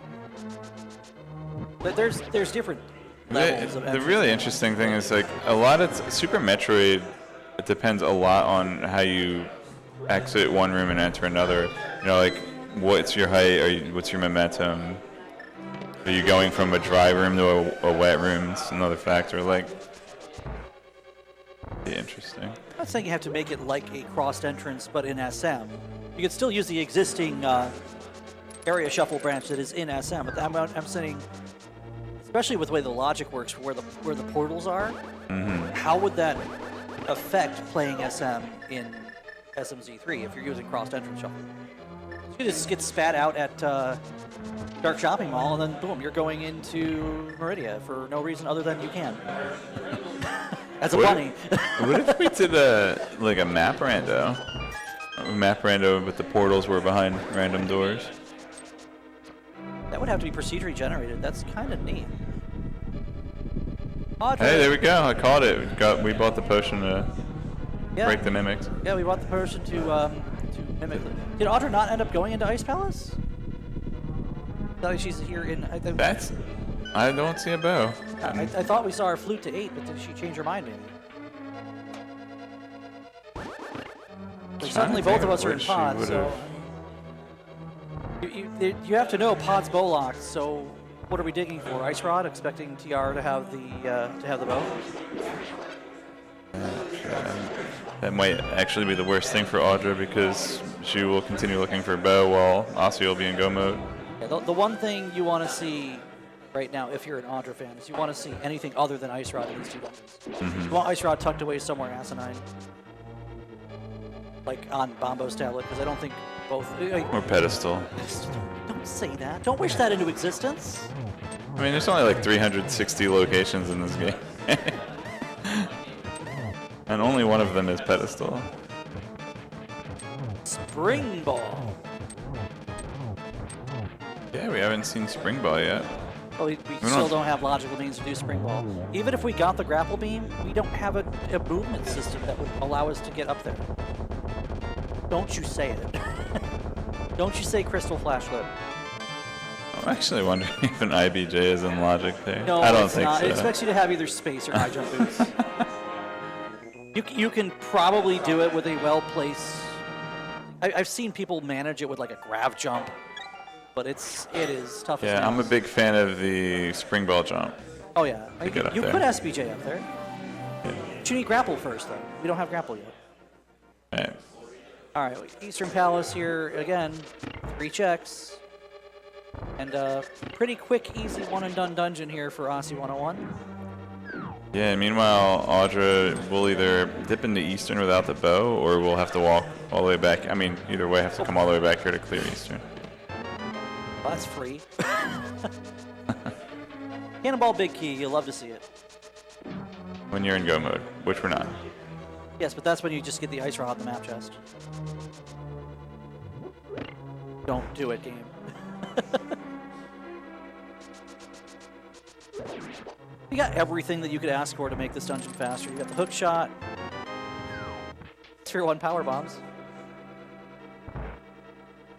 But there's different levels of The entrance really branch. interesting thing is like a lot of Super Metroid, it depends a lot on how you exit one room and enter another. You know, like what's your height, what's your momentum? Are you going from a dry room to a wet room? It's another factor. Like, be interesting. I'm not saying you have to make it like a crossed entrance, but in SM. You could still use the existing area shuffle branch that is in SM, but I'm saying, especially with the way the logic works, where the portals are, how would that affect playing SM in SMZ3 if you're using crossed entrance shuffle? You just get spat out at Dark Shopping Mall, and then boom, you're going into Meridia for no reason other than you can. As a bunny. What if we did a map rando? A map rando, but the portals were behind random doors. That would have to be procedurally generated. That's kind of neat. Audra. Hey, there we go. I caught it. We bought the potion to break the mimics. Yeah, we bought the potion to mimic. Did Audra not end up going into Ice Palace? Like she's here in. I don't see a bow. I thought we saw her flute to 8, but did she change her mind maybe? But suddenly both of us are in pods, so you have to know pods bow locked. So What are we digging for? Ice Rod, expecting TR to have the bow. That might actually be the worst thing for Audra because she will continue looking for bow while Osse will be in go mode. Yeah, the one thing you want to see right now, if you're an Audra fan, is you want to see anything other than Ice Rod in these two dungeons. You want Ice Rod tucked away somewhere asinine, like on Bombo's tablet, because I don't think both. Or pedestal. Don't say that. Don't wish that into existence. I mean, there's only like 360 locations in this game. And only one of them is pedestal. Spring Ball. Yeah, we haven't seen Spring Ball yet. Well, we still don't have logical means to do Spring Ball. Even if we got the grapple beam, we don't have a movement system that would allow us to get up there. Don't you say it. Don't you say Crystal Flash Lip. I'm actually wondering if an IBJ is in logic there. No, I don't it's think not. so. It expects you to have either space or high jump boots. You can probably do it with a well-placed... I've seen people manage it with like a grav jump, but it is tough as Yeah, I'm a nails. big fan of the Spring Ball jump. Oh yeah, get up you there. could SBJ up there. Yeah. But you need grapple first though. We don't have grapple yet. Right. Alright, Eastern Palace here again. 3 checks. And pretty quick, easy one-and-done dungeon here for Osse101. Yeah, and meanwhile, Audra will either dip into Eastern without the bow, or we'll have to walk all the way back. I mean, either way, have to come all the way back here to clear Eastern. Well, that's free. Cannonball Big Key, you'll love to see it. When you're in go mode, which we're not. Yes, but that's when you just get the ice rod in the map chest. Don't do it, game. You got everything that you could ask for to make this dungeon faster. You got the hook shot, Sphere 1 power bombs.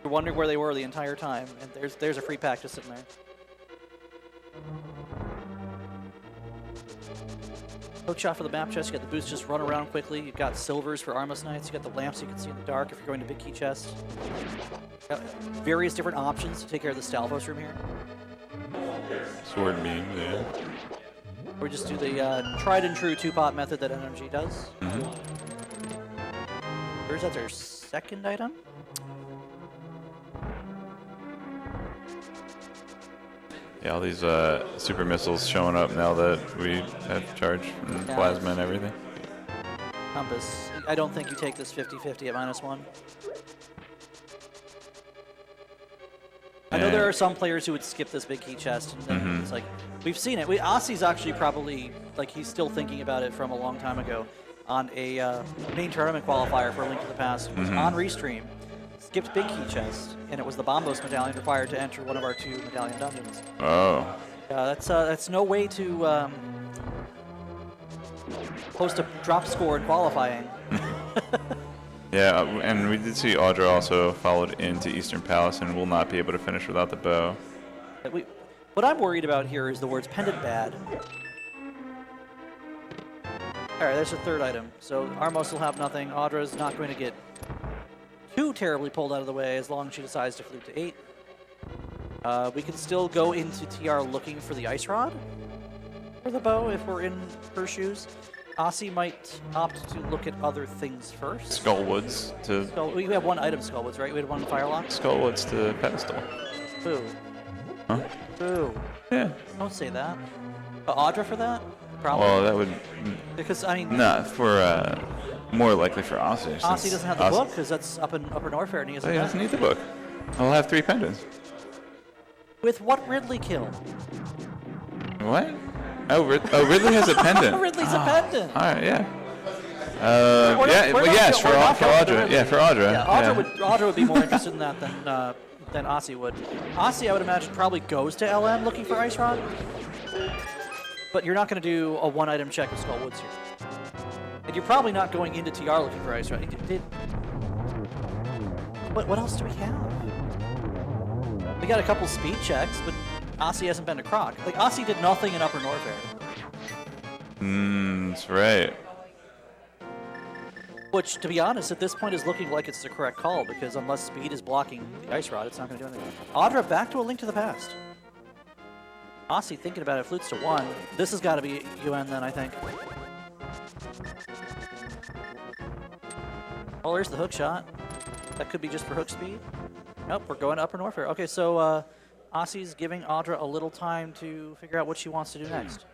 You're wondering where they were the entire time, and there's a free pack just sitting there. Hook shot for the map chest. You got the boost just run around quickly. You've got silvers for Armless Knights. You got the lamps you can see in the dark if you're going to Big Key chest. Got various different options to take care of the Stalvos room here. Sword beam, yeah. Or just do the tried and true 2-pot method that NMG does. Where's that their second item? Yeah, all these super missiles showing up now that we have charge and plasma and everything. Compass. I don't think you take this 50-50 at -1. I know there are some players who would skip this Big Key chest, and then it's like, we've seen it. Osse's actually probably, like, he's still thinking about it from a long time ago on a main tournament qualifier for A Link to the Past. It was on Restream, skipped Big Key chest, and it was the Bombos medallion required to enter one of our 2 medallion dungeons. Oh. That's no way to post a drop score in qualifying. Yeah, and we did see Audra also followed into Eastern Palace and will not be able to finish without the bow. What I'm worried about here is the words pendant bad. Alright, there's the third item. So Armos will have nothing. Audra's not going to get too terribly pulled out of the way as long as she decides to flute to 8. We can still go into TR looking for the Ice Rod or the bow if we're in her shoes. Osse might opt to look at other things first. Skullwoods to... We have one item, Skullwoods, right? We had one Firelock? Skullwoods to pedestal. Boo. Huh? Boo. Yeah. Don't say that. Audra for that? Probably. Well, that would... Because, I mean... Nah, for... more likely for Osse. Osse doesn't have the book, because that's up in Upper Norfair, and he Oh, he doesn't need the book. I'll have 3 pendants. With what Ridley killed? What? Oh, Ridley has a pendant. Ridley's a pendant. All right, yeah. Yes, for Audra. Yeah, for Audra. Yeah, Audra would be more interested in that than Osse would. Osse, I would imagine, probably goes to LM looking for Ice Rod. But you're not going to do a 1-item check with Skullwoods here. And you're probably not going into TR looking for Ice Rod. What else do we have? We got a couple speed checks, but Osse hasn't been to Croc. Like, Osse did nothing in Upper Norfair. That's right. Which, to be honest, at this point is looking like it's the correct call, because unless speed is blocking the Ice Rod, it's not going to do anything. Audra back to A Link to the Past. Osse thinking about it, flutes to 1. This has got to be UN then, I think. Oh, there's the hook shot. That could be just for hook speed. Nope, we're going to upper Norfair. Okay, so Osse's giving Audra a little time to figure out what she wants to do next.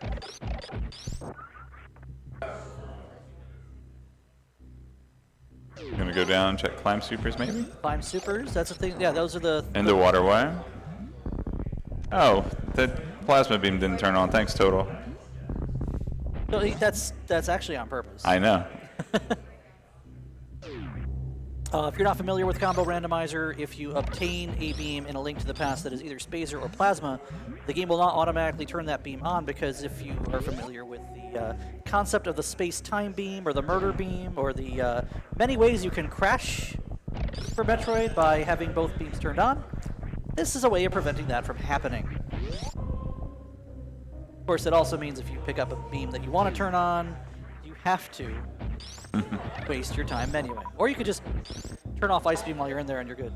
Gonna go down and check climb supers maybe? Climb supers, that's the thing. Yeah, those are the... Into waterway. Oh, that plasma beam didn't turn on. Thanks, Total. No, that's actually on purpose. I know. If you're not familiar with Combo Randomizer, if you obtain a beam in a link to the past that is either Spacer or Plasma, the game will not automatically turn that beam on, because if you are familiar with the concept of the space-time beam or the murder beam or the many ways you can crash for Metroid by having both beams turned on, this is a way of preventing that from happening. Of course, it also means if you pick up a beam that you want to turn on, you have to waste your time menuing. Or you could just turn off Ice Beam while you're in there and you're good.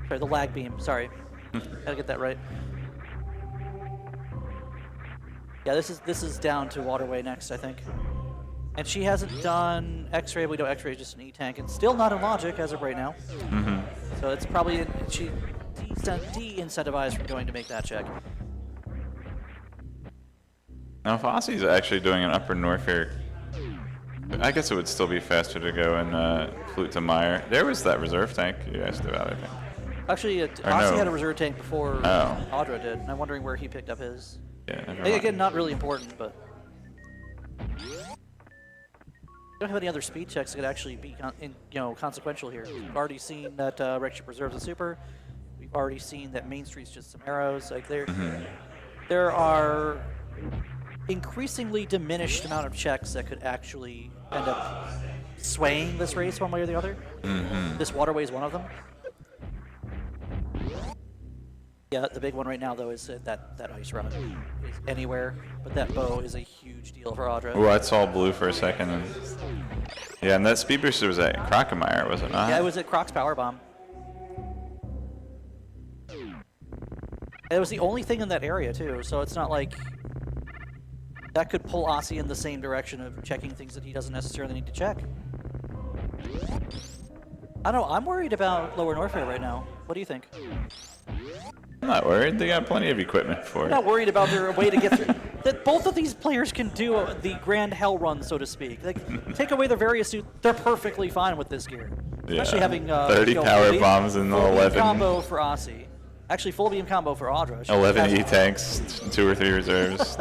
Sorry, the lag beam, sorry. Gotta get that right. Yeah, this is down to Waterway next, I think. And she hasn't done X-Ray. We know X-Ray is just an E-Tank, and still not in Logic as of right now. So it's probably, she de-incentivized from going to make that check. Now, if Osse's actually doing an upper Norfair, I guess it would still be faster to go and flute to Meyer. There was that reserve tank you asked about, I think. Actually, Osse had a reserve tank before Audra did, and I'm wondering where he picked up his. Yeah, never Again, mind. not really important, but... We don't have any other speed checks that could actually be consequential here. We've already seen that Rexship reserves a super. We've already seen that Main Street's just some arrows. Like there are increasingly diminished amount of checks that could actually end up swaying this race one way or the other. This waterway is one of them. Yeah, the big one right now, though, is that ice run is anywhere, but that bow is a huge deal for Audra. Oh, I saw blue for a second. And yeah, and that speed booster was at Crocomire, was it not? Yeah, it was at Croc's Power Bomb. It was the only thing in that area, too, so it's not like that could pull Osse in the same direction of checking things that he doesn't necessarily need to check. I don't know, I'm worried about Lower Norfair right now. What do you think? I'm not worried. They got plenty of equipment for I'm it. not worried about their way to get through. That both of these players can do the grand hell run, so to speak. Like, take away their various suits, they're perfectly fine with this gear. Especially having 30 power bombs and full 11 beam combo for Osse. Actually, full beam combo for Audra. 11 E-tanks, 2 or 3 reserves,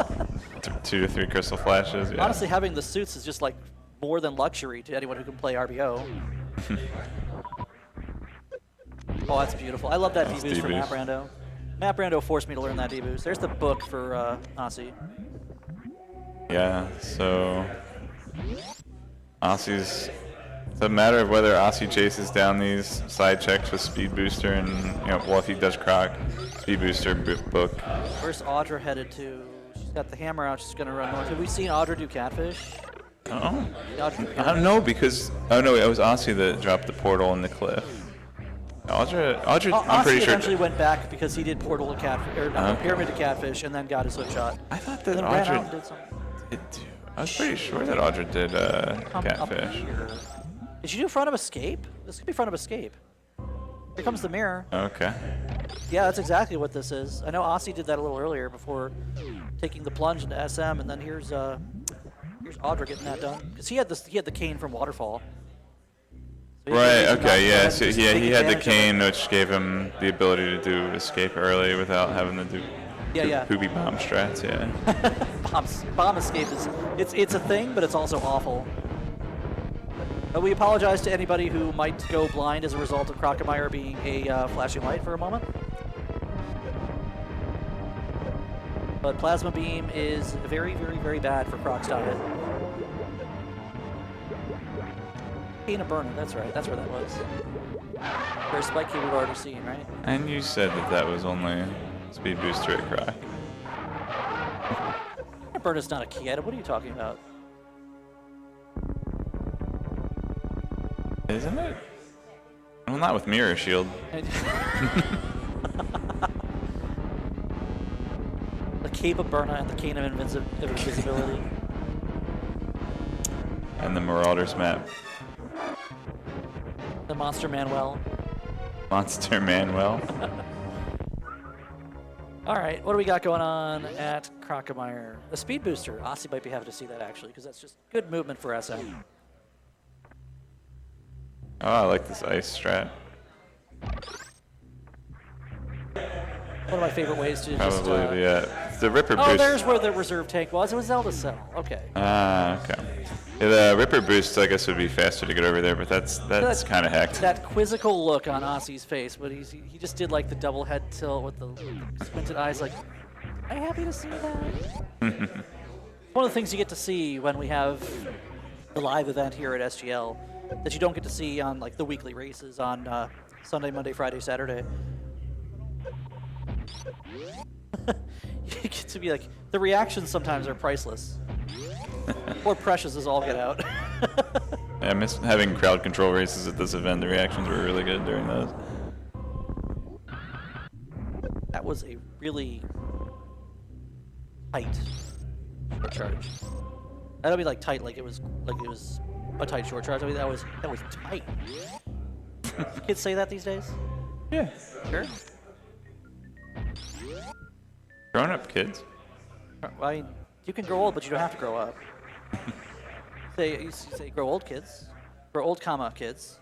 2 to 3 crystal flashes. Yeah. Honestly, having the suits is just like more than luxury to anyone who can play RBO. Oh, that's beautiful. I love that D-boost from Matt Brando. Matt Brando forced me to learn that D-boost. There's the book for Osse. Yeah, so Osse's... It's a matter of whether Osse chases down these side checks with Speed Booster and, well, if he does Croc, Speed Booster, book. Where's Audra headed to? She's got the hammer out. She's going to run north. Have we seen Audra do Catfish? Oh, I don't know, because... Oh, no, it was Osse that dropped the portal in the cliff. Audra, I'm pretty sure... eventually went back because he did portal to Catfish, or Pyramid to Catfish, and then got his hook shot. I thought that and then ran out and Audra... did something. I was pretty sure that Audra did Catfish. Did you do front of escape? This could be front of escape. Here comes the mirror. Okay. Yeah, that's exactly what this is. I know Osse did that a little earlier before taking the plunge into SM, and then here's Audra getting that done because he had the cane from Waterfall. So right. Okay. Yeah. So he had the cane, which gave him the ability to do escape early without having to do poopy bomb strats. Yeah. Bomb escape it's a thing, but it's also awful. We apologize to anybody who might go blind as a result of Crocomire being a flashing light for a moment. But Plasma Beam is very, very, very bad for Croc's diet. Cane of Burner, that's right. That's where that was. There's Spike Key we've already seen, right? And you said that was only Speed Booster at Croc. Cane of Burner's not a key item. What are you talking about? Isn't it? Well, not with Mirror Shield. Cape of Burna and the Cane of Invisibility. And the Marauders map. The Monster Manuel. Monster Manuel. All right, what do we got going on at Crocomire? A speed booster. Osse might be happy to see that, actually, because that's just good movement for SM. Oh, I like this ice strat. One of my favorite ways to Probably the Ripper Oh, boost. there's where the reserve tank was. It was Zelda Cell. Okay. Okay. Yeah, the Ripper boost, I guess, would be faster to get over there, but that's kind of hacked. That quizzical look on Osse's face, but he just did like the double head tilt with the squinted eyes, like, am I happy to see that? One of the things you get to see when we have the live event here at SGL that you don't get to see on like the weekly races on Sunday, Monday, Friday, Saturday. You get to be like, the reactions sometimes are priceless. Or precious as all get out. Yeah, I miss having crowd control races at this event. The reactions were really good during those. That was a really tight short charge. I don't mean like tight, like it was a tight short charge. I mean that was tight. Kids say that these days? Yeah. Sure. Grown up kids. Well, I mean, you can grow old, but you don't have to grow up. You say grow old kids. Grow old, comma, kids.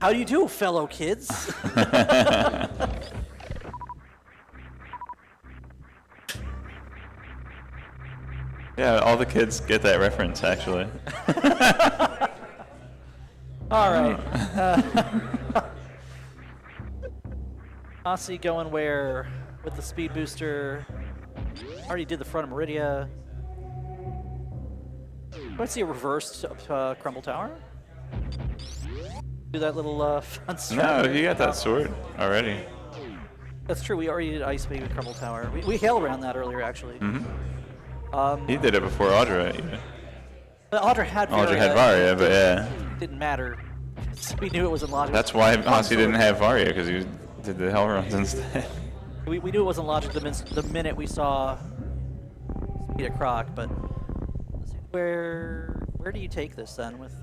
How do you do, fellow kids? Yeah, all the kids get that reference, actually. All right. Osse going where with the speed booster? Already did the front of Meridia. Let's see a reversed Crumble Tower. Do that little fun strat. No, he got that sword already. That's true. We already did Ice Baby Crumble Tower. We hailed around that earlier, actually. He did it before Audra, even. But Audra had Varia. Audra had Varia, but yeah. Didn't matter. We knew it wasn't logical. That's why Osse didn't have Varia, because he did the Hell runs instead. We knew it wasn't logic the minute we saw Speed at Croc, but let's see, where do you take this then with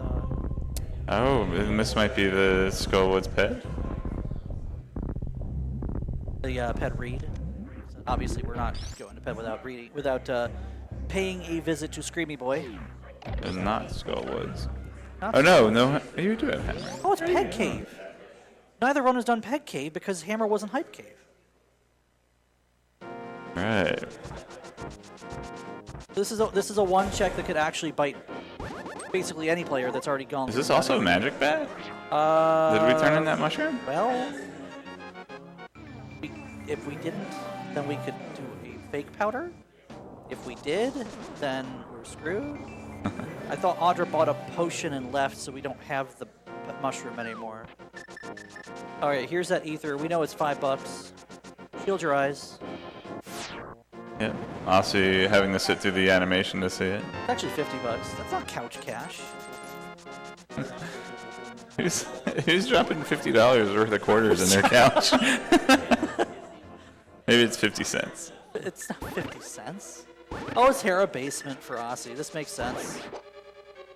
Oh, this might be the Skullwoods pet. the pet read? So obviously we're not going to pet without paying a visit to Screamy Boy. And not Skullwoods. Not Oh no, you do have Hammer. Oh, it's Peg Cave. Neither one has done Peg Cave because Hammer wasn't Hype Cave. Right. This is a one check that could actually bite basically any player that's already gone. Is through this that. also a magic bat? Did we turn in that mushroom? Well, if we didn't, then we could do a fake powder. If we did, then we're screwed. I thought Audra bought a potion and left, so we don't have the mushroom anymore. All right, here's that ether. We know it's $5. Shield your eyes. Yeah. Osse having to sit through the animation to see it. It's actually $50. That's not couch cash. Who's dropping $50 worth of quarters in their couch? Maybe it's 50 cents. It's not 50 cents. Oh, it's Hera basement for Osse. This makes sense.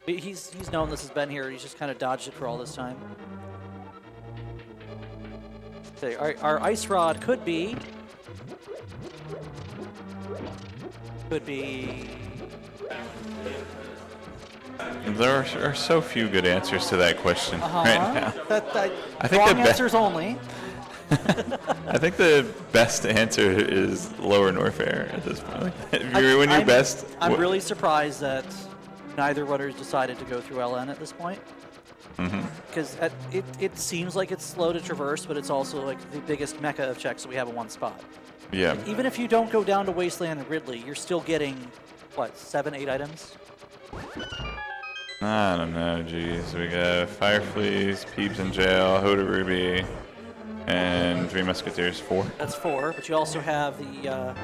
He's known this has been here. He's just kind of dodged it for all this time. Okay, our ice rod could be. There are so few good answers to that question right now. I think wrong the answers only. I think the best answer is lower Norfair at this point. I'm really surprised that neither runners decided to go through LN at this point. Because it seems like it's slow to traverse, but it's also like the biggest mecca of checks that we have in one spot. Yeah. Even if you don't go down to Wasteland and Ridley, you're still getting, what, 7, 8 items? I don't know, geez. We got Fire Fleas, Peeps in Jail, Hoda Ruby, and Three Musketeers, 4. That's 4, but you also have the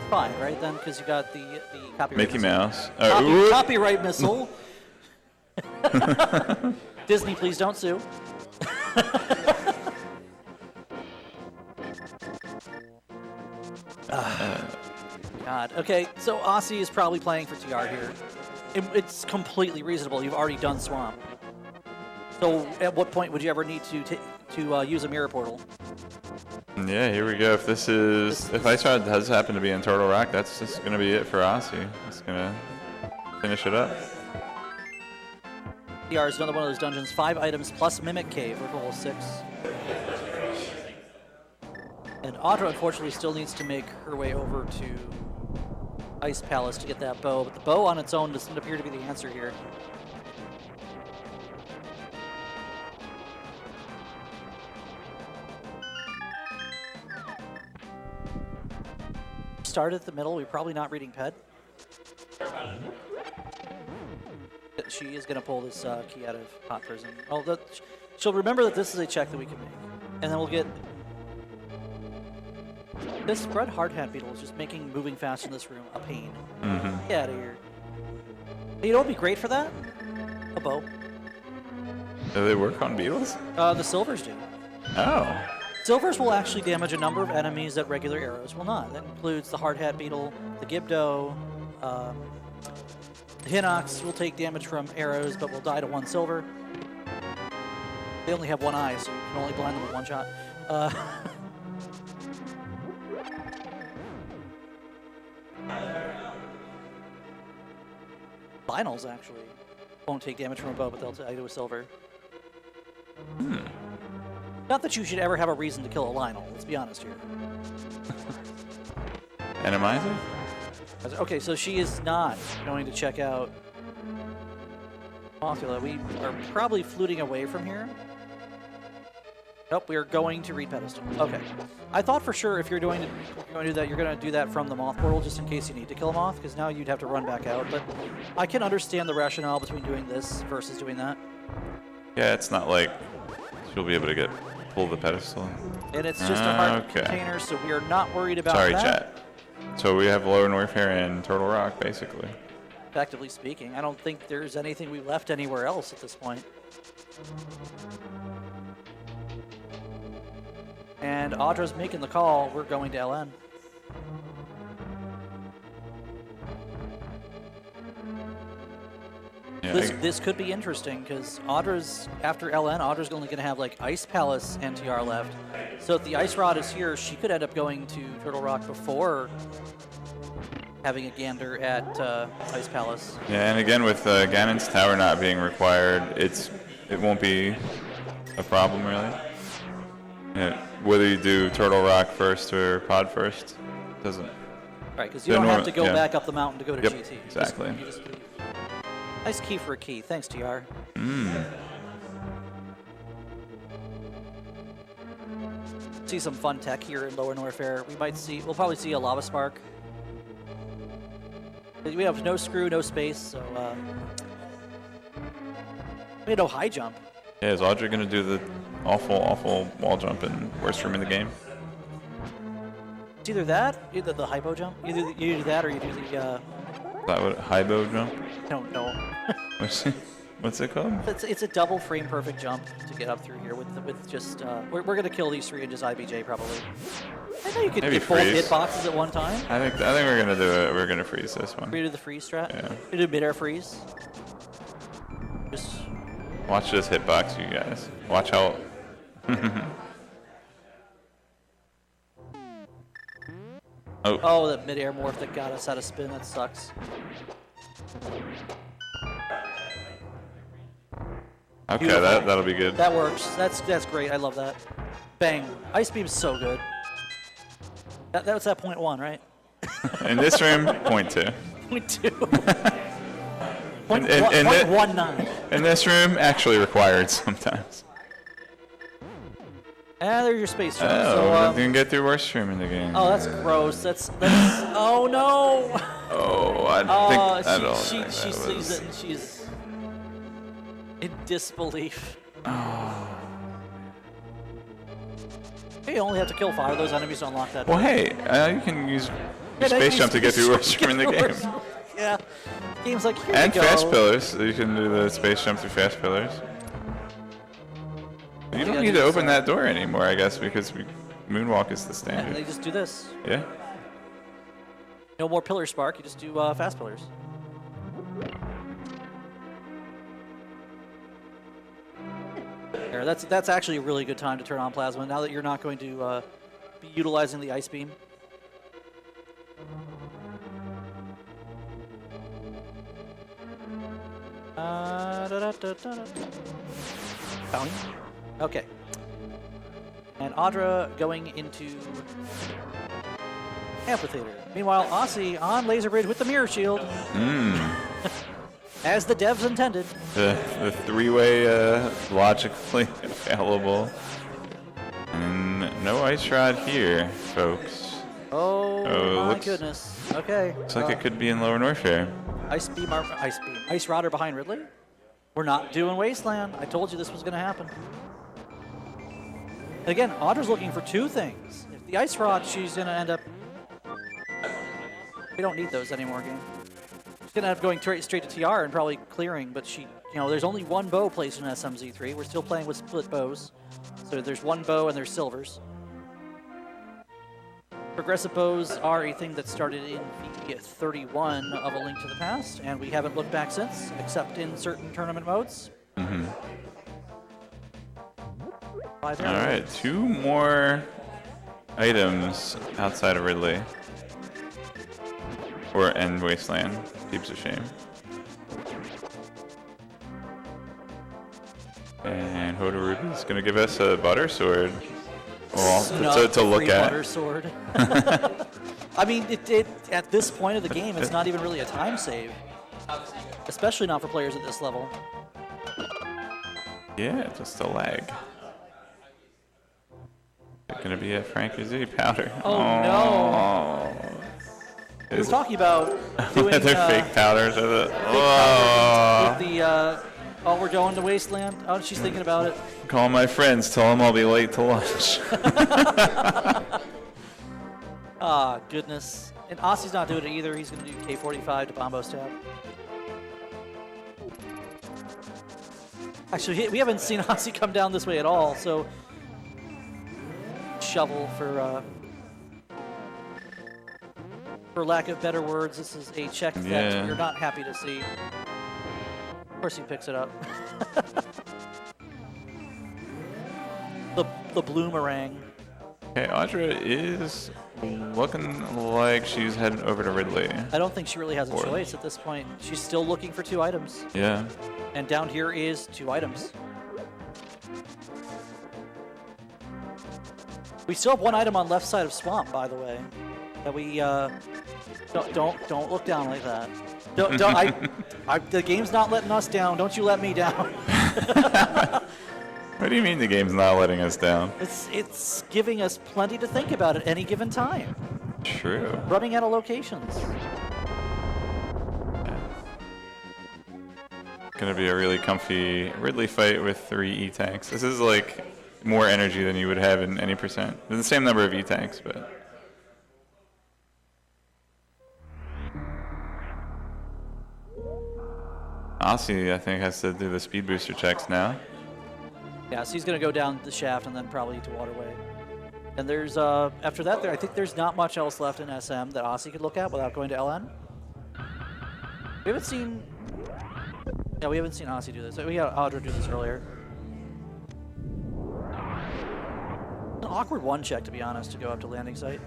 5, right, then? Because you got the copyright Mickey missile. Mouse. Copyright missile. Disney, please don't sue. God. Okay, so Osse is probably playing for TR here. It's completely reasonable. You've already done Swamp. So at what point would you ever need to use a mirror portal? Yeah, here we go. If this is, if Ice Rod does happen to be in Turtle Rock, that's just gonna be it for Osse. It's gonna finish it up. TR is another one of those dungeons. 5 items plus Mimic Cave for level 6. And Audra, unfortunately, still needs to make her way over to Ice Palace to get that bow, but the bow on its own doesn't appear to be the answer here. Start at the middle. We're probably not reading Ped. She is going to pull this key out of Hot Prison. Oh, she'll remember that this is a check that we can make. And then we'll get... This red hard hat beetle is just making moving fast in this room a pain. Get out of here. You know what would be great for that? A bow. Do they work on beetles? The silvers do. Oh. Silvers will actually damage a number of enemies that regular arrows will not. That includes the hard hat beetle, the Gibdo, the Hinox will take damage from arrows but will die to 1 silver. They only have 1 eye, so you can only blind them with 1 shot. Finals actually won't take damage from a bow, but they'll die to a silver. Not that you should ever have a reason to kill a Lionel, let's be honest here. Enemizer? Okay, so she is not going to check out Mothula. We are probably fluting away from here. Nope, we are going to read Pedestal. Okay. I thought for sure if you're going to do that, you're going to do that from the Moth portal just in case you need to kill a Moth, because now you'd have to run back out. But I can understand the rationale between doing this versus doing that. Yeah, it's not like she'll be able to pull the pedestal. And it's just a hard container, so we are not worried about that. Sorry, chat. So we have Lower Norfair and Turtle Rock, basically. Effectively speaking, I don't think there's anything we left anywhere else at this point. And Audra's making the call. We're going to LN. Yeah, This could be interesting because Audra's, after LN, Audra's only going to have like Ice Palace and TR left. So if the Ice Rod is here, she could end up going to Turtle Rock before having a gander at Ice Palace. Yeah, and again with Ganon's Tower not being required, it won't be a problem really. Yeah, whether you do Turtle Rock first or Pod first, doesn't. Right, because you don't have to go back up the mountain to go to GT. Exactly. You just leave. Nice key for a key. Thanks, TR. See some fun tech here in Lower Norfair. We'll probably see a Lava Spark. We have no screw, no space, so we have no high jump. Yeah, is Audra gonna do the awful wall jump in worst room in the game? It's either either the hypo jump. Either you do that or you do the. Is that what hypo jump? I don't know. What's it called? It's a double frame perfect jump to get up through here with just. We're gonna kill these 3 and just IBJ probably. I know you could get both hitboxes at one time. I think we're gonna do it. We're gonna freeze this one. We do the freeze strat. Yeah. We do mid-air freeze. Just watch this hitbox, you guys. Watch how. Oh, that mid-air morph that got us out of spin. That sucks. Okay, that'll be good. That works. That's great. I love that. Bang. Ice Beam's so good. That was at .1, right? In this room, .2. .2. In 0.19. In this room, actually required sometimes. Ah, there's your space jump. Oh, so, you can get through worst room in the game. Oh, that's gross. That's oh no. Oh, I don't think she sees it and she's in disbelief. Oh. Hey, you only have to kill 5 of those enemies to unlock that. Well, hey, you can use your space jump to get through worst room in the game. Yeah, game's like here and you go. fast pillars. You can do the space jump through fast pillars. You don't need to open that door anymore, I guess, because Moonwalk is the standard. And they just do this. Yeah. No more pillar spark, you just do fast pillars. There, that's actually a really good time to turn on plasma now that you're not going to be utilizing the ice beam. Bounty. Okay. And Audra going into Amphitheater. Meanwhile, Osse on Laser Bridge with the Mirror Shield. As the devs intended. The three-way logically available. And no Ice Rod here, folks. Oh my goodness. Okay. Looks like it could be in Lower Norfair. Ice Rodder behind Ridley. We're not doing Wasteland. I told you this was going to happen. And again, Audra's looking for two things. If the Ice Rod, she's going to end up... We don't need those anymore, game. She's going to end up going straight to TR and probably clearing, but she, there's only one bow placed in SMZ3. We're still playing with split bows. So there's one bow and there's silvers. Progressive bows are a thing that started in the 31 of A Link to the Past, and we haven't looked back since, except in certain tournament modes. All right, two more items outside of Ridley. Or end Wasteland. Keeps a shame. And Hoda is going to give us a butter sword. Well, to look at. Butter sword. I mean, it at this point of the game, it's not even really a time save. Especially not for players at this level. Yeah, just a lag. It's going to be a Frankie Z powder. Oh no. We were talking about doing fake powders. With the, we're going to Wasteland. Oh, she's thinking about it. Call my friends, tell them I'll be late to lunch. Ah, goodness. And Osse's not doing it either. He's going to do K45 to Bombo Stab. Actually, we haven't seen Osse come down this way at all, so... Shovel for lack of better words, this is a check that you're not happy to see. Of course he picks it up. the bloomerang. Okay, Audra is looking like she's heading over to Ridley. I don't think she really has a choice at this point. She's still looking for two items. Yeah. And down here is two items. We still have one item on left side of Swamp, by the way, that we don't look down like that. The game's not letting us down. Don't you let me down. What do you mean the game's not letting us down? It's giving us plenty to think about at any given time. True. Running out of locations. Gonna be a really comfy Ridley fight with 3 E-tanks. This is like more energy than you would have in any percent. There's the same number of E-tanks, but... Osse, I think, has to do the speed booster checks now. Yeah, so he's going to go down the shaft and then probably to Waterway. And there's, after that, I think there's not much else left in SM that Osse could look at without going to LN. We haven't seen... Yeah, we haven't seen Osse do this. We had Audra do this earlier. An awkward one check, to be honest, to go up to landing site.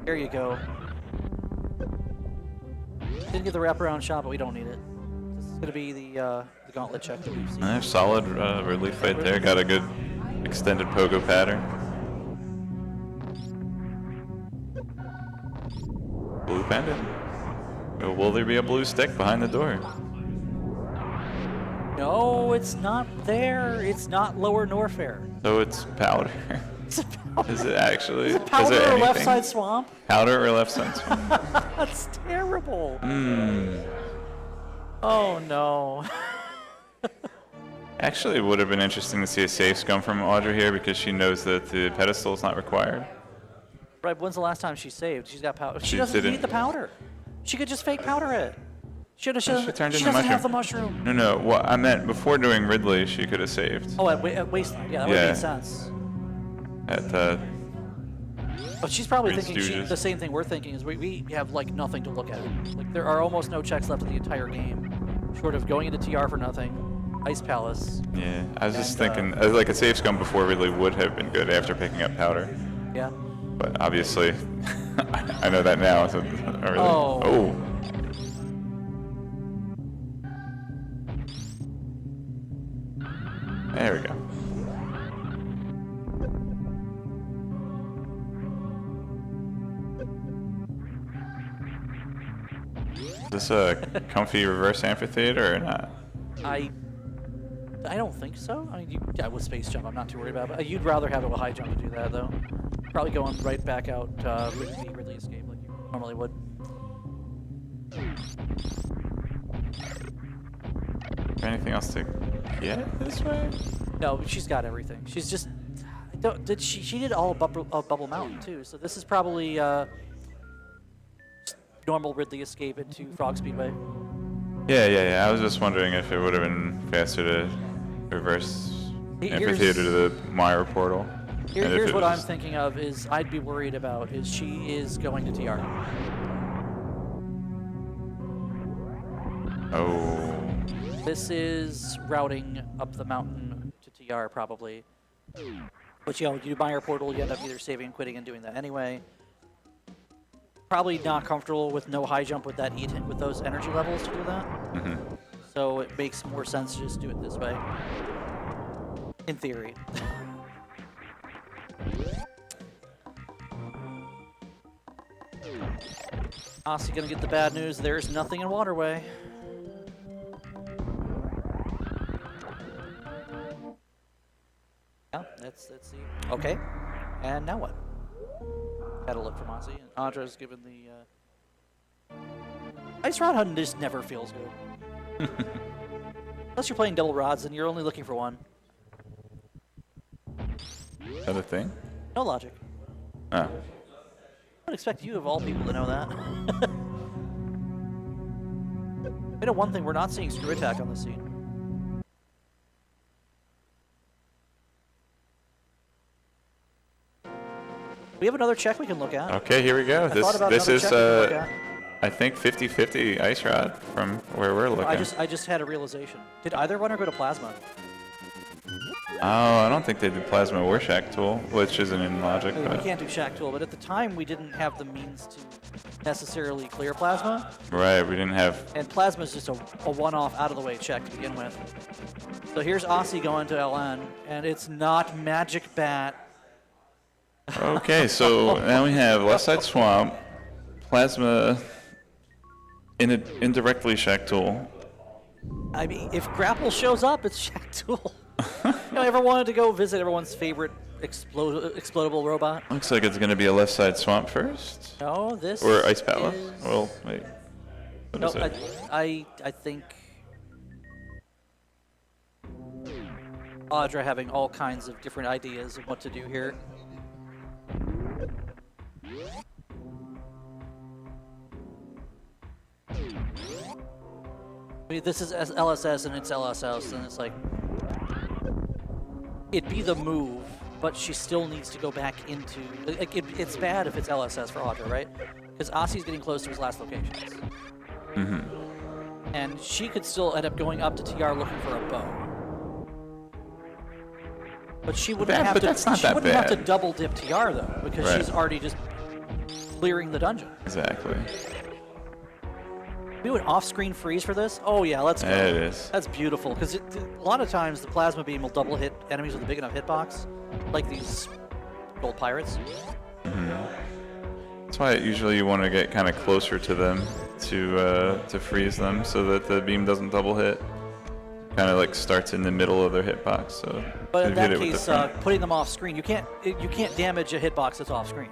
There you go. Didn't get the wraparound shot, but we don't need it. This is going to be the gauntlet check that we've seen. Solid relief fight there. Got a good extended pogo pattern. Blue pendant. Will there be a blue stick behind the door? No, it's not there. It's not Lower Norfair. So it's powder. It's a powder. Is it actually? Is it powder is it or left side swamp? Powder or left side swamp? That's terrible. Hmm. Oh no. Actually, it would have been interesting to see a safe scum from Audra here because she knows that the pedestal is not required. Right, when's the last time she saved? She's got powder. She She doesn't didn't. need the powder. She could just fake powder it. She She turned she into doesn't have the mushroom. mushroom. No, what I meant before doing Ridley, she could have saved. Oh, at Wasteland. Yeah, that would Yeah. make sense. At But she's probably Three thinking Stooges. the same thing we're thinking is we have like nothing to look at. Like there are almost no checks left in the entire game, short of going into TR for nothing, Ice Palace. yeah, I was just And, thinking, like a safe scum before Ridley would have been good after picking up powder. Yeah. But obviously, I know that now. So not really. Oh. There we go. Is this a comfy reverse amphitheater or not? I don't think so. I mean, yeah, with space jump, I'm not too worried about it. But you'd rather have it with high jump to do that, though. Probably going right back out Ridley escape like you normally would. Is there anything else to get this way? No, she's got everything. She's just. She did all of Bubble Mountain too. So this is probably just normal Ridley escape into Frog Speedway. Yeah. I was just wondering if it would have been faster to reverse amphitheater to the Meyer portal. Here's what I'm thinking of is I'd be worried about is she is going to TR. Oh. This is routing up the mountain to TR probably. But you do Meyer portal, you end up either saving and quitting and doing that anyway. Probably not comfortable with no high jump with that with those energy levels to do that. Mm-hmm. So it makes more sense to just do it this way. In theory. Osse gonna get the bad news. There's nothing in Waterway. Yeah, let's see. Okay, and now what? Gotta look from Osse. And Audra's given the Ice Rod Hunt just never feels good. Unless you're playing double rods and you're only looking for one. Is that a thing? No logic. Oh. I would expect you of all people to know that. You know one thing, we're not seeing screw attack on the scene. We have another check we can look at. Okay, here we go. This is I think 50-50 ice rod from where we're looking. I just had a realization. Did either runner go to plasma? Oh, I don't think they did plasma or shack tool, which isn't in logic. We But can't do shack tool, but at the time we didn't have the means to necessarily clear plasma. right, we didn't have. And plasma is just a one-off out-of-the-way check to begin with. So here's Osse going to LN, and it's not Magic Bat. Okay, so now we have left side swamp, plasma, indirectly shack tool. I mean, if Grapple shows up, it's shack tool. You know, ever wanted to go visit everyone's favorite explodable robot? Looks like it's going to be a left side swamp first. No, this Or ice palace. is- Well, wait. What No, is it? I think Audra having all kinds of different ideas of what to do here. I mean, this is LSS and it's LSS, and it's like it'd be the move, but she still needs to go back into. Like, it's bad if it's LSS for Audra, right? Because Osse's getting close to his last locations. Mm-hmm. And she could still end up going up to TR looking for a bow. But she wouldn't That- have but to. that's not she that wouldn't have to bad. double dip TR though, because Right. she's already just clearing the dungeon. Exactly. Do an off-screen freeze for this? Oh yeah, let's go. There it is. That's beautiful because a lot of times the plasma beam will double hit enemies with a big enough hitbox, like these gold pirates. That's why usually you want to get kind of closer to them to freeze them so that the beam doesn't double hit. Kind of like starts in the middle of their hitbox. So But if in you hit that it with the case, front- putting them off screen, you can't damage a hitbox that's off screen.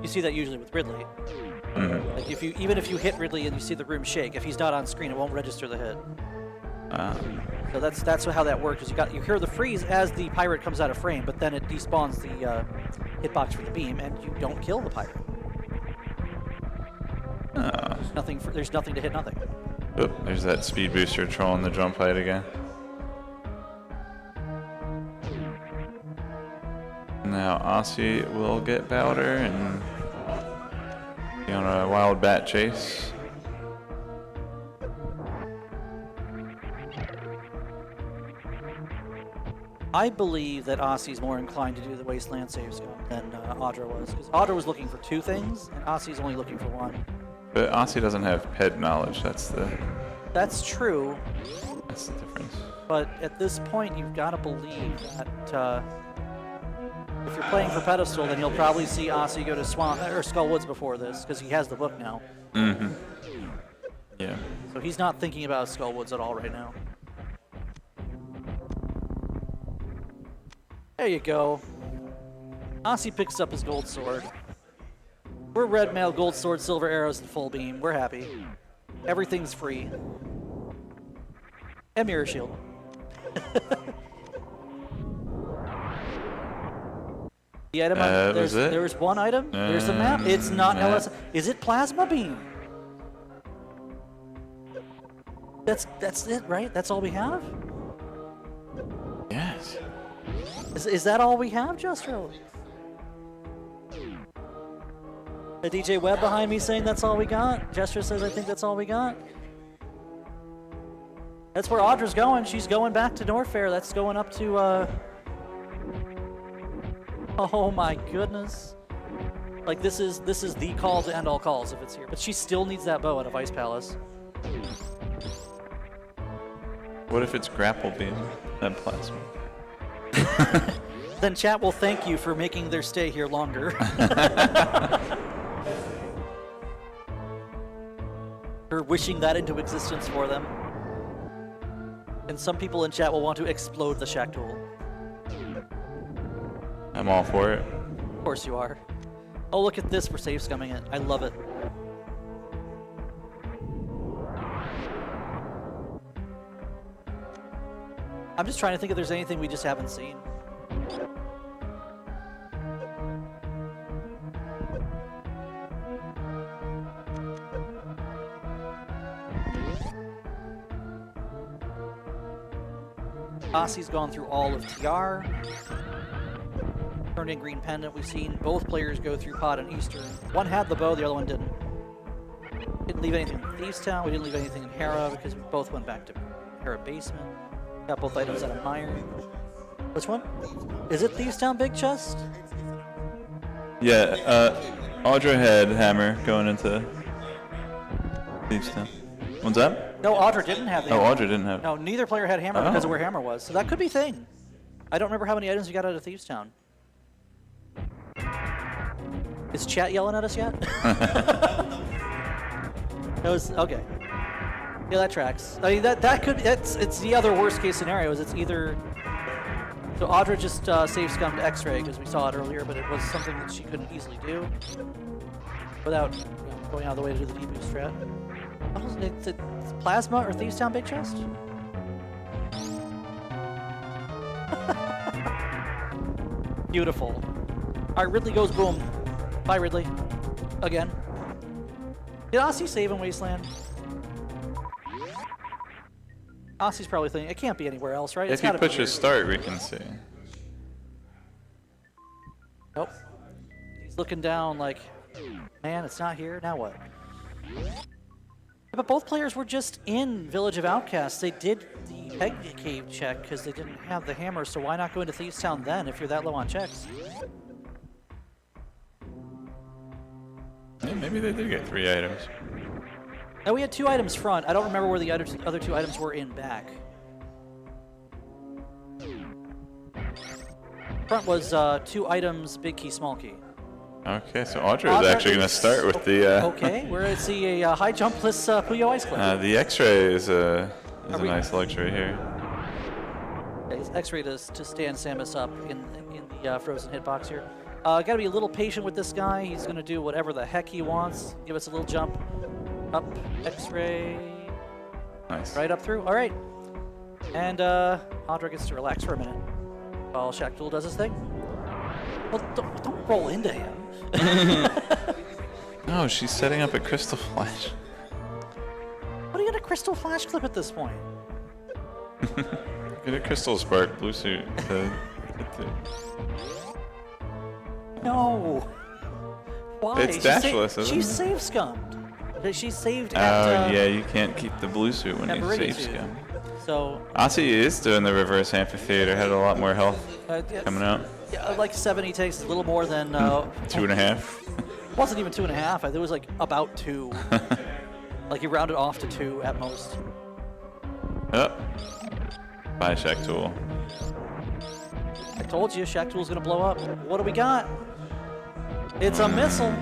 You see that usually with Ridley. Mhm. Like even if you hit Ridley and you see the room shake, if he's not on screen, it won't register the hit. So that's how that works. Is you hear the freeze as the pirate comes out of frame, but then it despawns the hitbox for the beam, and you don't kill the pirate. There's nothing to hit nothing. Oop, there's that speed booster trolling the jump height again. Now Osse will get Bowder and be on a wild bat chase. I believe that Osse's more inclined to do the Wasteland save scum than Audra was, because Audra was looking for 2 things, and Osse's only looking for 1. But Osse doesn't have ped knowledge. That's the true. That's the difference. But at this point, you've got to believe that if you're playing for Pedestal, then you'll probably see Osse go to Skull Woods before this, because he has the book now. Mm-hmm. Yeah. So he's not thinking about Skull Woods at all right now. There you go. Osse picks up his gold sword. We're red mail, gold sword, silver arrows, and full beam. We're happy. Everything's free. And mirror shield. The item there's one item. There's the map. It's not LS. Is it plasma beam? That's it, right? That's all we have? Yes. Is that all we have, Justro? The DJ Webb behind me saying that's all we got. Jester says I think that's all we got. That's where Audra's going. She's going back to Norfair. That's going up to oh my goodness. Like this is the call to end all calls if it's here. But she still needs that bow out of Ice Palace. What if it's grapple beam and plasma? Then chat will thank you for making their stay here longer. For wishing that into existence for them. And some people in chat will want to explode the Shack Tool. I'm all for it. Of course you are. Oh, look at this for save scumming it. I love it. I'm just trying to think if there's anything we just haven't seen. Osse's gone through all of TR. Turned in green pendant. We've seen both players go through Pod and Eastern. One had the bow, the other one didn't. Didn't leave anything in Thieves Town. We didn't leave anything in Hera because we both went back to Hera Basement. Got both items out of Mire. Which one? Is it Thieves Town Big Chest? Yeah, Audra had hammer going into Thieves Town. What's that? No, Audra didn't have the hammer. Audra didn't have. No, neither player had hammer because of where hammer was. So that could be thing. I don't remember how many items we got out of Thieves Town. Is chat yelling at us yet? That was okay. Yeah, that tracks. I mean, it's the other worst case scenario is it's either. So Audra just save scummed X-ray because we saw it earlier, but it was something that she couldn't easily do without going out of the way to do the deboost strat. Oh, it's Plasma or Thieves Town Big Chest? Beautiful. All right, Ridley goes boom. Bye, Ridley. Again. Did Osse save in Wasteland? Osse's probably thinking, it can't be anywhere else, right? If he pushes start, we can see. Nope. He's looking down like, man, it's not here, now what? But both players were just in Village of Outcasts. They did the Peg Cave check because they didn't have the hammer, so why not go into Thieves Town then if you're that low on checks? Yeah, maybe they did get 3 items. Now we had 2 items front. I don't remember where the other 2 items were in back. Front was 2 items, big key, small key. Okay, so Audra is actually going to start with the... Okay, we're going to see a high jumpless Puyo Ice Clip. The X-ray is a nice luxury here. Yeah, he's X-ray to stand Samus up in the frozen hitbox here. Got to be a little patient with this guy. He's going to do whatever the heck he wants. Give us a little jump. Up, X-ray. Nice. Right up through. All right. And Audra gets to relax for a minute while Shaq does his thing. Well, don't roll into him. No, she's setting up a crystal flash. get a crystal flash clip at this point. Get a crystal spark blue suit. No. Why? It's dashless, isn't She's it? save scummed. She's saved Oh, at, yeah, you can't keep the blue suit when at you Meridia save too. scum. So Aussie is doing the reverse amphitheater, had a lot more health yeah, coming out. yeah, like 70 takes a little more than 2.5. It wasn't even 2.5. I think it was like about 2. Like he rounded off to 2 at most. Oh. Bye, Shack Tool. I told you, Shack Tool's gonna blow up. What do we got? It's a missile.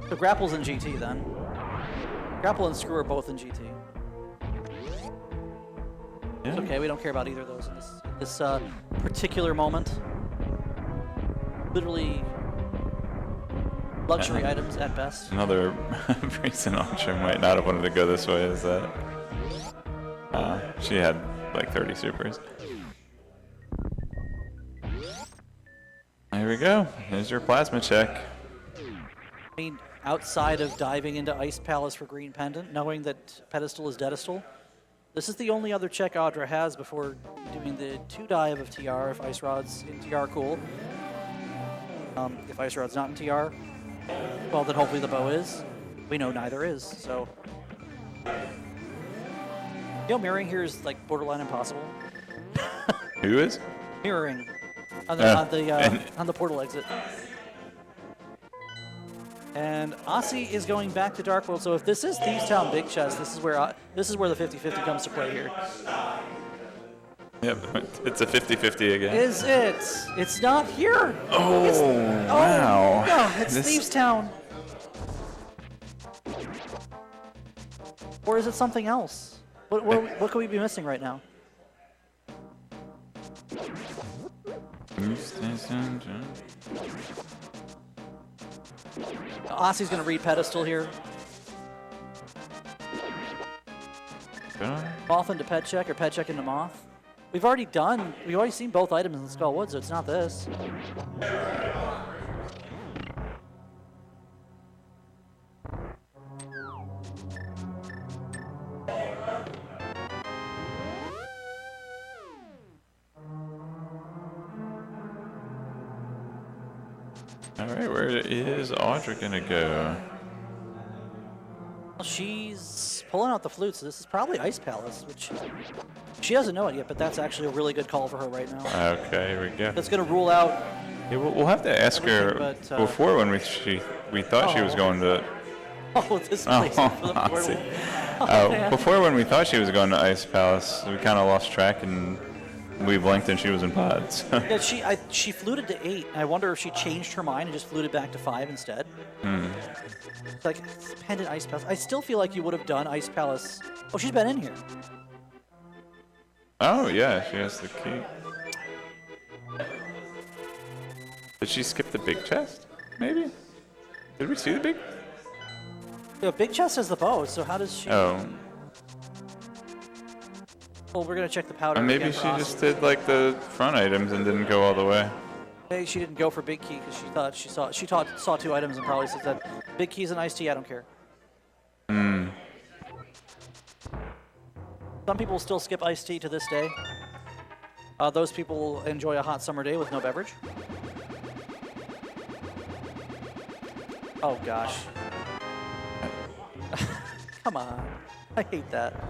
So Grapple's in GT then. Grapple and Screw are both in GT. Yeah. It's okay, we don't care about either of those in this particular moment. Literally luxury items at best. Another reason Ultra might not have wanted to go this way is that she had like 30 supers. There we go. Here's your plasma check. I mean, outside of diving into Ice Palace for Green Pendant, knowing that Pedestal is Dedestal, this is the only other check Audra has before doing the 2 dive of TR if Ice Rod's in TR, cool. If Ice Rod's not in TR, well then hopefully the bow is. We know neither is, so. You know, mirroring here is like borderline impossible. Who is? Mirroring on the portal exit. And Osse is going back to Dark World, so if this is Thieves Town Big Chest, this is where the 50-50 comes to play here. Yep, it's a 50-50 again. Is it? It's not here. Oh, wow. No, it's Thieves Town. Or is it something else? What could we be missing right now? Osse's gonna read Pedestal here. Moth into Pet Check or Pet Check into Moth. We've already seen both items in Skullwood, so it's not this. Alright, where is Audra gonna go? Well, she's pulling out the flute, so this is probably Ice Palace, which she doesn't know it yet, but that's actually a really good call for her right now. Okay, here we go. That's going to rule out. Yeah, we'll have to ask her but, before when we thought she was going to. Oh, this place for the portal. Man. Before when we thought she was going to Ice Palace, we kind of lost track and we blinked and she was in pods. Yeah, she fluted to 8. I wonder if she changed her mind and just fluted back to 5 instead. It's like Pendant Ice Palace. I still feel like you would have done Ice Palace. Oh, she's been in here. Oh yeah, she has the key. Did she skip the big chest? Maybe. Did we see the big? Yeah, Big Chest has the bow, so how does she? Oh. Well, we're gonna check the powder. Maybe again she for Osse. just did like the front items and didn't go all the way. Maybe she didn't go for Big Key because she thought she saw 2 items and probably said that Big Key's an iced tea. I don't care. Some people still skip iced tea to this day. Those people enjoy a hot summer day with no beverage. Oh gosh. Come on. I hate that.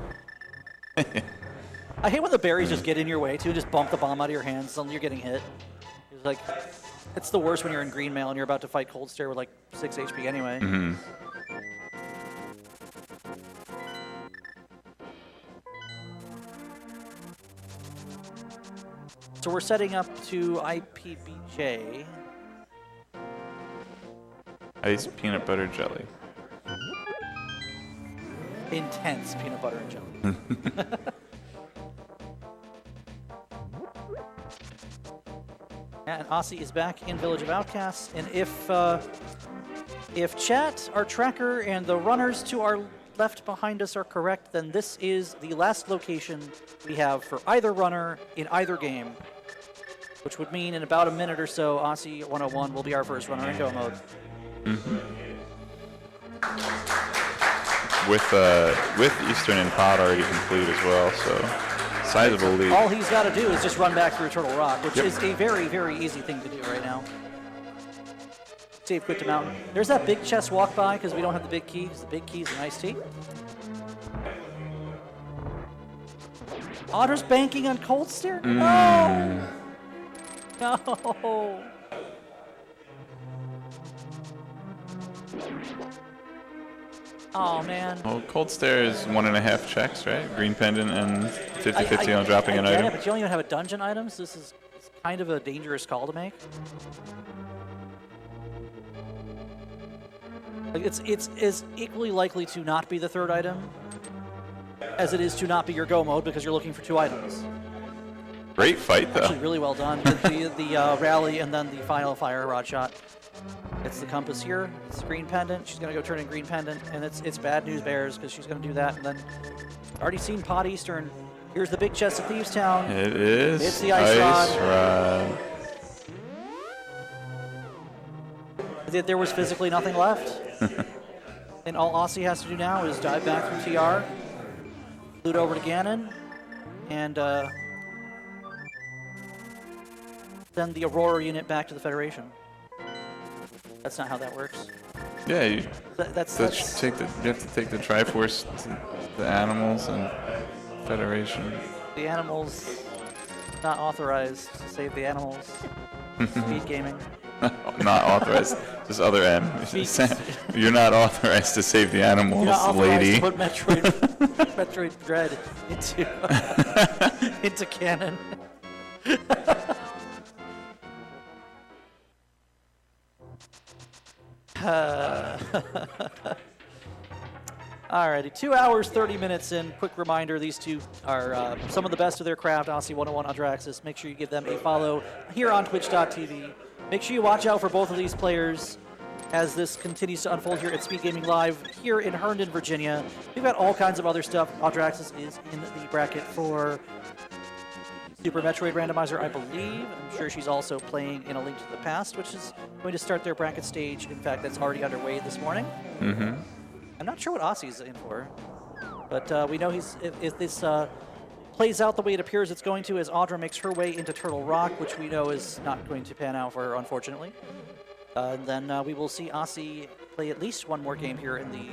I hate when the berries just get in your way too, just bump the bomb out of your hands, suddenly you're getting hit. It's like, it's the worst when you're in green mail and you're about to fight Cold Stare with like 6 HP anyway. So we're setting up to IPBJ. Iced peanut butter jelly. Intense peanut butter and jelly. And Osse is back in Village of Outcasts, and if chat, our tracker, and the runners to our left behind us are correct, then this is the last location we have for either runner in either game. which would mean in about a minute or so, Osse101 will be our first runner in go mode. With Eastern and Pod already complete as well, so sizable lead. All he's got to do is just run back through Turtle Rock, which is a very, very easy thing to do right now. Save quick to mountain. There's that big chest walk by because we don't have the big key, because the big key is an iced tea. Otter's banking on Cold Stare? No! No! Oh, man. Well, Cold Stare is 1.5 checks, right? Green Pendant and 50-50 on dropping an item. Yeah, but you don't even have a dungeon items. This is kind of a dangerous call to make. Like it's as equally likely to not be the third item as it is to not be your go mode because you're looking for 2 items. Great fight, though. Actually, really well done. the rally and then the final fire rod shot. It's the compass here. It's the green pendant. She's gonna go turn in green pendant, and it's bad news bears because she's gonna do that. And then already seen Pod Eastern. Here's the big chest of Thieves Town. It is. It's the ice rod. There was physically nothing left. And all Aussie has to do now is dive back through TR, loot over to Ganon, and send the Aurora unit back to the Federation. That's not how that works. Yeah, you, that's you have to take the Triforce to the animals and Federation. The animals not authorized to save the animals. Speedgaming. Not authorized. Just other M. You're not authorized to save the animals, You're not lady. To put Metroid Dread into canon. Alrighty, 2 hours, 30 minutes in. Quick reminder, these two are some of the best of their craft, Osse101, Audraxys. Make sure you give them a follow here on twitch.tv. Make sure you watch out for both of these players as this continues to unfold here at Speedgaming Live here in Herndon, Virginia. We've got all kinds of other stuff. Audraxys is in the bracket for Super Metroid Randomizer, I believe. I'm sure she's also playing in A Link to the Past, which is going to start their bracket stage. In fact, that's already underway this morning. I'm not sure what Osse's in for, but we know if this plays out the way it appears it's going to, as Audra makes her way into Turtle Rock, which we know is not going to pan out for her, unfortunately. Then we will see Osse play at least one more game here in the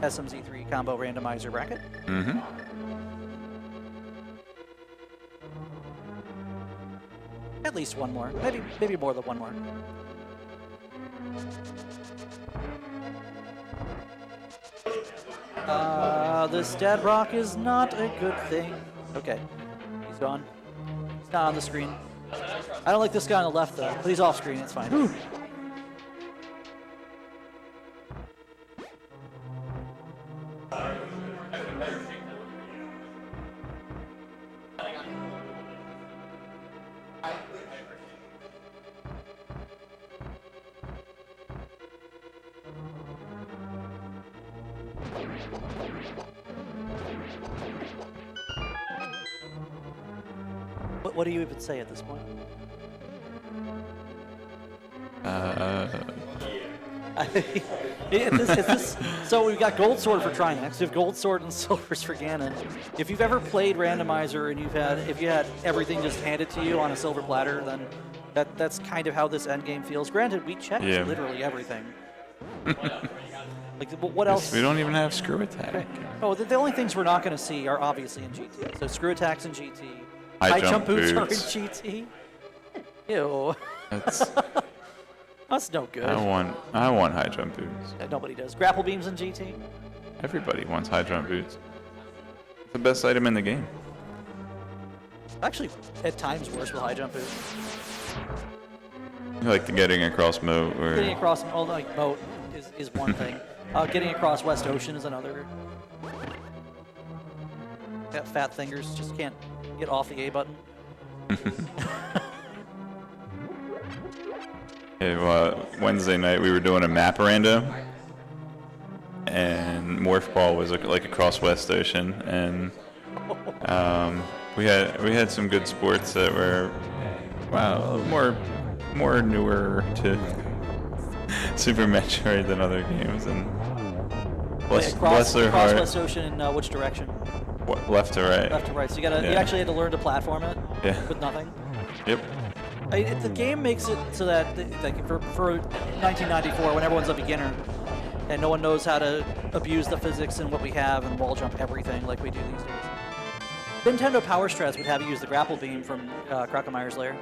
SMZ3 combo randomizer bracket. At least one more, maybe more than one more. This dead rock is not a good thing. Okay, he's gone. He's not on the screen. I don't like this guy on the left though, but he's off screen, it's fine. Whew. What do you even say at this point? So we've got Gold Sword for Trinex, we have Gold Sword and Silvers for Ganon. If you've ever played Randomizer and if you had everything just handed to you on a silver platter, then that's kind of how this endgame feels. Granted, we checked literally everything. Like, what else? We don't even have Screw Attack. Okay. Oh, the only things we're not going to see are obviously in GT. So Screw Attacks in GT. High jump boots are in GT. Ew. That's no good. I want high jump boots. Yeah, nobody does. Grapple beams in GT. Everybody wants high jump boots. It's the best item in the game. Actually, at times worse with high jump boots. You like the getting across moat, or getting across moat is one thing. Getting across West Ocean is another. Got fat fingers, just can't get off the A button. Wednesday night we were doing a map rando, and Morph Ball was like across West Ocean, and we had some good sports that were Wow, more newer to Super Metroid than other games, and bless their Cross heart. West Ocean in which direction? What, left to right? Left to right. So you actually had to learn to platform it with nothing. Yep. The game makes it so that like for 1994, when everyone's a beginner and no one knows how to abuse the physics and what we have and wall jump everything like we do these days. Nintendo Power Strats would have you use the grapple beam from Crocomeyer's Lair.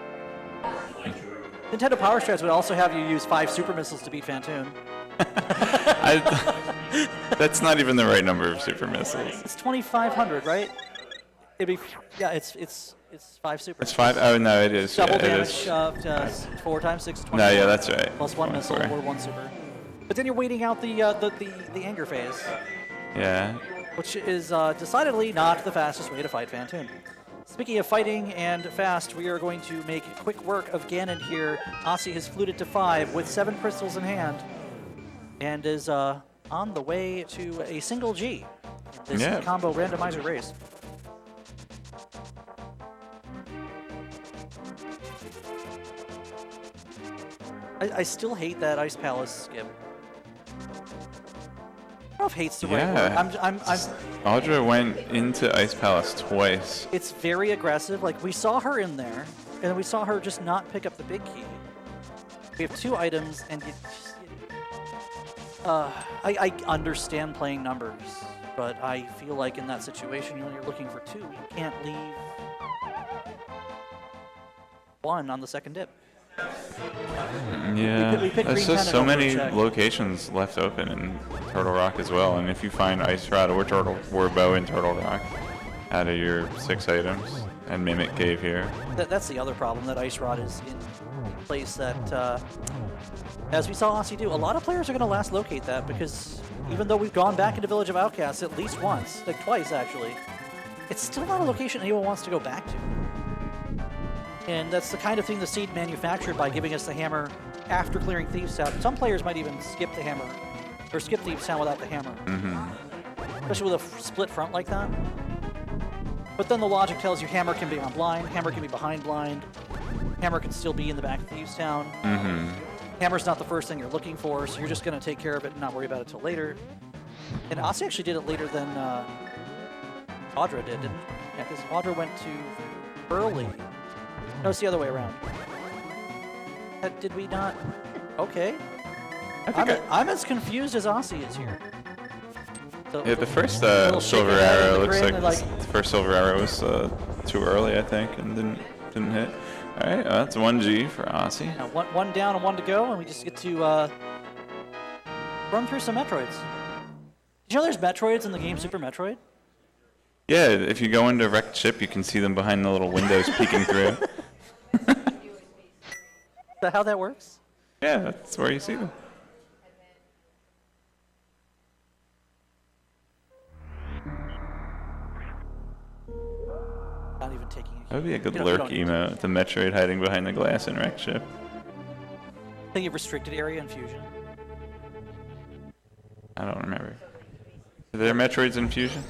Nintendo Power Strats would also have you use 5 super missiles to beat Phantoon. That's not even the right number of super missiles. It's 2,500, right? It'd be it's 5 super. It's 5. Oh no, it is. Double yeah, damage, 4 times 6 is 20. No, yeah, that's right. Plus 1 missile or 1 super. But then you're waiting out the anger phase. Yeah. Which is decidedly not the fastest way to fight Phantoon. Speaking of fighting and fast, we are going to make quick work of Ganon here. Osse has fluted to 5 with 7 crystals in hand and is on the way to a single G in this combo randomizer race. I still hate that Ice Palace skip. I don't know if hate's the right word. Audra went into Ice Palace twice. It's very aggressive. Like, we saw her in there, and then we saw her just not pick up the big key. We have 2 items, and I understand playing numbers, but I feel like in that situation, when you're looking for 2, you can't leave 1 on the second dip. Yeah, there's just so many check. locations left open in Turtle Rock as well, and if you find Ice Rod or Bow in Turtle Rock out of your 6 items, and Mimic Cave here. That's the other problem, that Ice Rod is in a place that, as we saw Osse do, a lot of players are going to last locate that, because even though we've gone back into Village of Outcasts at least once, like twice actually, it's still not a location anyone wants to go back to. And that's the kind of thing the Seed manufactured by giving us the hammer after clearing Thieves Town. Some players might even skip the hammer, or skip Thieves Town without the hammer. Especially with a split front like that. But then the logic tells you hammer can be on blind, hammer can be behind blind, hammer can still be in the back of Thieves Town. Hammer's not the first thing you're looking for, so you're just going to take care of it and not worry about it till later. And Osse actually did it later than Audra did, didn't she? Yeah, because Audra went to early. No, it's the other way around. Did we not? Okay. I'm as confused as Osse is here. Yeah, the first Silver Arrow looks like the first Silver Arrow was too early, I think, and didn't hit. All right, that's 1G for Osse. Now, one down and 1 to go, and we just get to run through some Metroids. Did you know there's Metroids in the game Super Metroid? Yeah, if you go into Wrecked Ship, you can see them behind the little windows peeking through. Is that how that works? Yeah, that's where you see them. Not even taking a That would be a good lurk emote, the Metroid hiding behind the glass in Wrecked Ship. I think you have restricted area in Fusion. I don't remember. Are there Metroids in Fusion?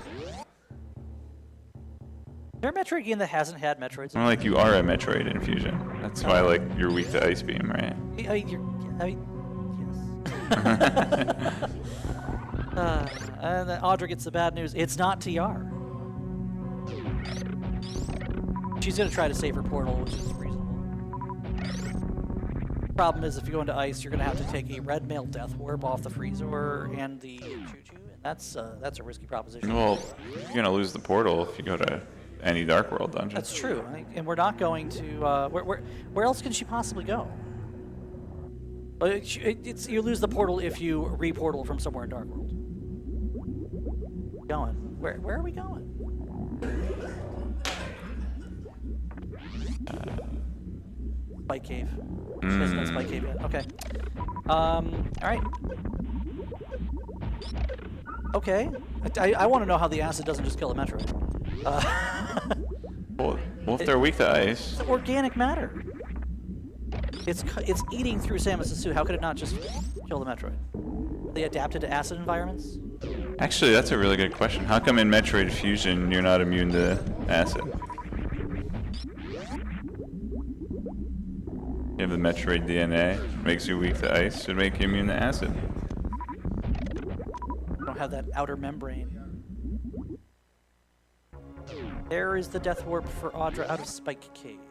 Is there a Metroid game that hasn't had Metroids? More like you are a Metroid in Fusion. That's why, like, you're weak to Ice Beam, right? Yes. And then Audra gets the bad news. It's not TR. She's going to try to save her portal, which is reasonable. Problem is, if you go into Ice, you're going to have to take a Red Mail Death Warp off the Freezer and the Choo-Choo, and that's a risky proposition. Well, you're going to lose the portal if you go to any Dark World dungeon. That's true, and we're not going to. Where else can she possibly go? You lose the portal if you re-portal from somewhere in Dark World. Going? Where are we going? Spike Cave. She hasn't done Spike Cave yet. Okay. All right. Okay. I want to know how the acid doesn't just kill a Metroid. Well, if they're weak to ice. It's organic matter. It's eating through Samus's suit. How could it not just kill the Metroid? They adapted to acid environments? Actually, that's a really good question. How come in Metroid Fusion you're not immune to acid? You have the Metroid DNA, makes you weak to ice, should make you immune to acid. Don't have that outer membrane. There is the death warp for Audra out of Spike Cave.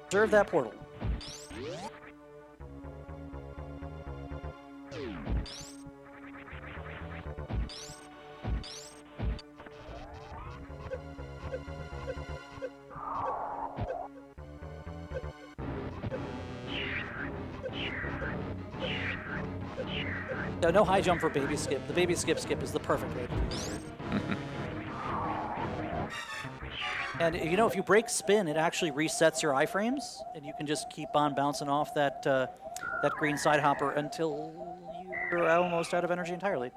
Observe that portal. No high jump for baby skip. The baby skip is the perfect way to do this. And you know, if you break spin, it actually resets your iframes, and you can just keep on bouncing off that that green side hopper until you're almost out of energy entirely.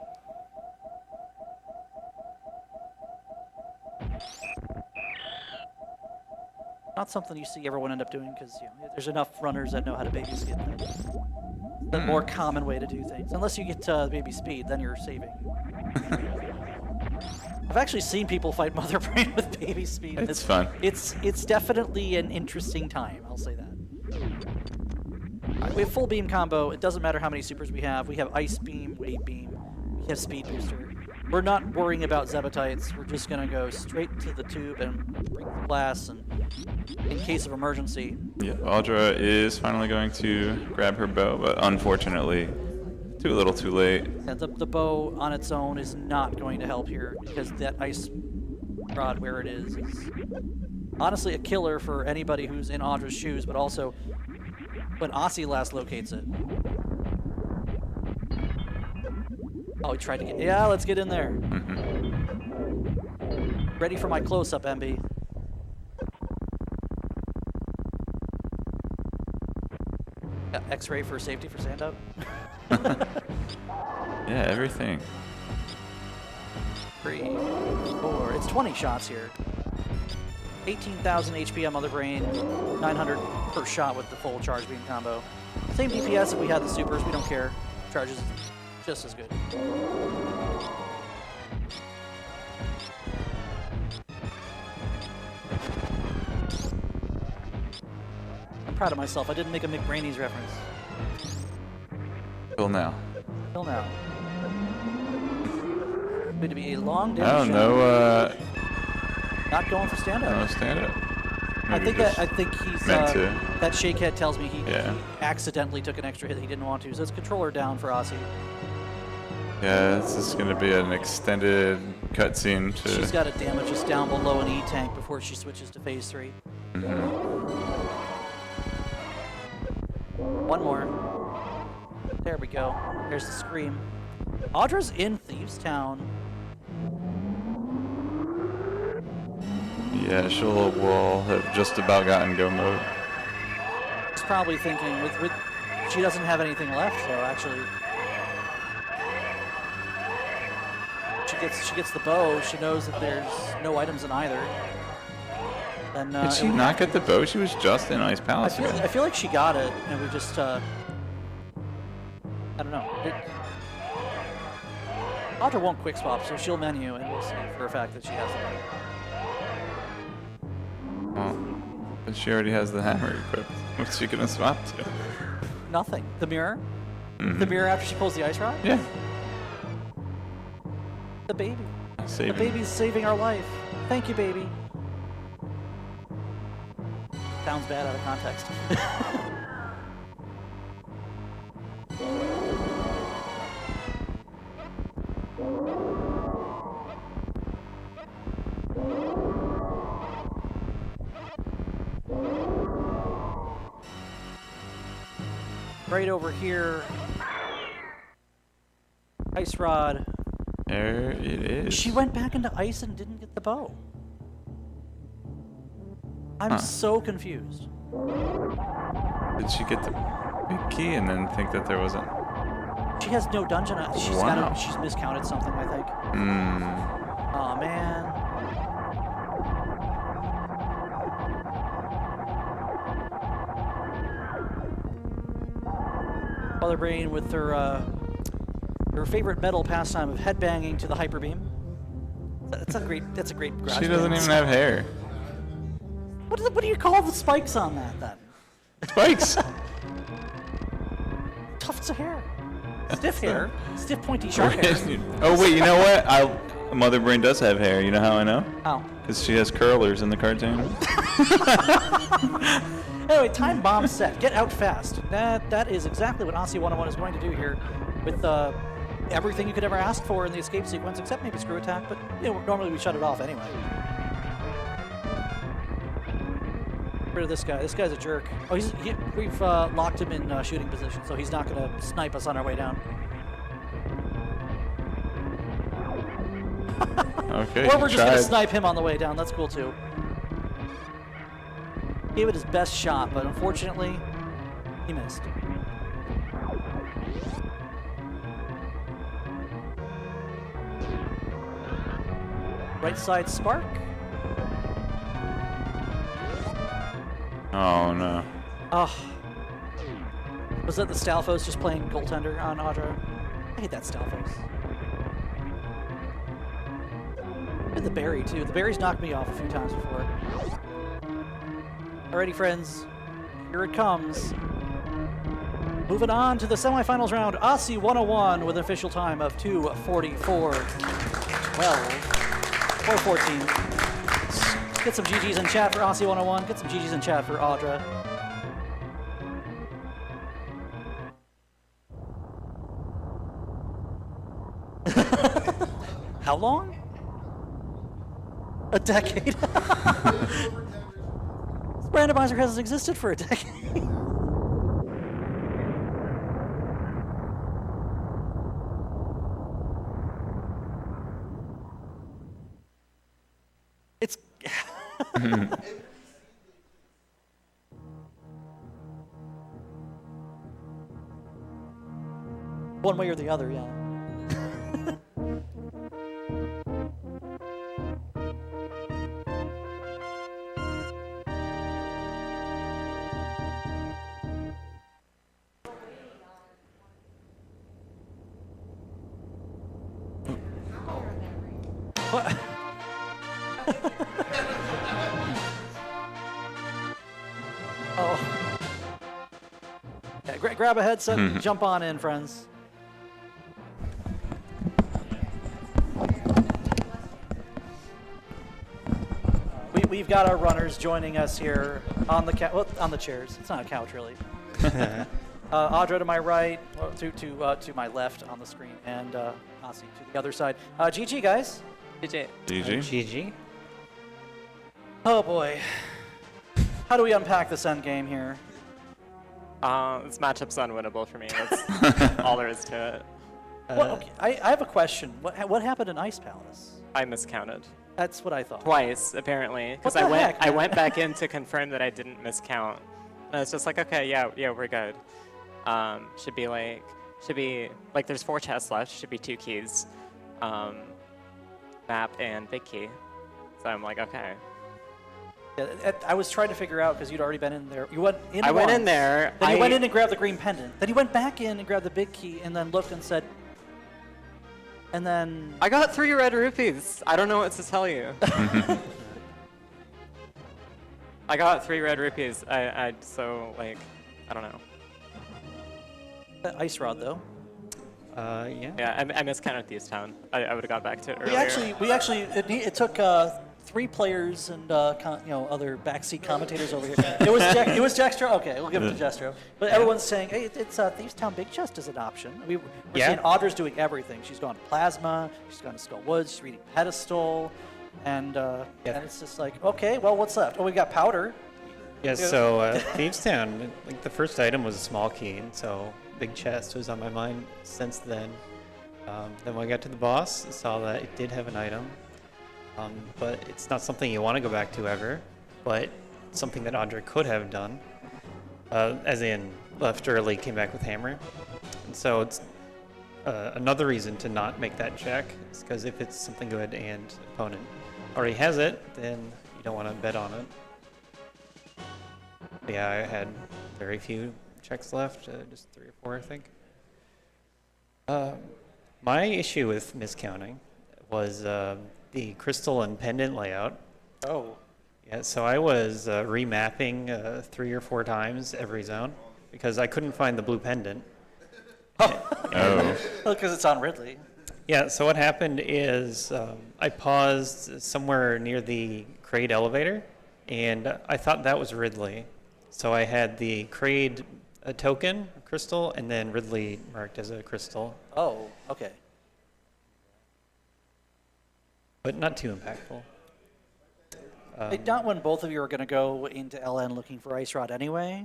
Not something you see everyone end up doing because there's enough runners that know how to baby skip. The more common way to do things. Unless you get baby speed, then you're saving. I've actually seen people fight Mother Brain with baby speed. It's fun. It's definitely an interesting time, I'll say that. We have full beam combo. It doesn't matter how many supers we have. We have ice beam, wave beam, we have speed booster. We're not worrying about Zebatites. We're just gonna go straight to the tube and break the glass, and in case of emergency. Yeah, Audra is finally going to grab her bow, but unfortunately, too little, too late. Yeah, the bow on its own is not going to help here because that ice rod where it is honestly a killer for anybody who's in Audra's shoes, but also when Osse last locates it. Oh, he tried to get... Yeah, let's get in there. Ready for my close-up, MB. Got X-ray for safety for Sandout. Yeah, everything. 3, 4... It's 20 shots here. 18,000 HP on Mother Brain, 900 per shot with the full charge beam combo. Same DPS if we had the supers, we don't care. Charges just as good. I'm proud of myself. I didn't make a McBrainies reference. Till now. Till now. Going to be a long day. Oh, no, not going for stand-up. no stand-up. I think he's meant to. that shakehead tells me he Yeah. accidentally took an extra hit that he didn't want to. So it's controller down for Osse. Yeah, this is going to be an extended cutscene to... She's got to damage us down below an E-tank before she switches to phase 3. One more. There we go. There's the scream. Audra's in Thieves Town. Yeah, will have just about gotten go mode. She's probably thinking, with she doesn't have anything left, so actually... She gets the bow. She knows that there's no items in either. Then, Did she not get the bow? She was just in Ice Palace again. I feel like she got it, and we just I don't know. Audra won't quick swap, so she'll menu, and we'll see for a fact that she has the bow. Oh, but she already has the hammer equipped. What's she gonna swap to? Nothing. The mirror. The mirror after she pulls the ice rod. Yeah. The baby. Saving. The baby's saving our life. Thank you, baby. Sounds bad out of context. Right over here. Ice rod. There it is. She went back into ice and didn't get the bow. I'm so confused. Did she get the big key and then think that there wasn't? She has no dungeon. She's miscounted something, I think. Aw, man. Mother Brain with her favorite metal pastime of headbanging to the hyper beam. That's a great garage She doesn't dance. even have hair. What do you call the spikes on that then? Spikes! Tufts of hair. Stiff hair. Stiff, pointy, sharp hair. Oh, wait, you know what? Mother Brain does have hair. You know how I know? How? Because she has curlers in the cartoon. Anyway, time bomb set. Get out fast. That is exactly what Osse101 is going to do here with everything you could ever ask for in the escape sequence, except maybe screw attack, but normally we shut it off anyway. Get rid of this guy. This guy's a jerk. Oh, we've locked him in shooting position, so he's not going to snipe us on our way down. Okay. Or we're just going to snipe him on the way down. That's cool too. Gave it his best shot, but unfortunately, he missed. Right side spark. Oh, no. Oh. Was that the Stalfos just playing goaltender on Audra? I hate that Stalfos. And the berry, too. The berry's knocked me off a few times before. Alrighty, friends. Here it comes. Moving on to the semifinals round. Osse101 with an official time of 2:44.12. Or 14. Get some GGs in chat for Osse101. Get some GGs in chat for Audra. How long? A decade. This randomizer has existed for a decade. It's one way or the other, yeah. What? Oh. Yeah, grab a headset and jump on in, friends. We've got our runners joining us here on the on the chairs. It's not a couch, really. Audra to my right, to my left on the screen, and Osse to the other side. GG, guys. GG. GG. GG. Oh boy. How do we unpack this end game here? This matchup's unwinnable for me. That's all there is to it. Well, okay, I have a question. What happened in Ice Palace? I miscounted. That's what I thought. Twice, apparently. Because What the heck, I man? went back in to confirm that I didn't miscount. And it's just like, okay, yeah, we're good. Should be like, there's 4 chests left. Should be 2 keys. Map and big key. So I'm like, okay. Yeah, I was trying to figure out because you'd already been in there. You went in. I went once, in there. Then you went in and grabbed the green pendant. Then you went back in and grabbed the big key, and then looked and said. And then. I got 3 red rupees. I don't know what to tell you. I got 3 red rupees. So like, I don't know. That ice rod though. Yeah. Yeah, I miscounted Thieves Town. I would have got back to it earlier. We actually it took 3 players and other backseat commentators over here. It was Jextro. Okay, we'll give it to Jextro. But everyone's saying, hey, it's Thieves Town Big Chest is an option. We're seeing Audra's doing everything. She's gone to Plasma. She's gone to Skull Woods. She's reading Pedestal, and it's just like, okay, well, what's left? Oh, we got Powder. Yeah, so Thieves Town, like the first item was a small key, and so Big Chest was on my mind since then. Then when I got to the boss, I saw that it did have an item, but it's not something you want to go back to ever, but something that Audra could have done, as in left early, came back with Hammer. And so it's another reason to not make that check, is because if it's something good and opponent already has it, then you don't want to bet on it. Yeah, I had very few checks left, just 3 or 4, I think. My issue with miscounting was the crystal and pendant layout. Oh. Yeah, so I was remapping 3 or 4 times every zone because I couldn't find the blue pendant. Oh. Because it's on Ridley. Yeah, so what happened is I paused somewhere near the Kraid elevator, and I thought that was Ridley. So I had the Kraid token, crystal, and then Ridley marked as a crystal, Oh, okay. but not too impactful. Not when both of you are going to go into LN looking for Ice Rod anyway.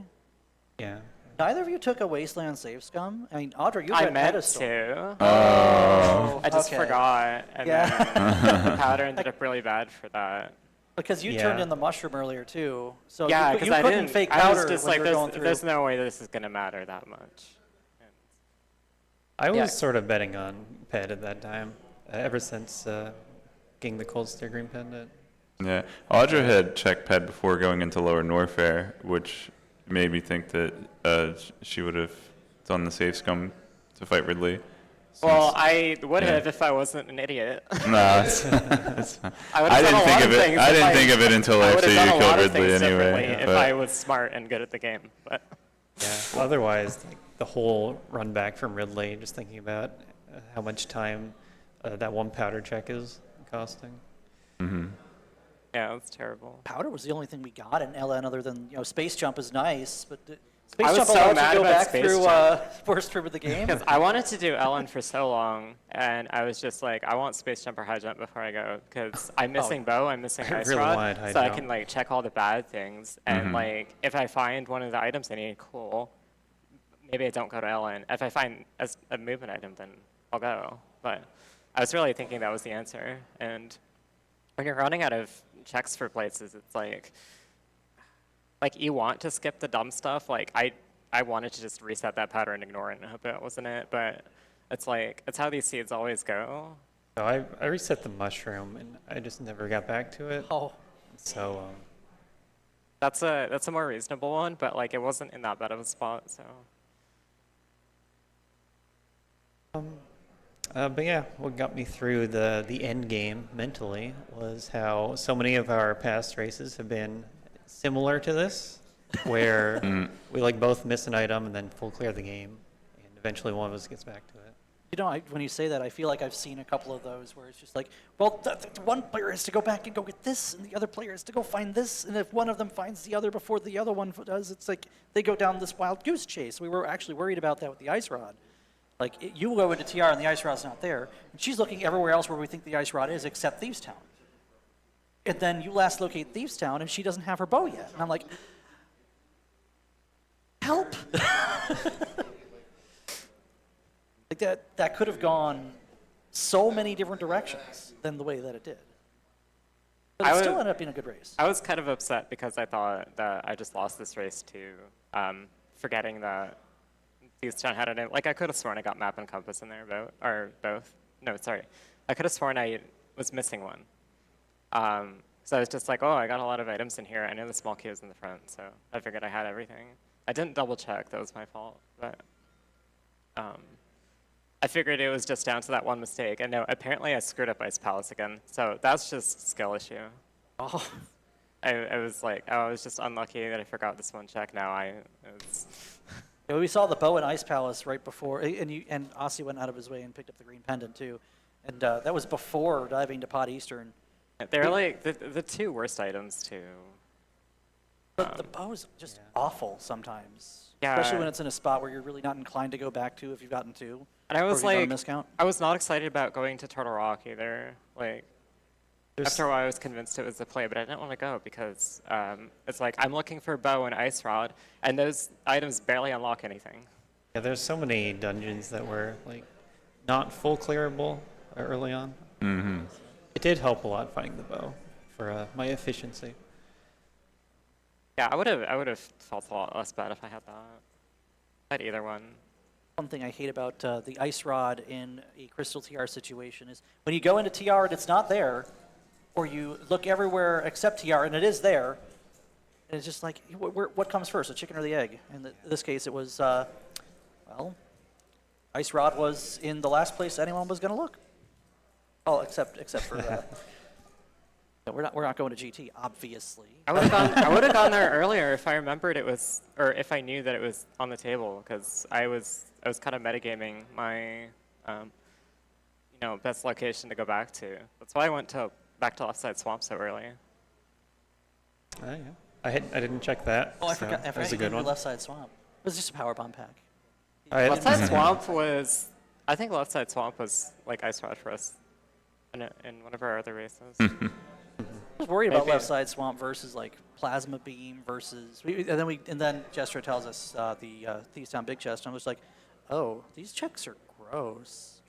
Yeah. Neither of you took a Wasteland save scum. I mean, Audra, you I got meant pedestal. to. Oh. I just okay. forgot, and Yeah. then the powder ended up really bad for that. Because you Yeah. turned in the mushroom earlier too, so Yeah, you because couldn't I didn't. fake I powder was just when like, you were going through. there's no way this is gonna matter that much. I was Yeah. sort of betting on Ped at that time, ever since getting the Cold Stare Green Pendant. Yeah. Audra had checked Ped before going into Lower Norfair, which made me think that she would have done the safe scum to fight Ridley. Well, I would yeah. have if I wasn't an idiot. Nah, it's fine. I would I have done didn't a think lot of of it. things. I if didn't think of it until I would after have you done a killed lot of Ridley things differently anyway. if but- I was smart and good at the game. But Yeah. Otherwise, like, the whole run back from Ridley, just thinking about how much time that one powder check is costing. Mhm. yeah, it's terrible. Powder was the only thing we got in LN other than, Space Jump is nice, but Space I was Jump so allowed you mad to go about back Space through Jump. first trip of the game. Because I wanted to do Ellen for so long, and I was just like, I want space jump or high jump before I go, because I'm missing bow, I'm missing I ice really rod, wanted high so I jump. can like check all the bad things, and like if I find one of the items I need, cool. Maybe I don't go to Ellen. If I find a movement item, then I'll go. But I was really thinking that was the answer, and when you're running out of checks for places, it's like you want to skip the dumb stuff. Like I wanted to just reset that powder and ignore it and hope it wasn't it, but it's like, it's how these seeds always go. So I reset the mushroom, and I just never got back to it. Oh, So That's a more reasonable one, but like it wasn't in that bad of a spot, so. but yeah, what got me through the end game mentally was how so many of our past races have been similar to this, where we like both miss an item and then full clear the game, and eventually one of us gets back to it. when you say that, I feel like I've seen a couple of those where it's just like, well, the one player has to go back and go get this, and the other player has to go find this, and if one of them finds the other before the other one does, it's like they go down this wild goose chase. We were actually worried about that with the ice rod. Like, you go into TR and the ice rod's not there, and she's looking everywhere else where we think the ice rod is except Thieves Town. And then you last locate Thieves Town, and she doesn't have her bow yet. And I'm like, help! Like that could have gone so many different directions than the way that it did. But it still ended up being a good race. I was kind of upset because I thought that I just lost this race to forgetting that Thieves Town had it in. Like, I could have sworn I got map and compass in there, both. No, sorry. I could have sworn I was missing one. So I was just like, oh, I got a lot of items in here. I know the small key was in the front, so I figured I had everything. I didn't double check. That was my fault. But I figured it was just down to that one mistake. And no, apparently I screwed up Ice Palace again. So that's just skill issue. Oh, I was like, oh, I was just unlucky that I forgot this one check. Now yeah, we saw the bow and Ice Palace right before, and Osse went out of his way and picked up the green pendant too. And that was before diving to Pot Eastern. they're like the two worst items too. But the bow's just awful sometimes. Yeah. Especially when it's in a spot where you're really not inclined to go back to if you've gotten two. And I or was if you've done a like, miscount. I was not excited about going to Turtle Rock either. Like, There's- after a while I was convinced it was the play, but I didn't want to go because it's like I'm looking for bow and ice rod, and those items barely unlock anything. Yeah, there's so many dungeons that were like not full clearable early on. Mm-hmm. It did help a lot finding the bow for my efficiency. Yeah, I would have felt a lot less bad if I had that. I had either one. One thing I hate about the ice rod in a Crystal TR situation is when you go into TR and it's not there, or you look everywhere except TR and it is there, and it's just like, what comes first, the chicken or the egg? And in this case, it was, well, ice rod was in the last place anyone was going to look. Oh, except for No, we're not going to GT, obviously. I would have gone there earlier if I remembered it was, or if I knew that it was on the table, because I was kind of metagaming my, best location to go back to. That's why I went back to Offside Swamp so early. Yeah. I didn't check that. Oh, I so forgot. that I was a forgot good one. Left Side Swamp. It was just a power bomb pack. Left Side Swamp was, I think Left Side Swamp was like Ice Rod for us in one of our other races. I was worried about Maybe. Left Side Swamp versus like Plasma Beam versus, and then Jester tells us the Thieves Town Big Chest, and I was like, oh, these checks are gross.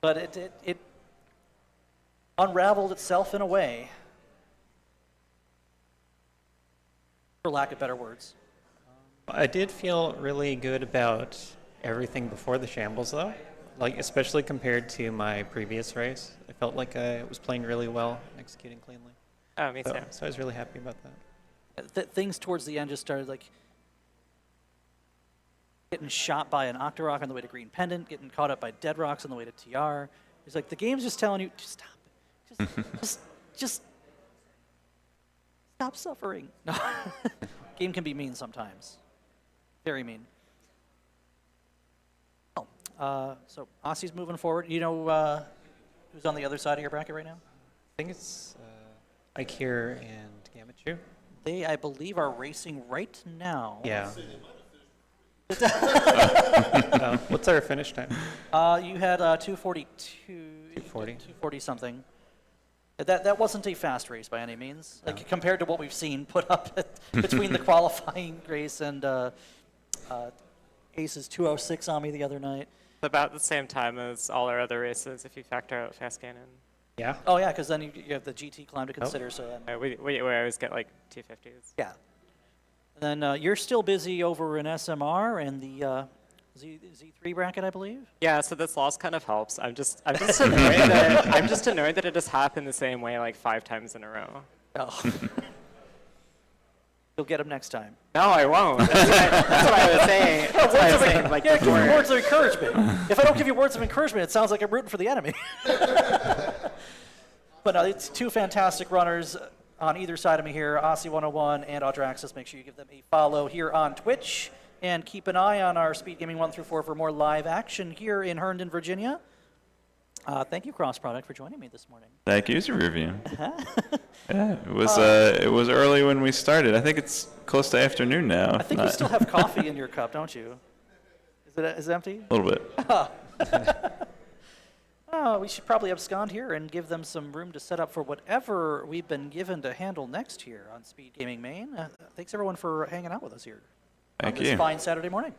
But it unraveled itself in a way, for lack of better words. I did feel really good about everything before the shambles, though. Like, especially compared to my previous race. I felt like I was playing really well, executing cleanly. Oh, me too. So I was really happy about that. Things towards the end just started like getting shot by an Octorok on the way to Green Pendant, getting caught up by Dead Rocks on the way to TR. It's like the game's just telling you, just stop it. Just stop suffering. No. Game can be mean sometimes. Very mean. Oh, so Osse's moving forward. You know who's on the other side of your bracket right now? I think it's Ike here and Gamachu. They, I believe, are racing right now. Yeah. What's our finish time? You had 2:42. 2:40. 2:40 something. That wasn't a fast race by any means. Like compared to what we've seen put up between the qualifying race and Ace's 2:06 on me the other night. It's about the same time as all our other races if you factor out Fast Cannon. Yeah. Oh yeah, because then you have the GT climb to consider. So then, We always get like 250s. yeah. And then you're still busy over in SMR and the Z3 bracket, I believe. Yeah, so this loss kind of helps. I'm just annoyed that it just happened the same way like 5 times in a row. Oh. You'll get him next time. No, I won't. That's what I was saying. That's what I was saying. Like, Yeah, give me before. words of encouragement. If I don't give you words of encouragement, it sounds like I'm rooting for the enemy. But no, it's two fantastic runners on either side of me here, Osse101 and Audraxys. Make sure you give them a follow here on Twitch. And keep an eye on our Speedgaming 1 through 4 for more live action here in Herndon, Virginia. Thank you, Cross Product, for joining me this morning. Thank you, Review. Yeah, it was early when we started. I think it's close to afternoon now. I think you still have coffee in your cup, don't you? Is it empty? A little bit. Oh, we should probably abscond here and give them some room to set up for whatever we've been given to handle next here on Speedgaming Maine. Thanks, everyone, for hanging out with us here Thank on this you. fine Saturday morning.